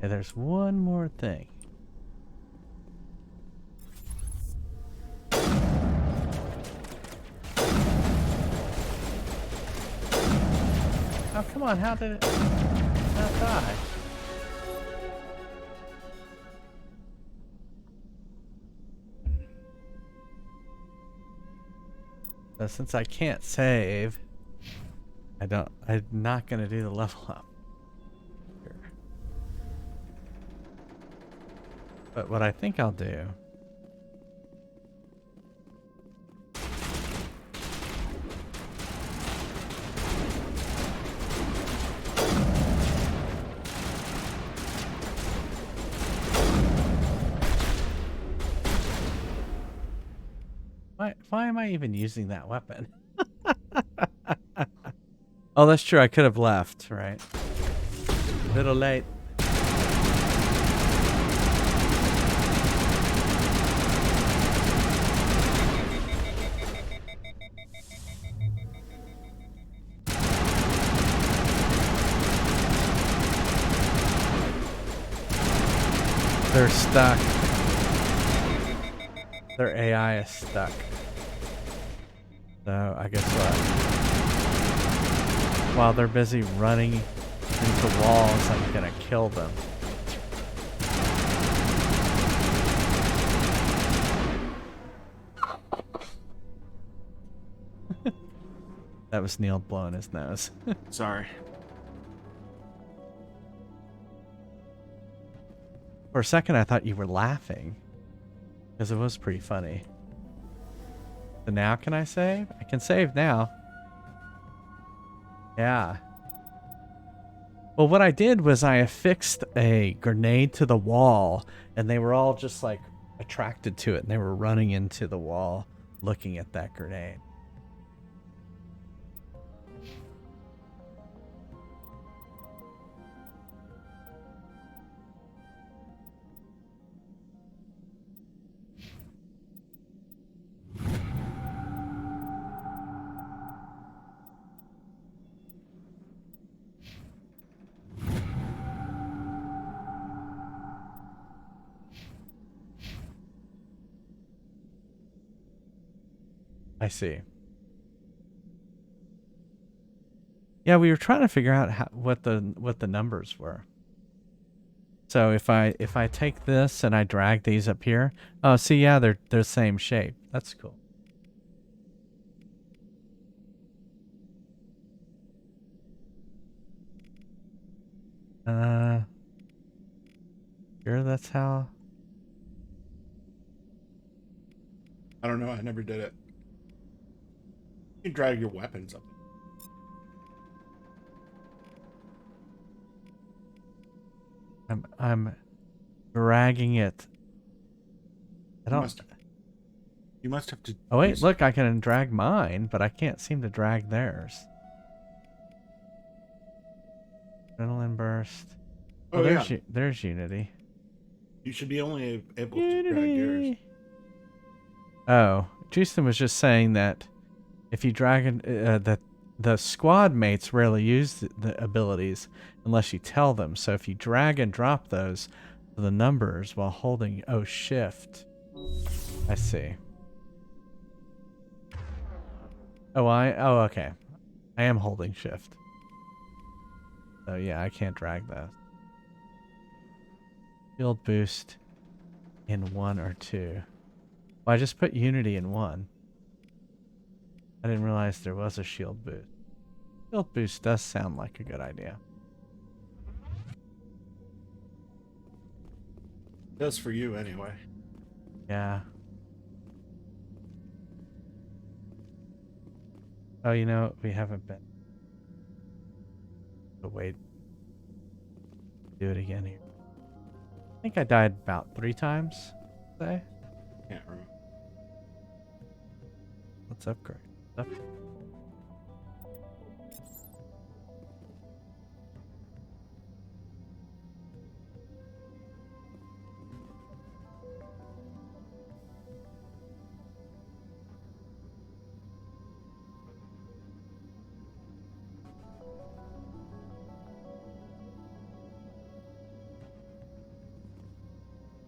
And there's one more thing. Oh, come on, how did it not die? So since I can't save, I'm not gonna do the level up. But what I think I'll do why am I even using that weapon? Oh, that's true. I could have left, right? A little late. They're stuck. Their AI is stuck. So I guess what? While they're busy running into walls, I'm gonna kill them. That was Neil blowing his nose. Sorry. For a second, I thought you were laughing. Because it was pretty funny. So now can I save? I can save now. Yeah. Well, what I did was I affixed a grenade to the wall, and they were all just like attracted to it, and they were running into the wall looking at that grenade. I see. Yeah, we were trying to figure out what the numbers were. So if I take this and I drag these up here, oh, see, yeah, they're the same shape. That's cool. Sure, that's how. I don't know. I never did it. You can drag your weapons up. I'm dragging it. I don't. You must have to. Oh wait, look! I can drag mine, but I can't seem to drag theirs. Adrenaline burst. Oh, there's yeah. There's Unity. You should be only able to drag yours. Oh, Justin was just saying that if you drag that the squad mates rarely use the abilities unless you tell them. So if you drag and drop those to the numbers while holding shift. I see. Oh, okay. I am holding shift. So yeah, I can't drag those. Shield boost in 1 or 2. Well, I just put Unity in 1. I didn't realize there was a shield boost. Shield boost does sound like a good idea. Does for you anyway. Yeah. Oh, you know, we haven't been. So wait. Do it again here. I think I died about 3 times. Say. Can't remember. Let's upgrade. Upgrade.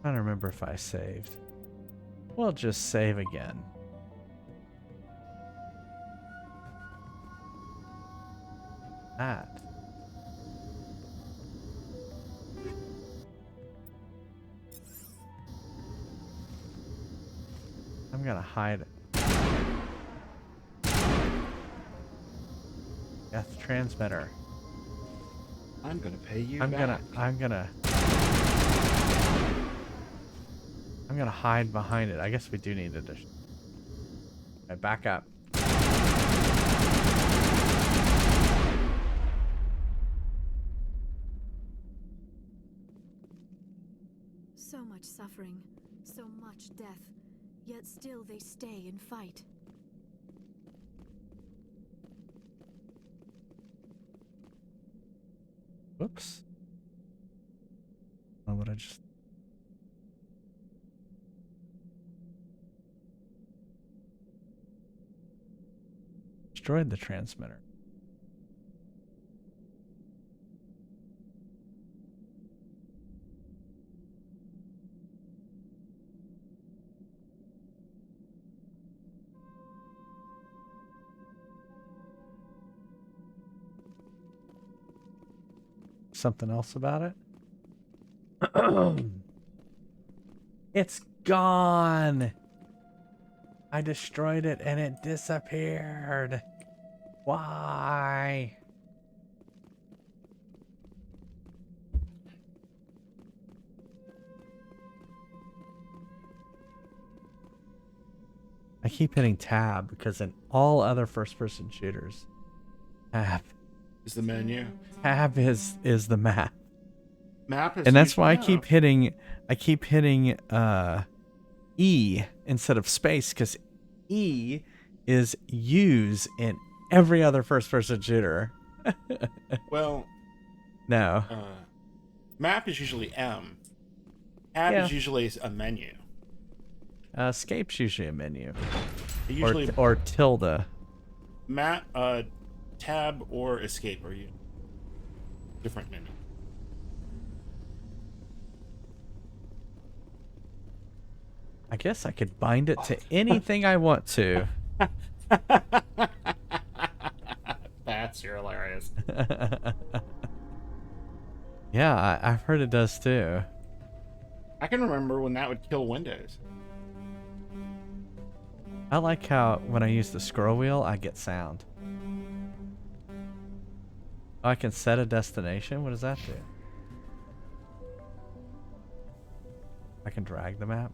I don't remember if I saved. We'll just save again. That. I'm gonna hide it. Death transmitter. I'm gonna pay you I'm back. gonna hide behind it. I guess we do need addition. Okay, back up. So much suffering, so much death, yet still they stay and fight. Whoops. Oh, what I just... destroyed the transmitter. Something else about it? It's gone. I destroyed it and it disappeared. Why? I keep hitting tab because in all other first-person shooters, tab is the menu. Tab is the map. Map is, and that's why I usually- keep hitting E instead of space, because E is use in every other first-person shooter. Well, no. Map is usually M. Tab Yeah. is usually a menu. Escape's usually a menu. Usually, or tilde. Map, tab or escape are you different menu. I guess I could bind it to anything I want to. That's hilarious. Yeah, I've heard it does too. I can remember when that would kill Windows. I like how when I use the scroll wheel, I get sound. Oh, I can set a destination? What does that do? I can drag the map?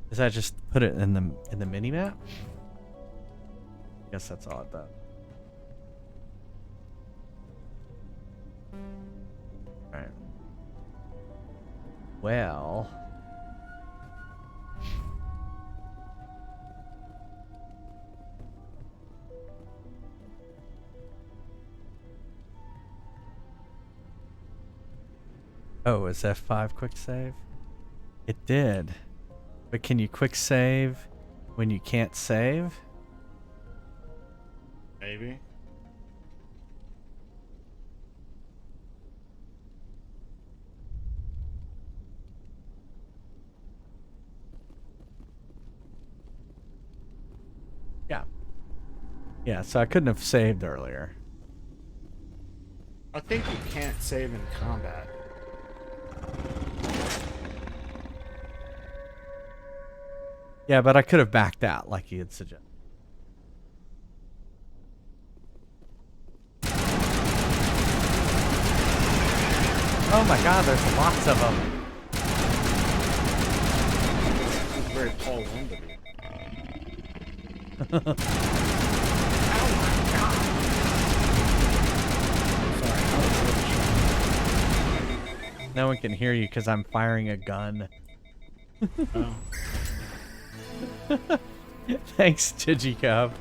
Does that just put it in the mini map? Guess that's all it does. Alright. Well. Oh, is F5 quick save? It did. But can you quick save when you can't save? Maybe. Yeah. Yeah, so I couldn't have saved earlier. I think you can't save in combat. Yeah, but I could have backed out like you had suggested. Oh my god, there's lots of them. Very tall one to be. No one can hear you because I'm firing a gun. Oh. Thanks, Digicub.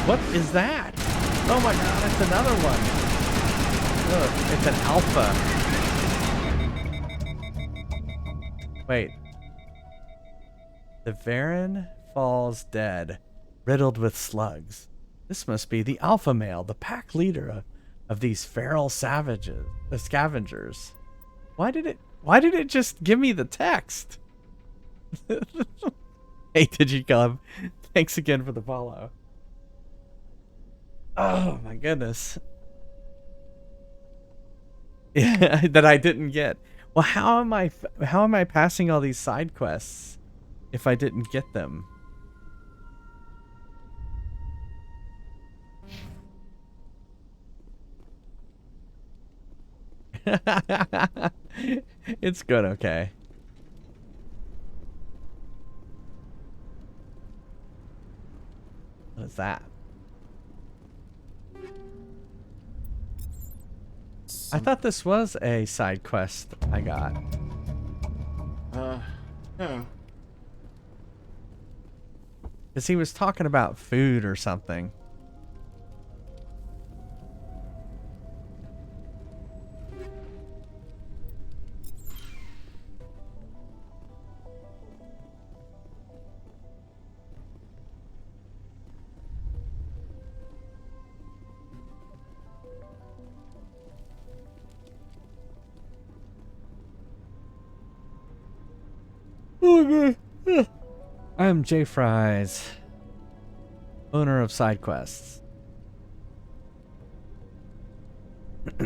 What is that? Oh my god, it's another one. Look, it's an alpha. Wait. The Varen falls dead, riddled with slugs. This must be the alpha male, the pack leader of these feral savages, the scavengers. Why did it just give me the text? Hey, Digicub. Thanks again for the follow. Oh my goodness. Yeah, that I didn't get. Well, how am I passing all these side quests if I didn't get them? It's good, okay. What is that? I thought this was a side quest I got. No. Because he was talking about food or something. I'm Jay Fries, owner of Side Quests.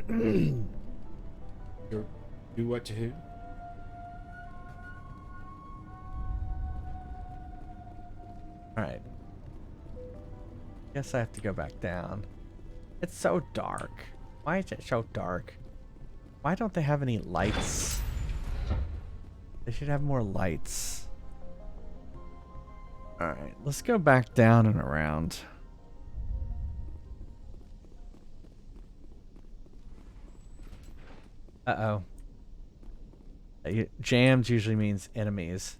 Do what to who? Alright. Guess I have to go back down. It's so dark. Why is it so dark? Why don't they have any lights? They should have more lights. Alright, let's go back down and around. Uh-oh. Jams usually means enemies.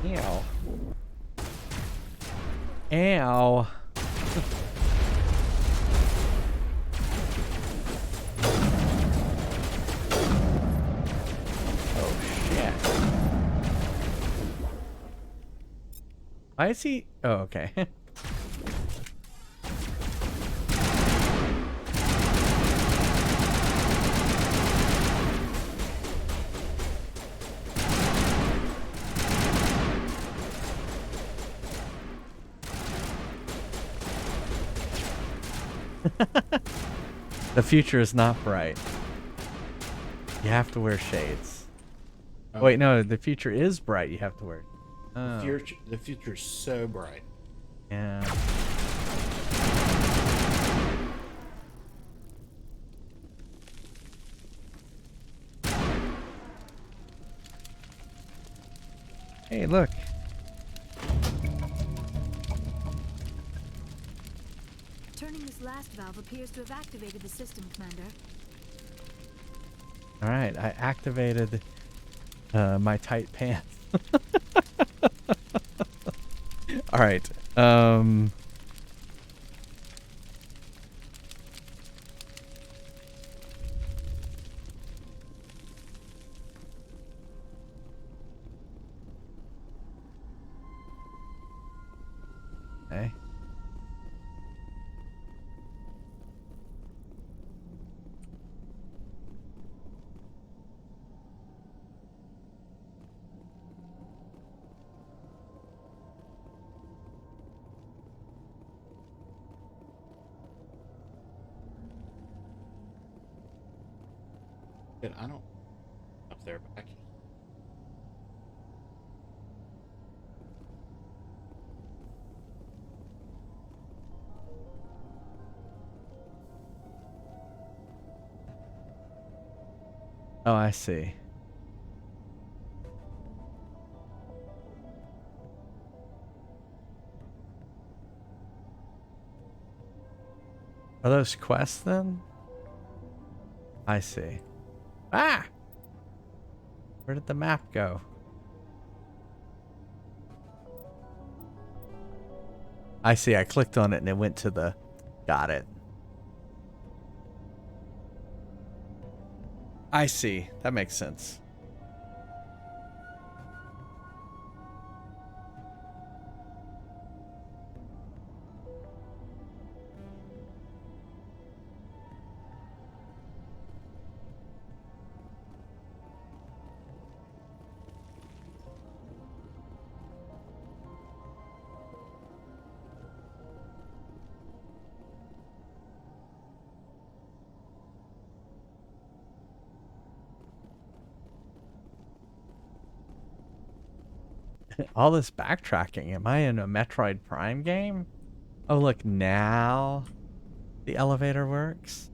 Ow. Ow. Oh, shit. Why is he... Oh, okay. The future is not bright. You have to wear shades. Oh. Wait, no, the future is bright. You have to wear. Oh. The future's so bright. Yeah. Hey, look. Turning this last valve appears to have activated the system, Commander. All right, I activated my tight pants. All right. Okay. I don't up there, but I can. Oh, I see. Are those quests then? I see. Ah! Where did the map go? I see. I clicked on it and it went to the... Got it. I see. That makes sense. All this backtracking. Am I in a Metroid Prime game? Oh, look, now the elevator works.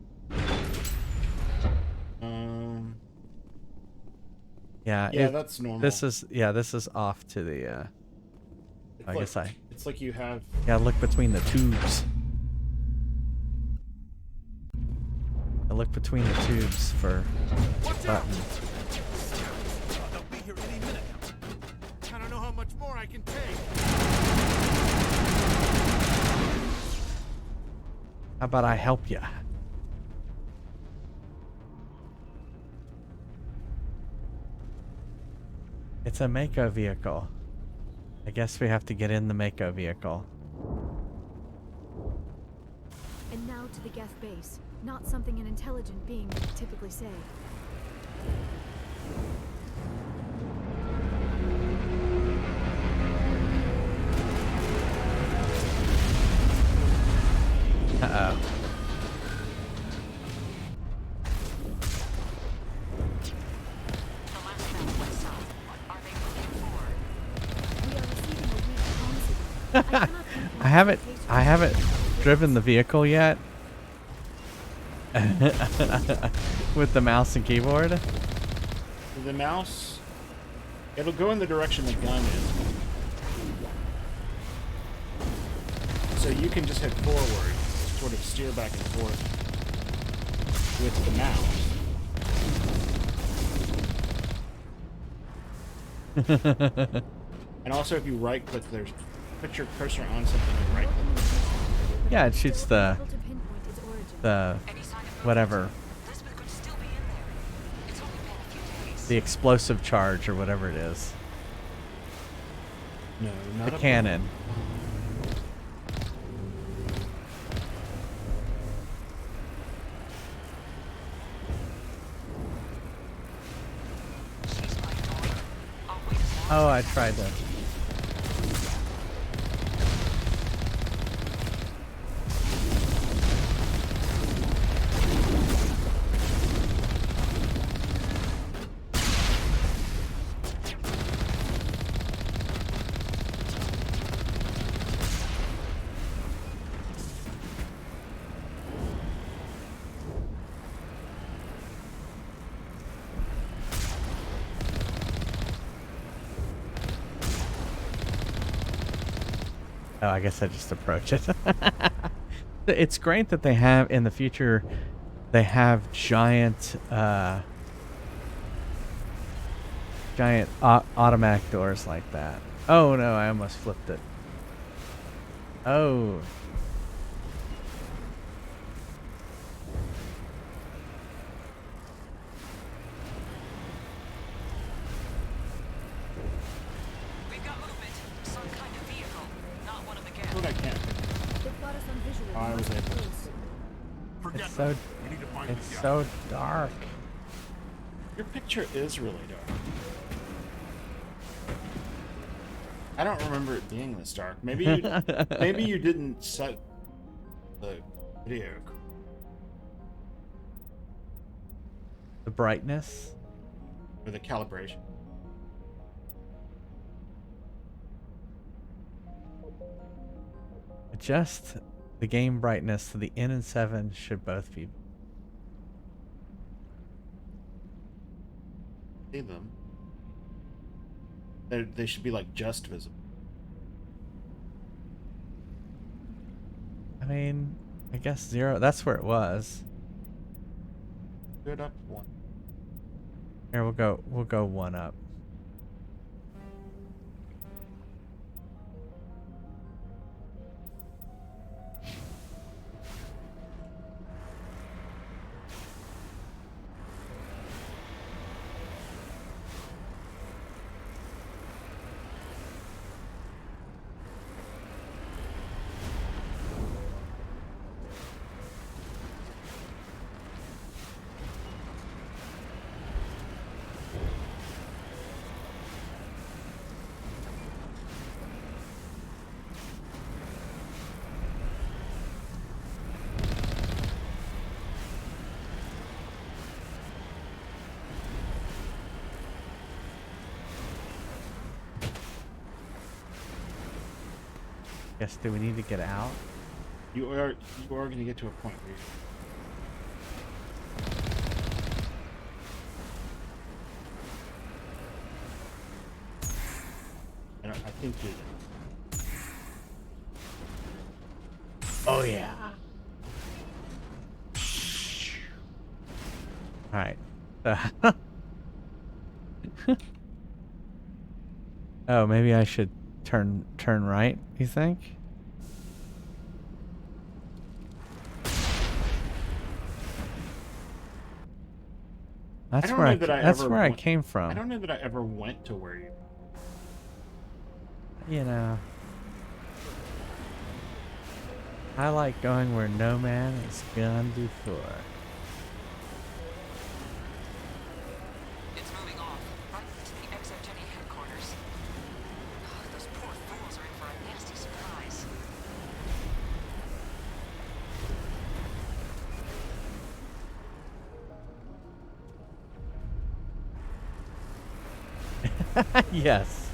Yeah, Yeah, that's normal. This is off to the It's like you have... Yeah, look between the tubes. I look between the tubes for buttons. They'll be here any minute. I don't know how much more I can take. How about I help you? It's a Mako vehicle. I guess we have to get in the Mako vehicle. And now to the Geth base. Not something an intelligent being would typically say. Uh-oh. I haven't driven the vehicle yet. With the mouse and keyboard. The mouse, it'll go in the direction the gun is. So you can just head forward, sort of steer back and forth with the mouse. And also if you right click, put your cursor on something and right click. Yeah, it shoots the whatever. The explosive charge or whatever it is. No, not the cannon. Oh, I tried to. Oh, I guess I just approach it. It's great that they have in the future. They have giant, automatic doors like that. Oh no, I almost flipped it. Oh. It's so dark. Your picture is really dark. I don't remember it being this dark. Maybe you didn't set the video. The brightness? Or the calibration. Adjust the game brightness to the N and 7 should both be. see them. They should be like just visible. I mean, I guess 0. That's where it was. Good up one. Here, we'll go 1 up. Guess, do we need to get out? You are going to get to a point where I think you did. Oh yeah. All right. Oh, maybe I should turn right, you think? That's where I came from. I don't know that I ever went to where you. You know, I like going where no man has gone before. It's moving off, right to the Exogeny headquarters. Those poor fools are in for a nasty surprise. Yes.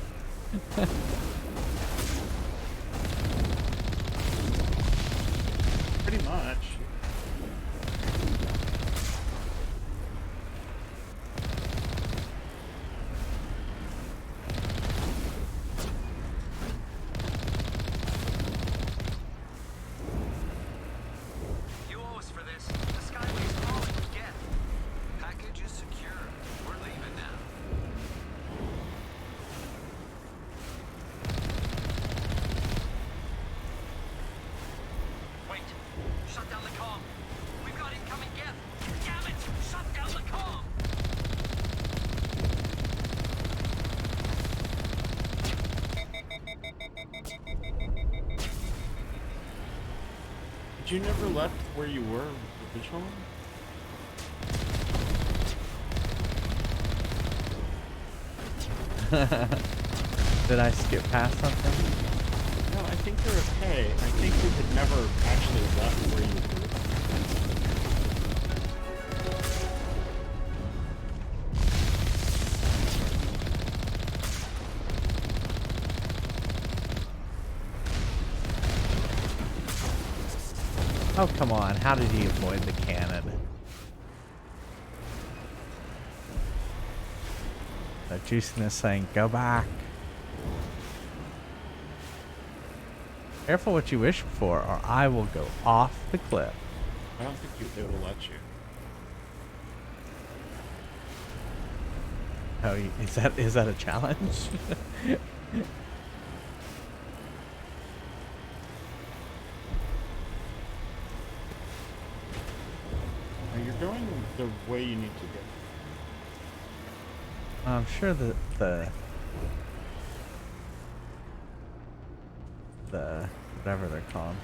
Pretty much. You owe us for this. The Skyway's calling again. Package is secure. We're leaving now. Wait. Shut down the comm. We've got incoming Geth. Damn it! Shut down the comm! But you never left where you were originally? Did I skip past something? No, I think you're okay. I think you had never actually left where you were. Oh, come on. How did he avoid the cannon? The juiciness saying, go back. Careful what you wish for, or I will go off the cliff. I don't think they will let you. Oh, is that a challenge? Now you're going the way you need to go. I'm sure the whatever they're called.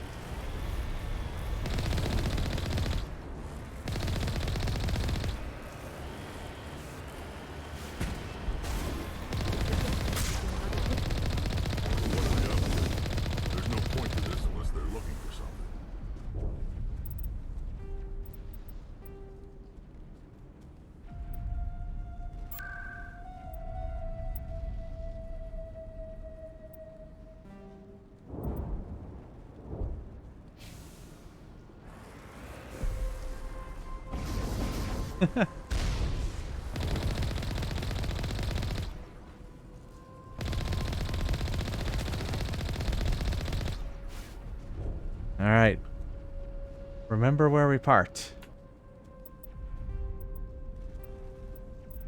There's no point to this unless they're looking for something. All right. Remember where we parked.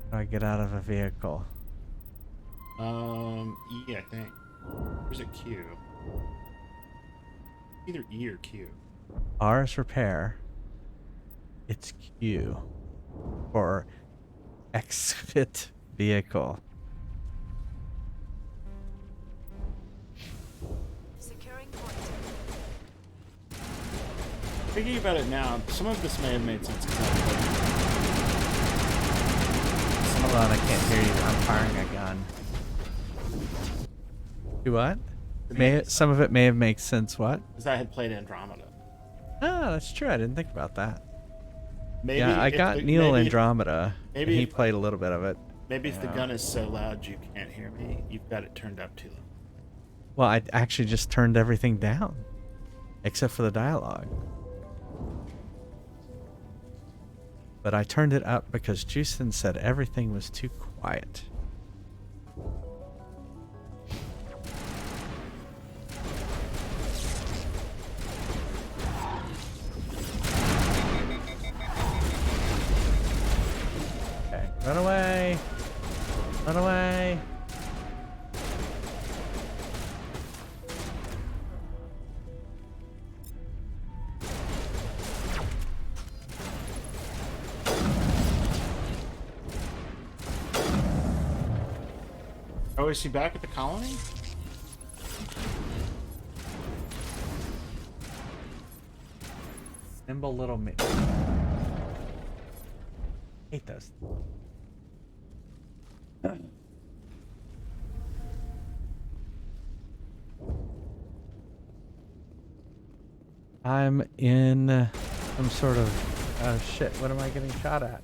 How do I get out of a vehicle? E, I think. Or is it Q? Either E or Q. R is repair. It's Q for exit vehicle. Securing point. Thinking about it now, some of this may have made sense. Hold on, I can't hear you. I'm firing a gun. Do what? Some of it may have made sense. What? Because I had played Andromeda. Ah, that's true. I didn't think about that. Maybe yeah, I got Neil Andromeda. Maybe and he played a little bit of it. Maybe if the gun is so loud you can't hear me, you've got it turned up too loud. Well, I actually just turned everything down, except for the dialogue. But I turned it up because Juicin said everything was too quiet. Okay, run away! Run away! Oh, is she back at the colony? Nimble little me. Hate those. I'm in some sort of oh shit, what am I getting shot at?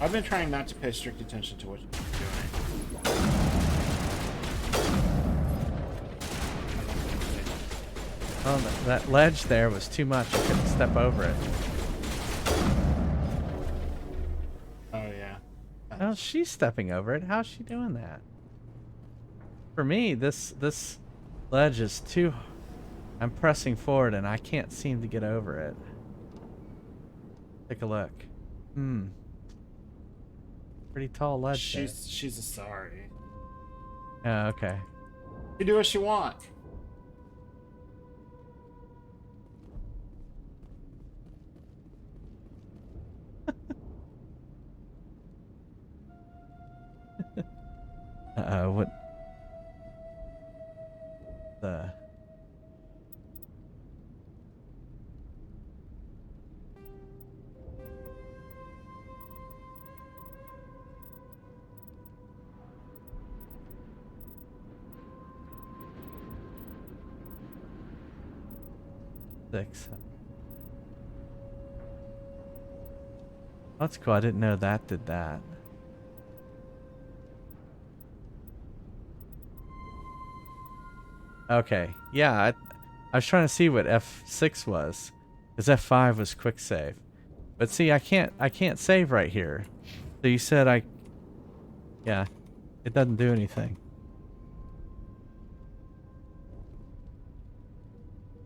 I've been trying not to pay strict attention to what you're doing. Oh, that ledge there was too much. I couldn't step over it. Oh, yeah. Oh, she's stepping over it. How's she doing that? For me, this ledge is too... I'm pressing forward and I can't seem to get over it. Take a look. Pretty tall ledge. She's a sorry. Oh, okay. You do what you want. What? The... That's cool. I didn't know that did that. Okay. Yeah, I was trying to see what F6 was, because F5 was quick save. But see, I can't save right here. So you said yeah, it doesn't do anything.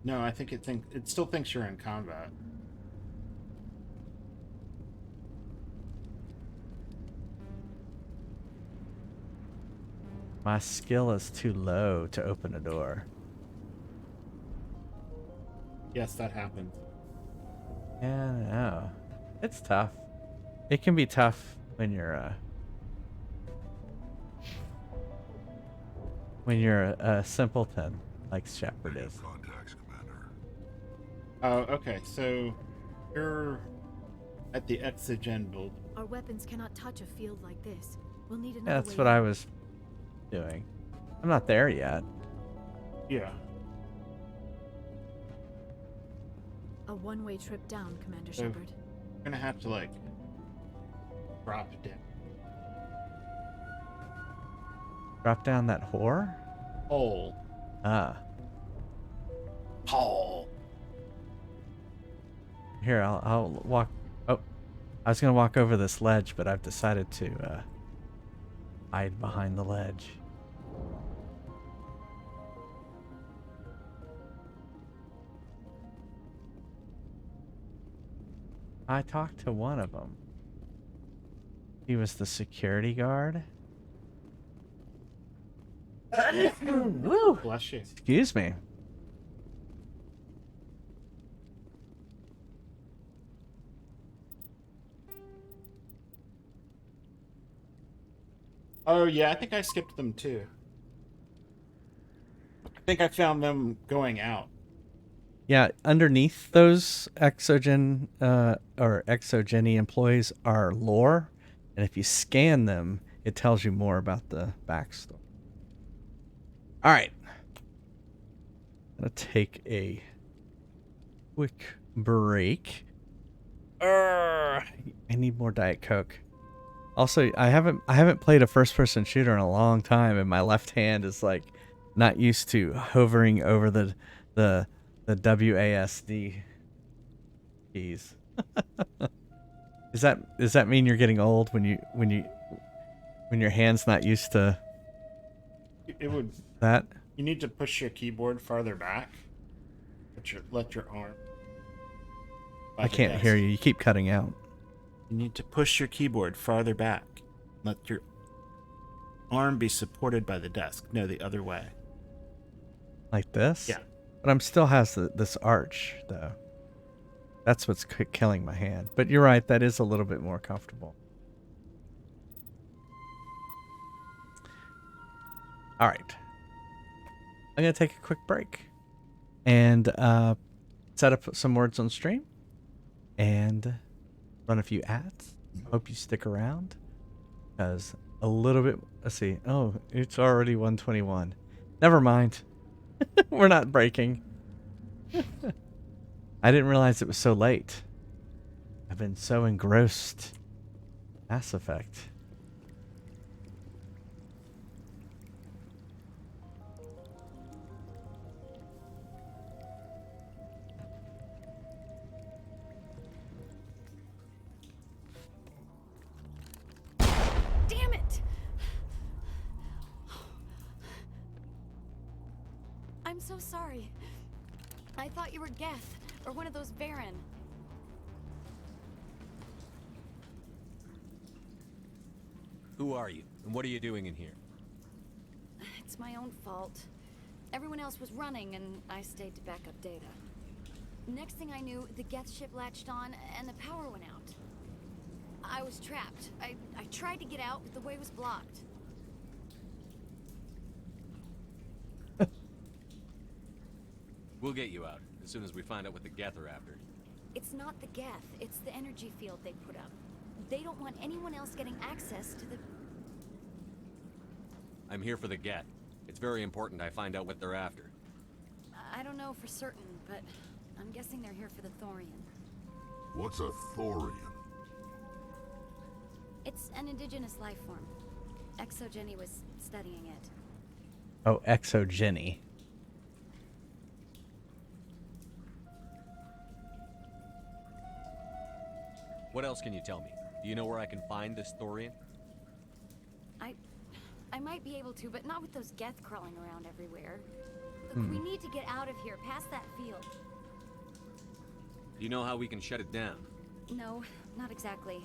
No, I think it still thinks you're in combat. My skill is too low to open a door. Yes, that happens. Yeah, I know. It's tough. It can be tough when you're a simpleton like Shepard is. Contacts, Commander. Oh, okay. So you're at the Exogen build. Our weapons cannot touch a field like this. We'll need another That's way what in. I was doing. I'm not there yet. Yeah. A one-way trip down, Commander So Shepard. you're gonna have to like drop down. Drop down that whore? Hole. Ah. Hole. Here, I'll walk. Oh, I was gonna walk over this ledge, but I've decided to Hide behind the ledge. I talked to one of them. He was the security guard. Woo! Bless you. Excuse me. Oh yeah, I think I skipped them too. I think I found them going out. Yeah, underneath those exogen or exogeny employees are lore, and if you scan them, it tells you more about the backstory. All right, I'm gonna take a quick break. I need more Diet Coke. Also, I haven't played a first-person shooter in a long time, and my left hand is like not used to hovering over the WASD keys. Does that mean you're getting old when your hand's not used to It would that? You need to push your keyboard farther back. Let your arm. I can't hear you. You keep cutting out. You need to push your keyboard farther back. Let your arm be supported by the desk. No, the other way. Like this? Yeah. But I'm still has this arch though. That's what's killing my hand. But you're right. That is a little bit more comfortable. All right. I'm going to take a quick break and set up some words on stream and run a few ads. Hope you stick around because a little bit, let's see. Oh, it's already 1:21. Never mind. We're not breaking. I didn't realize it was so late. I've been so engrossed. Mass Effect. Damn it! I'm so sorry. I thought you were Geth, or one of those Baron. Who are you, and what are you doing in here? It's my own fault. Everyone else was running, and I stayed to back up data. Next thing I knew, the Geth ship latched on, and the power went out. I was trapped. I tried to get out, but the way was blocked. We'll get you out, as soon as we find out what the Geth are after. It's not the Geth, it's the energy field they put up. They don't want anyone else getting access to the... I'm here for the Geth. It's very important I find out what they're after. I don't know for certain, but I'm guessing they're here for the Thorian. What's a Thorian? It's an indigenous life form. Exogeny was studying it. Oh, exogeny. What else can you tell me? Do you know where I can find this Thorian? I might be able to, but not with those Geth crawling around everywhere. Hmm. We need to get out of here, past that field. Do you know how we can shut it down? No, not exactly.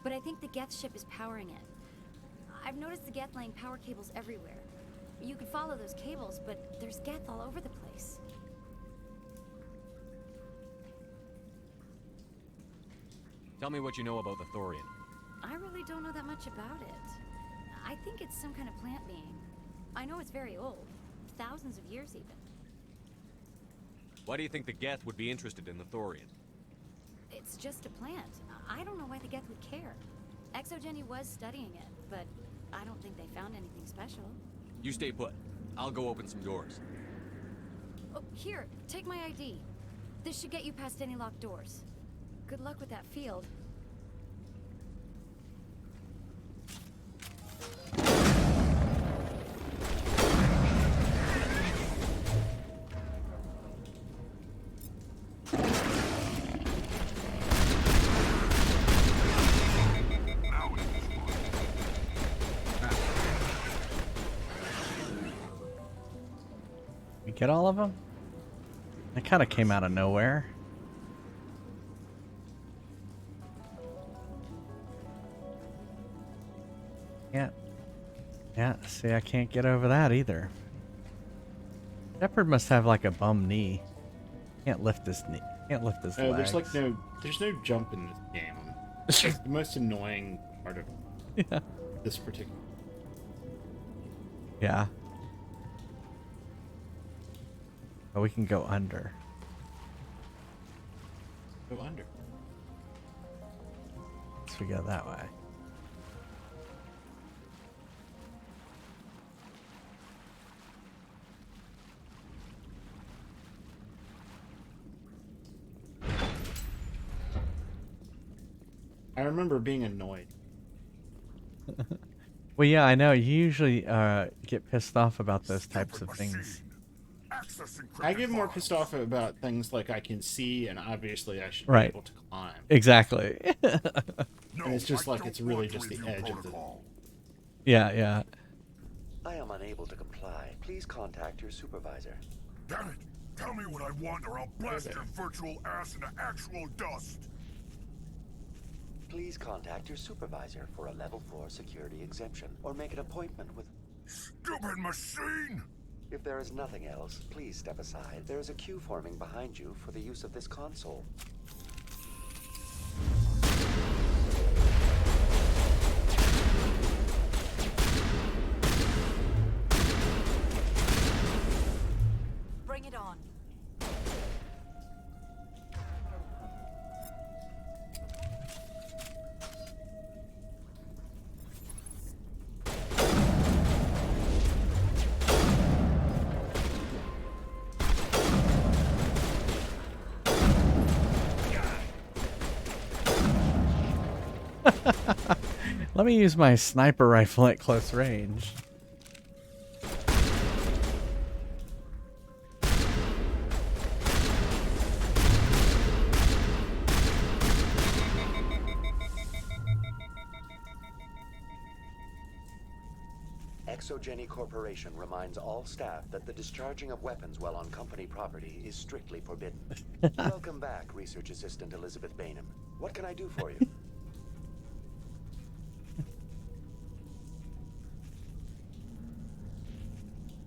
But I think the Geth ship is powering it. I've noticed the Geth laying power cables everywhere. You could follow those cables, but there's Geth all over the place. Tell me what you know about the Thorian. I really don't know that much about it. I think it's some kind of plant being. I know it's very old. Thousands of years, even. Why do you think the Geth would be interested in the Thorian? It's just a plant. I don't know why the Geth would care. Exogeny was studying it, but I don't think they found anything special. You stay put. I'll go open some doors. Oh, here, take my ID. This should get you past any locked doors. Good luck with that field. Get all of them? They kind of came out of nowhere. Yeah. Yeah, see, I can't get over that either. Shepard must have like a bum knee. Can't lift his knee. Can't lift his legs. There's like there's no jump in this game. It's the most annoying part of this particular. Yeah. But we can go under. Go under. So we go that way. I remember being annoyed. Well, yeah, I know. You usually get pissed off about those types of things. I get more pissed off about things like I can see and obviously I should be Right. able to climb. Exactly. And it's just like it's really just the edge of the. Yeah, yeah. I am unable to comply. Please contact your supervisor. Damn it! Tell me what I want or I'll blast your virtual ass into actual dust! Please contact your supervisor for a level 4 security exemption or make an appointment with... Stupid machine! If there is nothing else, please step aside. There is a queue forming behind you for the use of this console. Bring it on. Let me use my sniper rifle at close range. Exogeny Corporation reminds all staff that the discharging of weapons while on company property is strictly forbidden. Welcome back, Research Assistant Elizabeth Bainham. What can I do for you?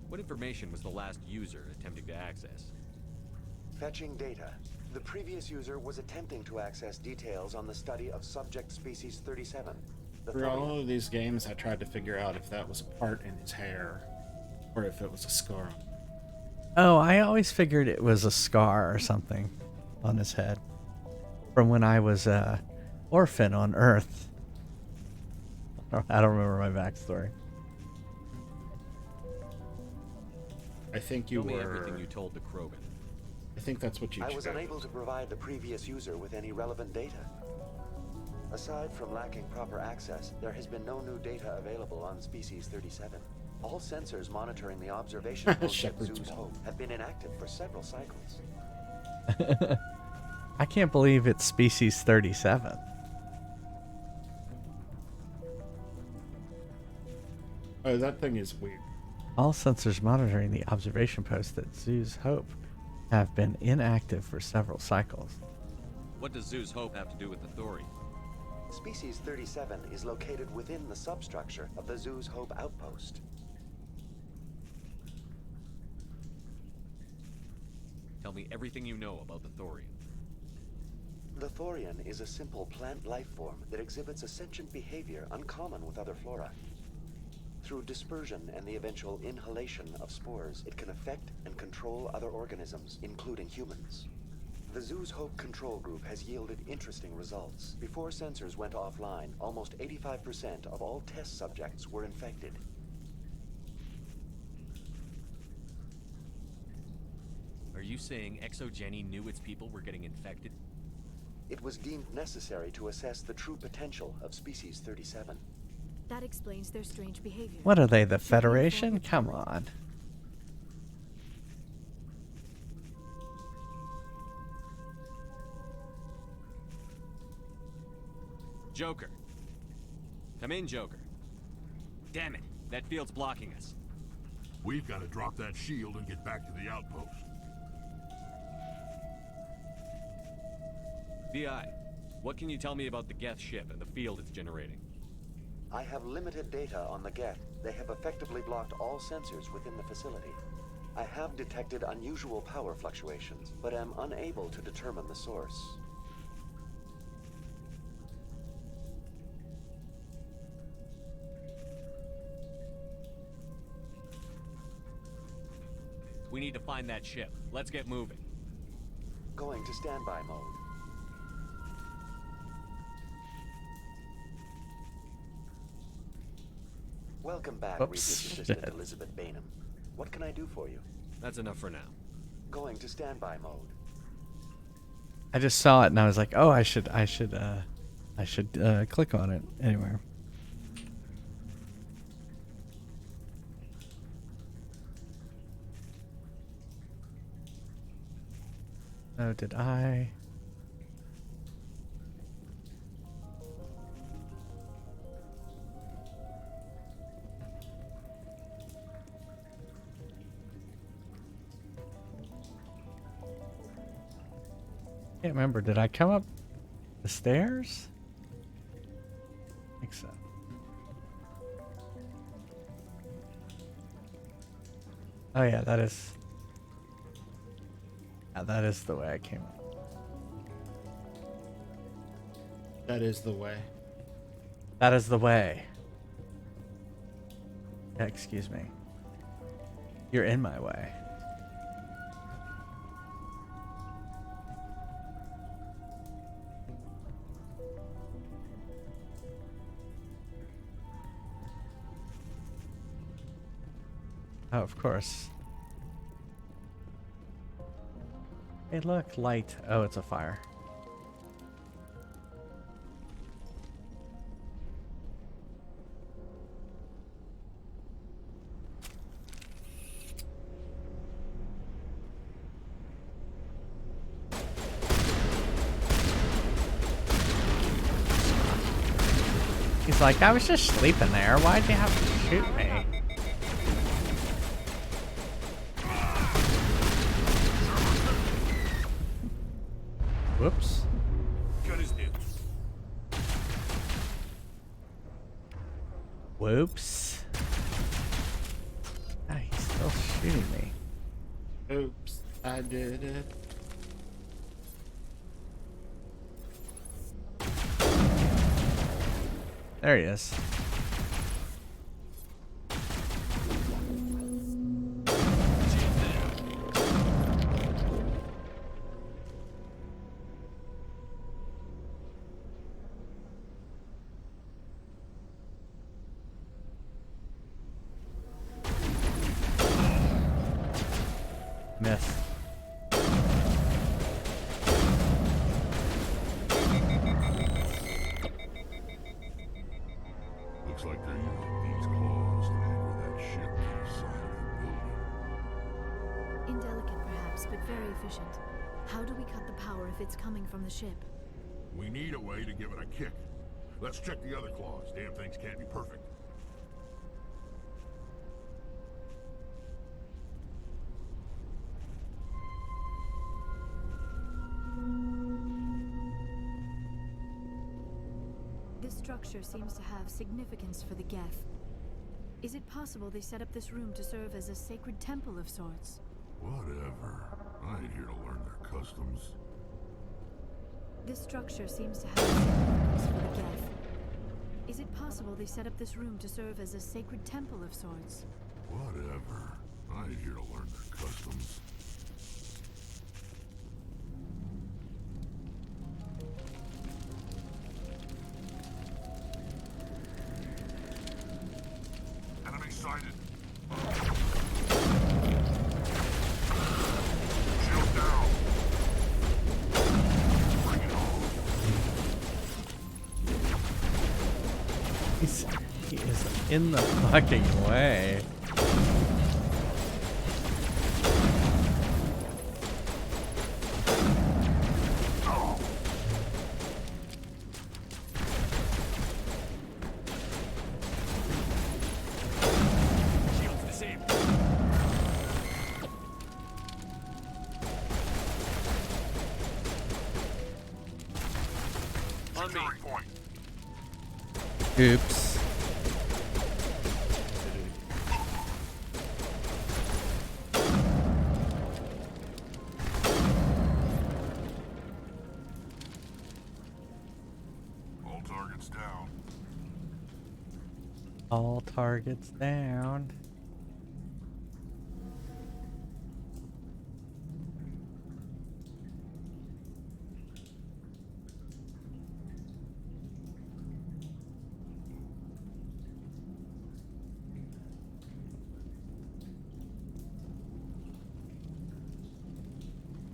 What information was the last user attempting to access? Fetching data. The previous user was attempting to access details on the study of subject species 37. For all of these games, I tried to figure out if that was a part in his hair or if it was a scar. Oh, I always figured it was a scar or something on his head from when I was a orphan on Earth. I don't remember my backstory. I think you Tell me were... everything you told the Krogan. I think that's what you I was chose. unable to provide the previous user with any relevant data. Aside from lacking proper access, there has been no new data available on Species 37. All sensors monitoring the observation post at Zeus Hope have been inactive for several cycles. I can't believe it's Species 37. Oh, that thing is weird. All sensors monitoring the observation post at Zeus Hope have been inactive for several cycles. What does Zeus Hope have to do with the Thori? Species 37 is located within the substructure of the Zeus Hope outpost. Tell me everything you know about the Thorian. The Thorian is a simple plant life form that exhibits a sentient behavior uncommon with other flora. Through dispersion and the eventual inhalation of spores, it can affect and control other organisms, including humans. The Zeus Hope control group has yielded interesting results. Before sensors went offline, almost 85% of all test subjects were infected. Are you saying Exogeny knew its people were getting infected? It was deemed necessary to assess the true potential of Species 37. That explains their strange behavior. What are they, the Federation? Come on. Joker. Come in, Joker. Damn it, that field's blocking us. We've got to drop that shield and get back to the outpost. VI, what can you tell me about the Geth ship and the field it's generating? I have limited data on the Geth. They have effectively blocked all sensors within the facility. I have detected unusual power fluctuations, but am unable to determine the source. We need to find that ship. Let's get moving. Going to standby mode. Welcome back, Oops. Research Assistant Elizabeth Bainham. What can I do for you? That's enough for now. Going to standby mode. I just saw it and I was like, oh, I should click on it anywhere. Oh, did I? Can't remember. Did I come up the stairs? I think so. Oh yeah, that is. Yeah, that is the way I came up. That is the way. That is the way. Yeah, excuse me. You're in my way. Oh, of course. Hey, look, light. Oh, it's a fire. He's like, I was just sleeping there. Why'd you have to shoot me? Whoops. Gun is new. Whoops. Ah, he's still shooting me. Oops, I did it. There he is. Miss. Looks like they're using these claws to anchor that ship to the side of the building. Indelicate, perhaps, but very efficient. How do we cut the power if it's coming from the ship? We need a way to give it a kick. Let's check the other claws. Damn things can't be perfect. This structure seems to have significance for the Geth. Is it possible they set up this room to serve as a sacred temple of sorts? Whatever. I ain't here to learn their customs. This structure seems to have significance for the Geth. Is it possible they set up this room to serve as a sacred temple of sorts? Whatever. I ain't here to learn their customs. Enemy sighted. Shield down. Bring it on. He is in the fucking way. Shield's disabled. on me. Oops. All targets down. All targets down.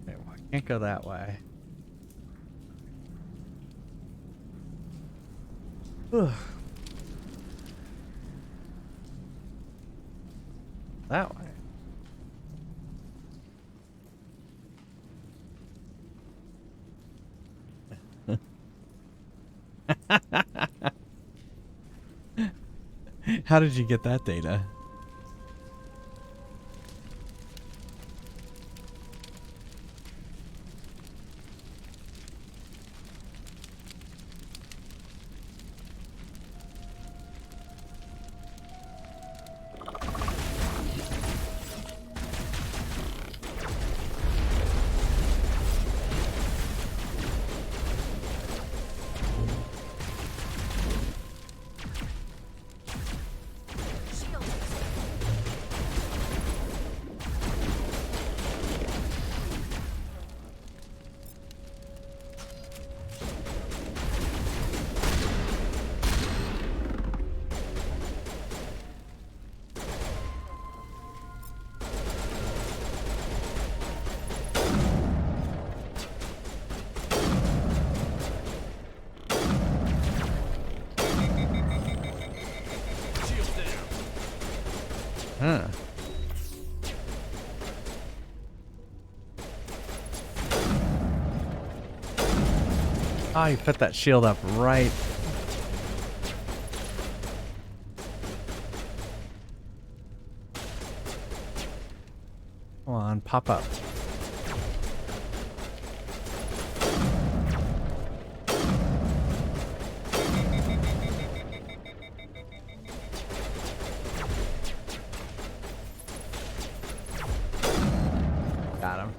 Okay, well, I can't go that way. Ugh. That way. How did you get that data? Huh. Oh, you put that shield up right. Come on, pop up. Got him.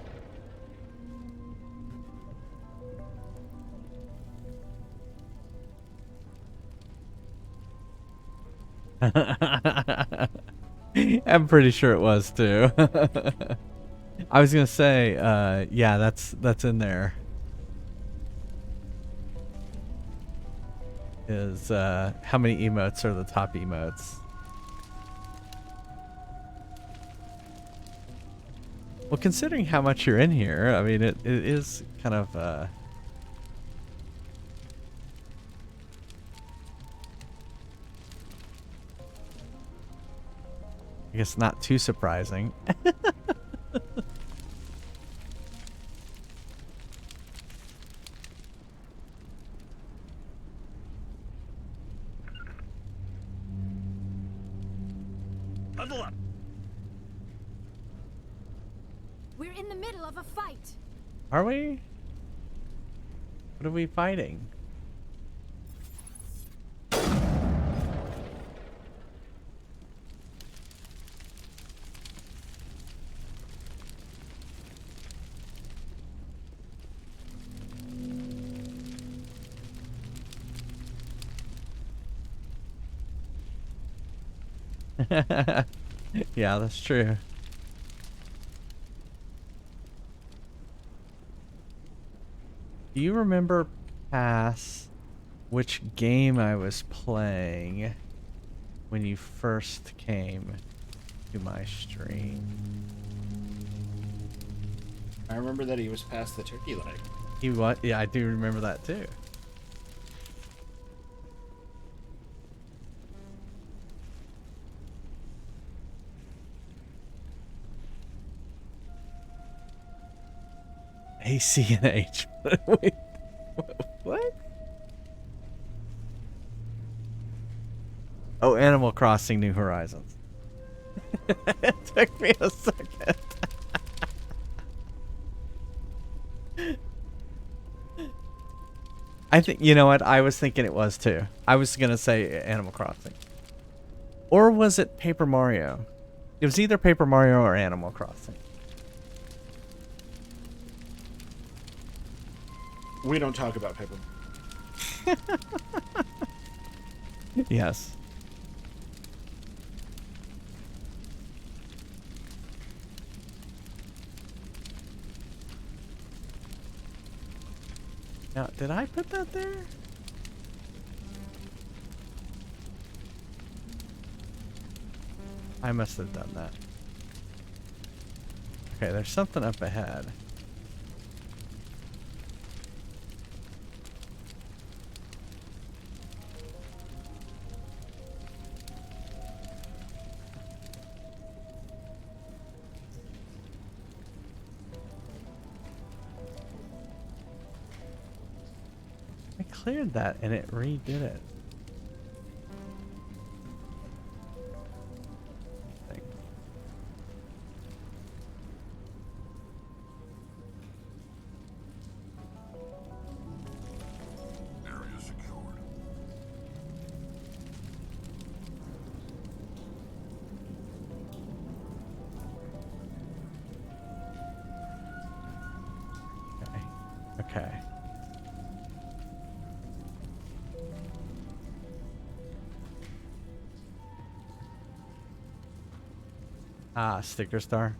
I'm pretty sure it was too. I was gonna say, yeah, that's in there. Is how many emotes are the top emotes? Well, considering how much you're in here, I mean, it is kind of I guess not too surprising. Level up. We're in the middle of a fight. Are we? What are we fighting? Yeah, that's true. Do you remember past which game I was playing when you first came to my stream? I remember that he was past the turkey leg. He what? Yeah, I do remember that too. ACNH. Wait, what? Oh, Animal Crossing New Horizons. It took me a second. I think, you know what? I was thinking it was too. I was going to say Animal Crossing. Or was it Paper Mario? It was either Paper Mario or Animal Crossing. We don't talk about Paper. Yes. Now, did I put that there? I must have done that. Okay, there's something up ahead. I cleared that and it redid it. Area secured. Okay. Ah, sticker star.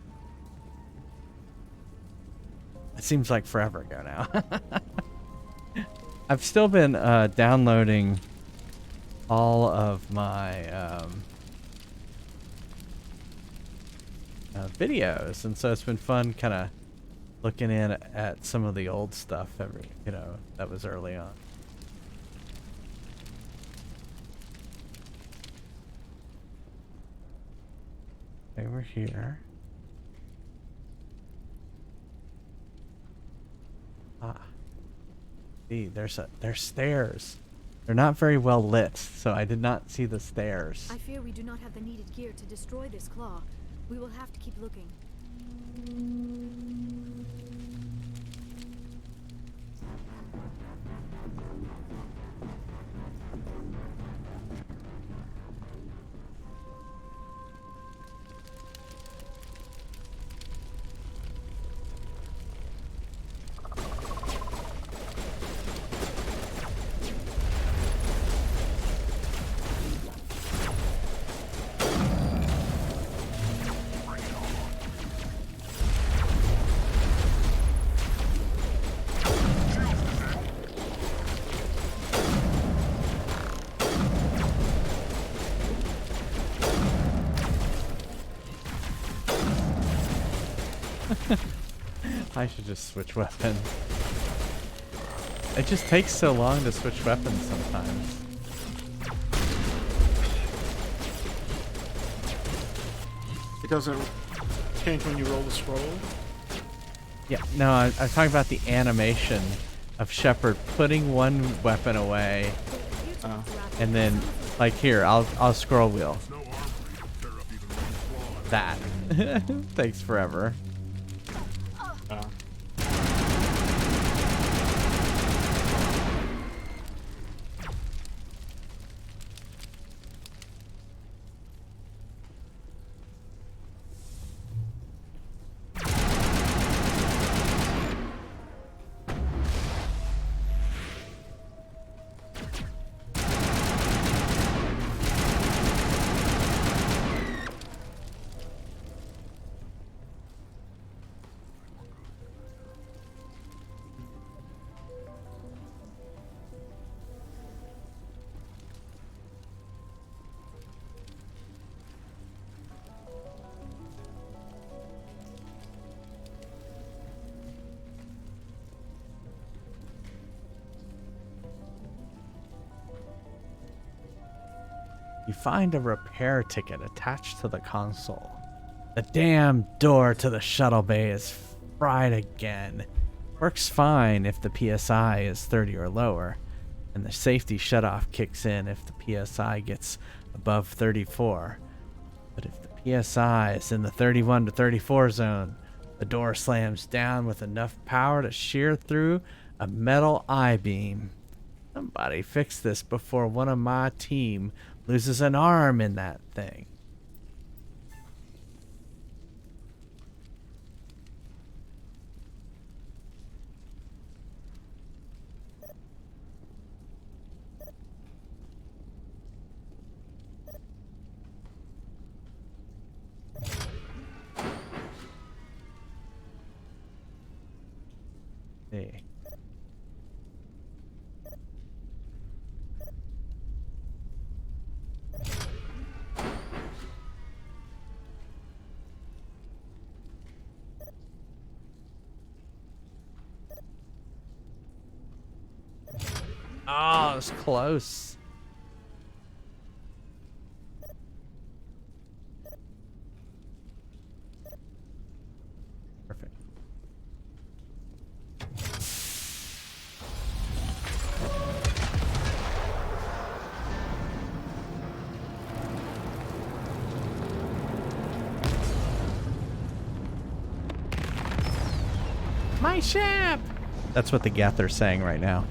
It seems like forever ago now. I've still been downloading all of my videos, and so it's been fun kind of looking in at some of the old stuff that was early on. Okay, we're here. Ah. See, there's stairs. They're not very well lit, so I did not see the stairs. I fear we do not have the needed gear to destroy this claw. We will have to keep looking. I should just switch weapons. It just takes so long to switch weapons sometimes. It doesn't change when you roll the scroll? Yeah, no, I'm talking about the animation of Shepard putting one weapon away, and then, like here, I'll scroll wheel. That takes forever. You find a repair ticket attached to the console. The damn door to the shuttle bay is fried again. Works fine if the PSI is 30 or lower, and the safety shutoff kicks in if the PSI gets above 34. But if the PSI is in the 31 to 34 zone, the door slams down with enough power to shear through a metal I-beam. Somebody fix this before one of my team loses an arm in that thing. Hey. Oh, it's close. Perfect. My ship! That's what the Geth are saying right now.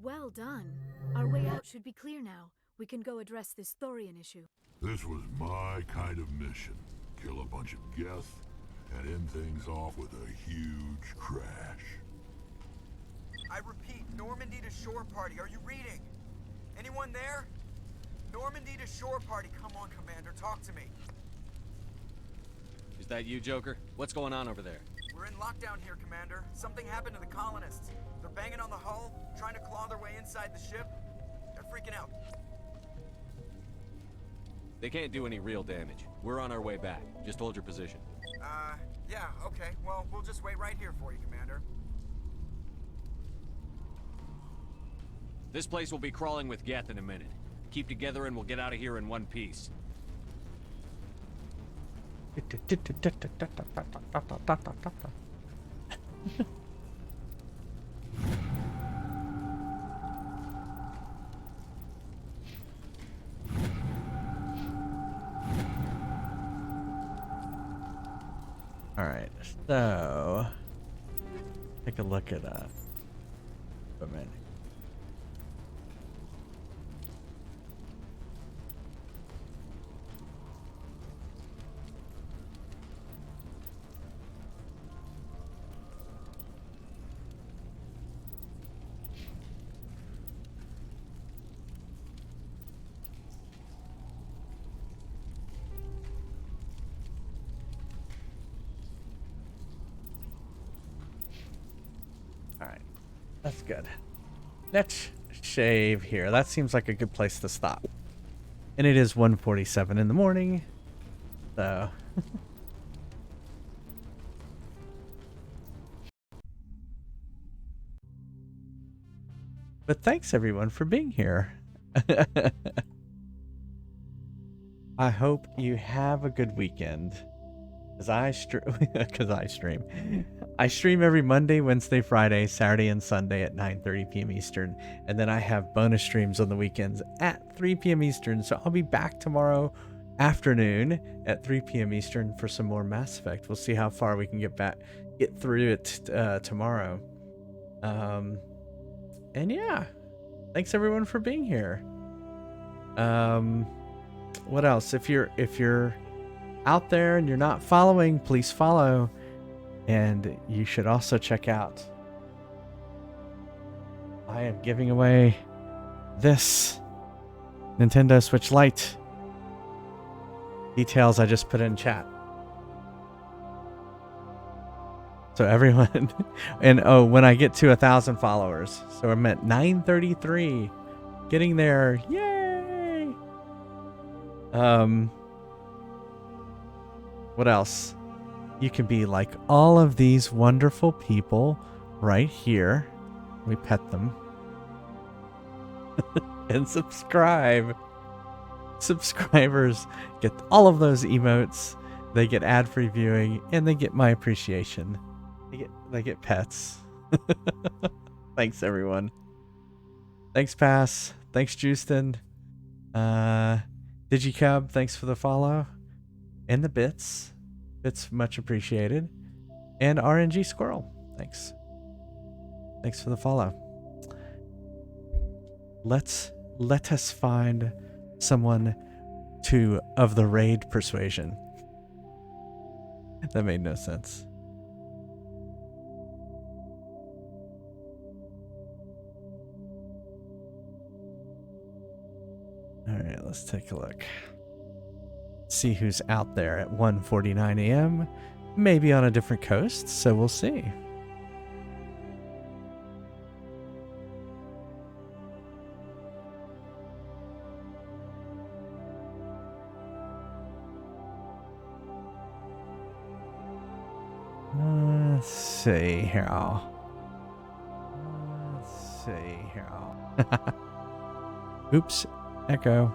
Well done. Our way out should be clear now. We can go address this Thorian issue. This was my kind of mission. Kill a bunch of Geth and end things off with a huge crash. I repeat, Normandy to shore party. Are you reading? Anyone there? Normandy to shore party. Come on, Commander. Talk to me. Is that you, Joker? What's going on over there? We're in lockdown here, Commander. Something happened to the colonists. They're banging on the hull, trying to claw their way inside the ship. They're freaking out. They can't do any real damage. We're on our way back. Just hold your position. Yeah, okay. Well, we'll just wait right here for you, Commander. This place will be crawling with Geth in a minute. Keep together and we'll get out of here in one piece. All right, so take a look at equipment. Alright, that's good. Let's shave here. That seems like a good place to stop. And it is 1:47 in the morning, so... But thanks everyone for being here. I hope you have a good weekend. Because I stream. I stream every Monday, Wednesday, Friday, Saturday, and Sunday at 9:30 p.m. Eastern. And then I have bonus streams on the weekends at 3 p.m. Eastern. So I'll be back tomorrow afternoon at 3 p.m. Eastern for some more Mass Effect. We'll see how far we can get through it tomorrow. And yeah, thanks everyone for being here. What else? If you're out there and you're not following, please follow. And you should also check out, I am giving away this Nintendo Switch Lite. Details I just put in chat. So everyone, and oh, when I get to 1,000 followers, so I'm at 933, getting there, yay! What else? You can be like all of these wonderful people right here. We pet them. And subscribe. Subscribers get all of those emotes. They get ad-free viewing, and they get my appreciation. They get pets. Thanks everyone. Thanks Pass. Thanks Justin. Digicub, thanks for the follow. And the bits. Bits much appreciated. And RNG Squirrel, thanks. Thanks for the follow. Let us find someone of the raid persuasion. That made no sense. All right, let's take a look. See who's out there at 1:49 a.m. Maybe on a different coast, so we'll see. Let's see here. Let's see here. Oops, echo.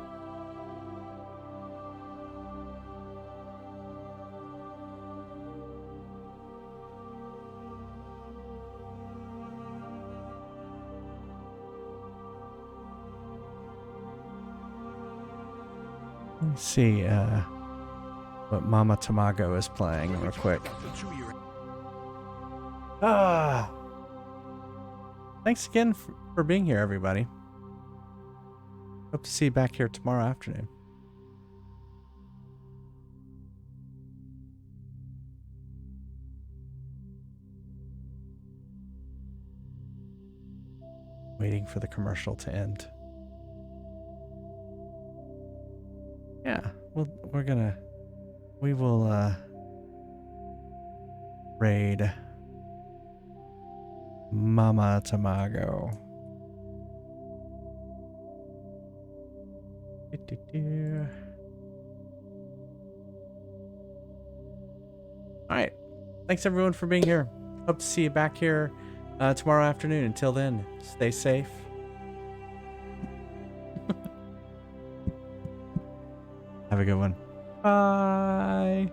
Let's see what Mama Tamago is playing real quick. Thanks again for being here, everybody. Hope to see you back here tomorrow afternoon. Waiting for the commercial to end. Yeah, well, we will raid Mama Tamago. All right. Thanks everyone for being here. Hope to see you back here tomorrow afternoon. Until then, stay safe. Have a good one. Bye.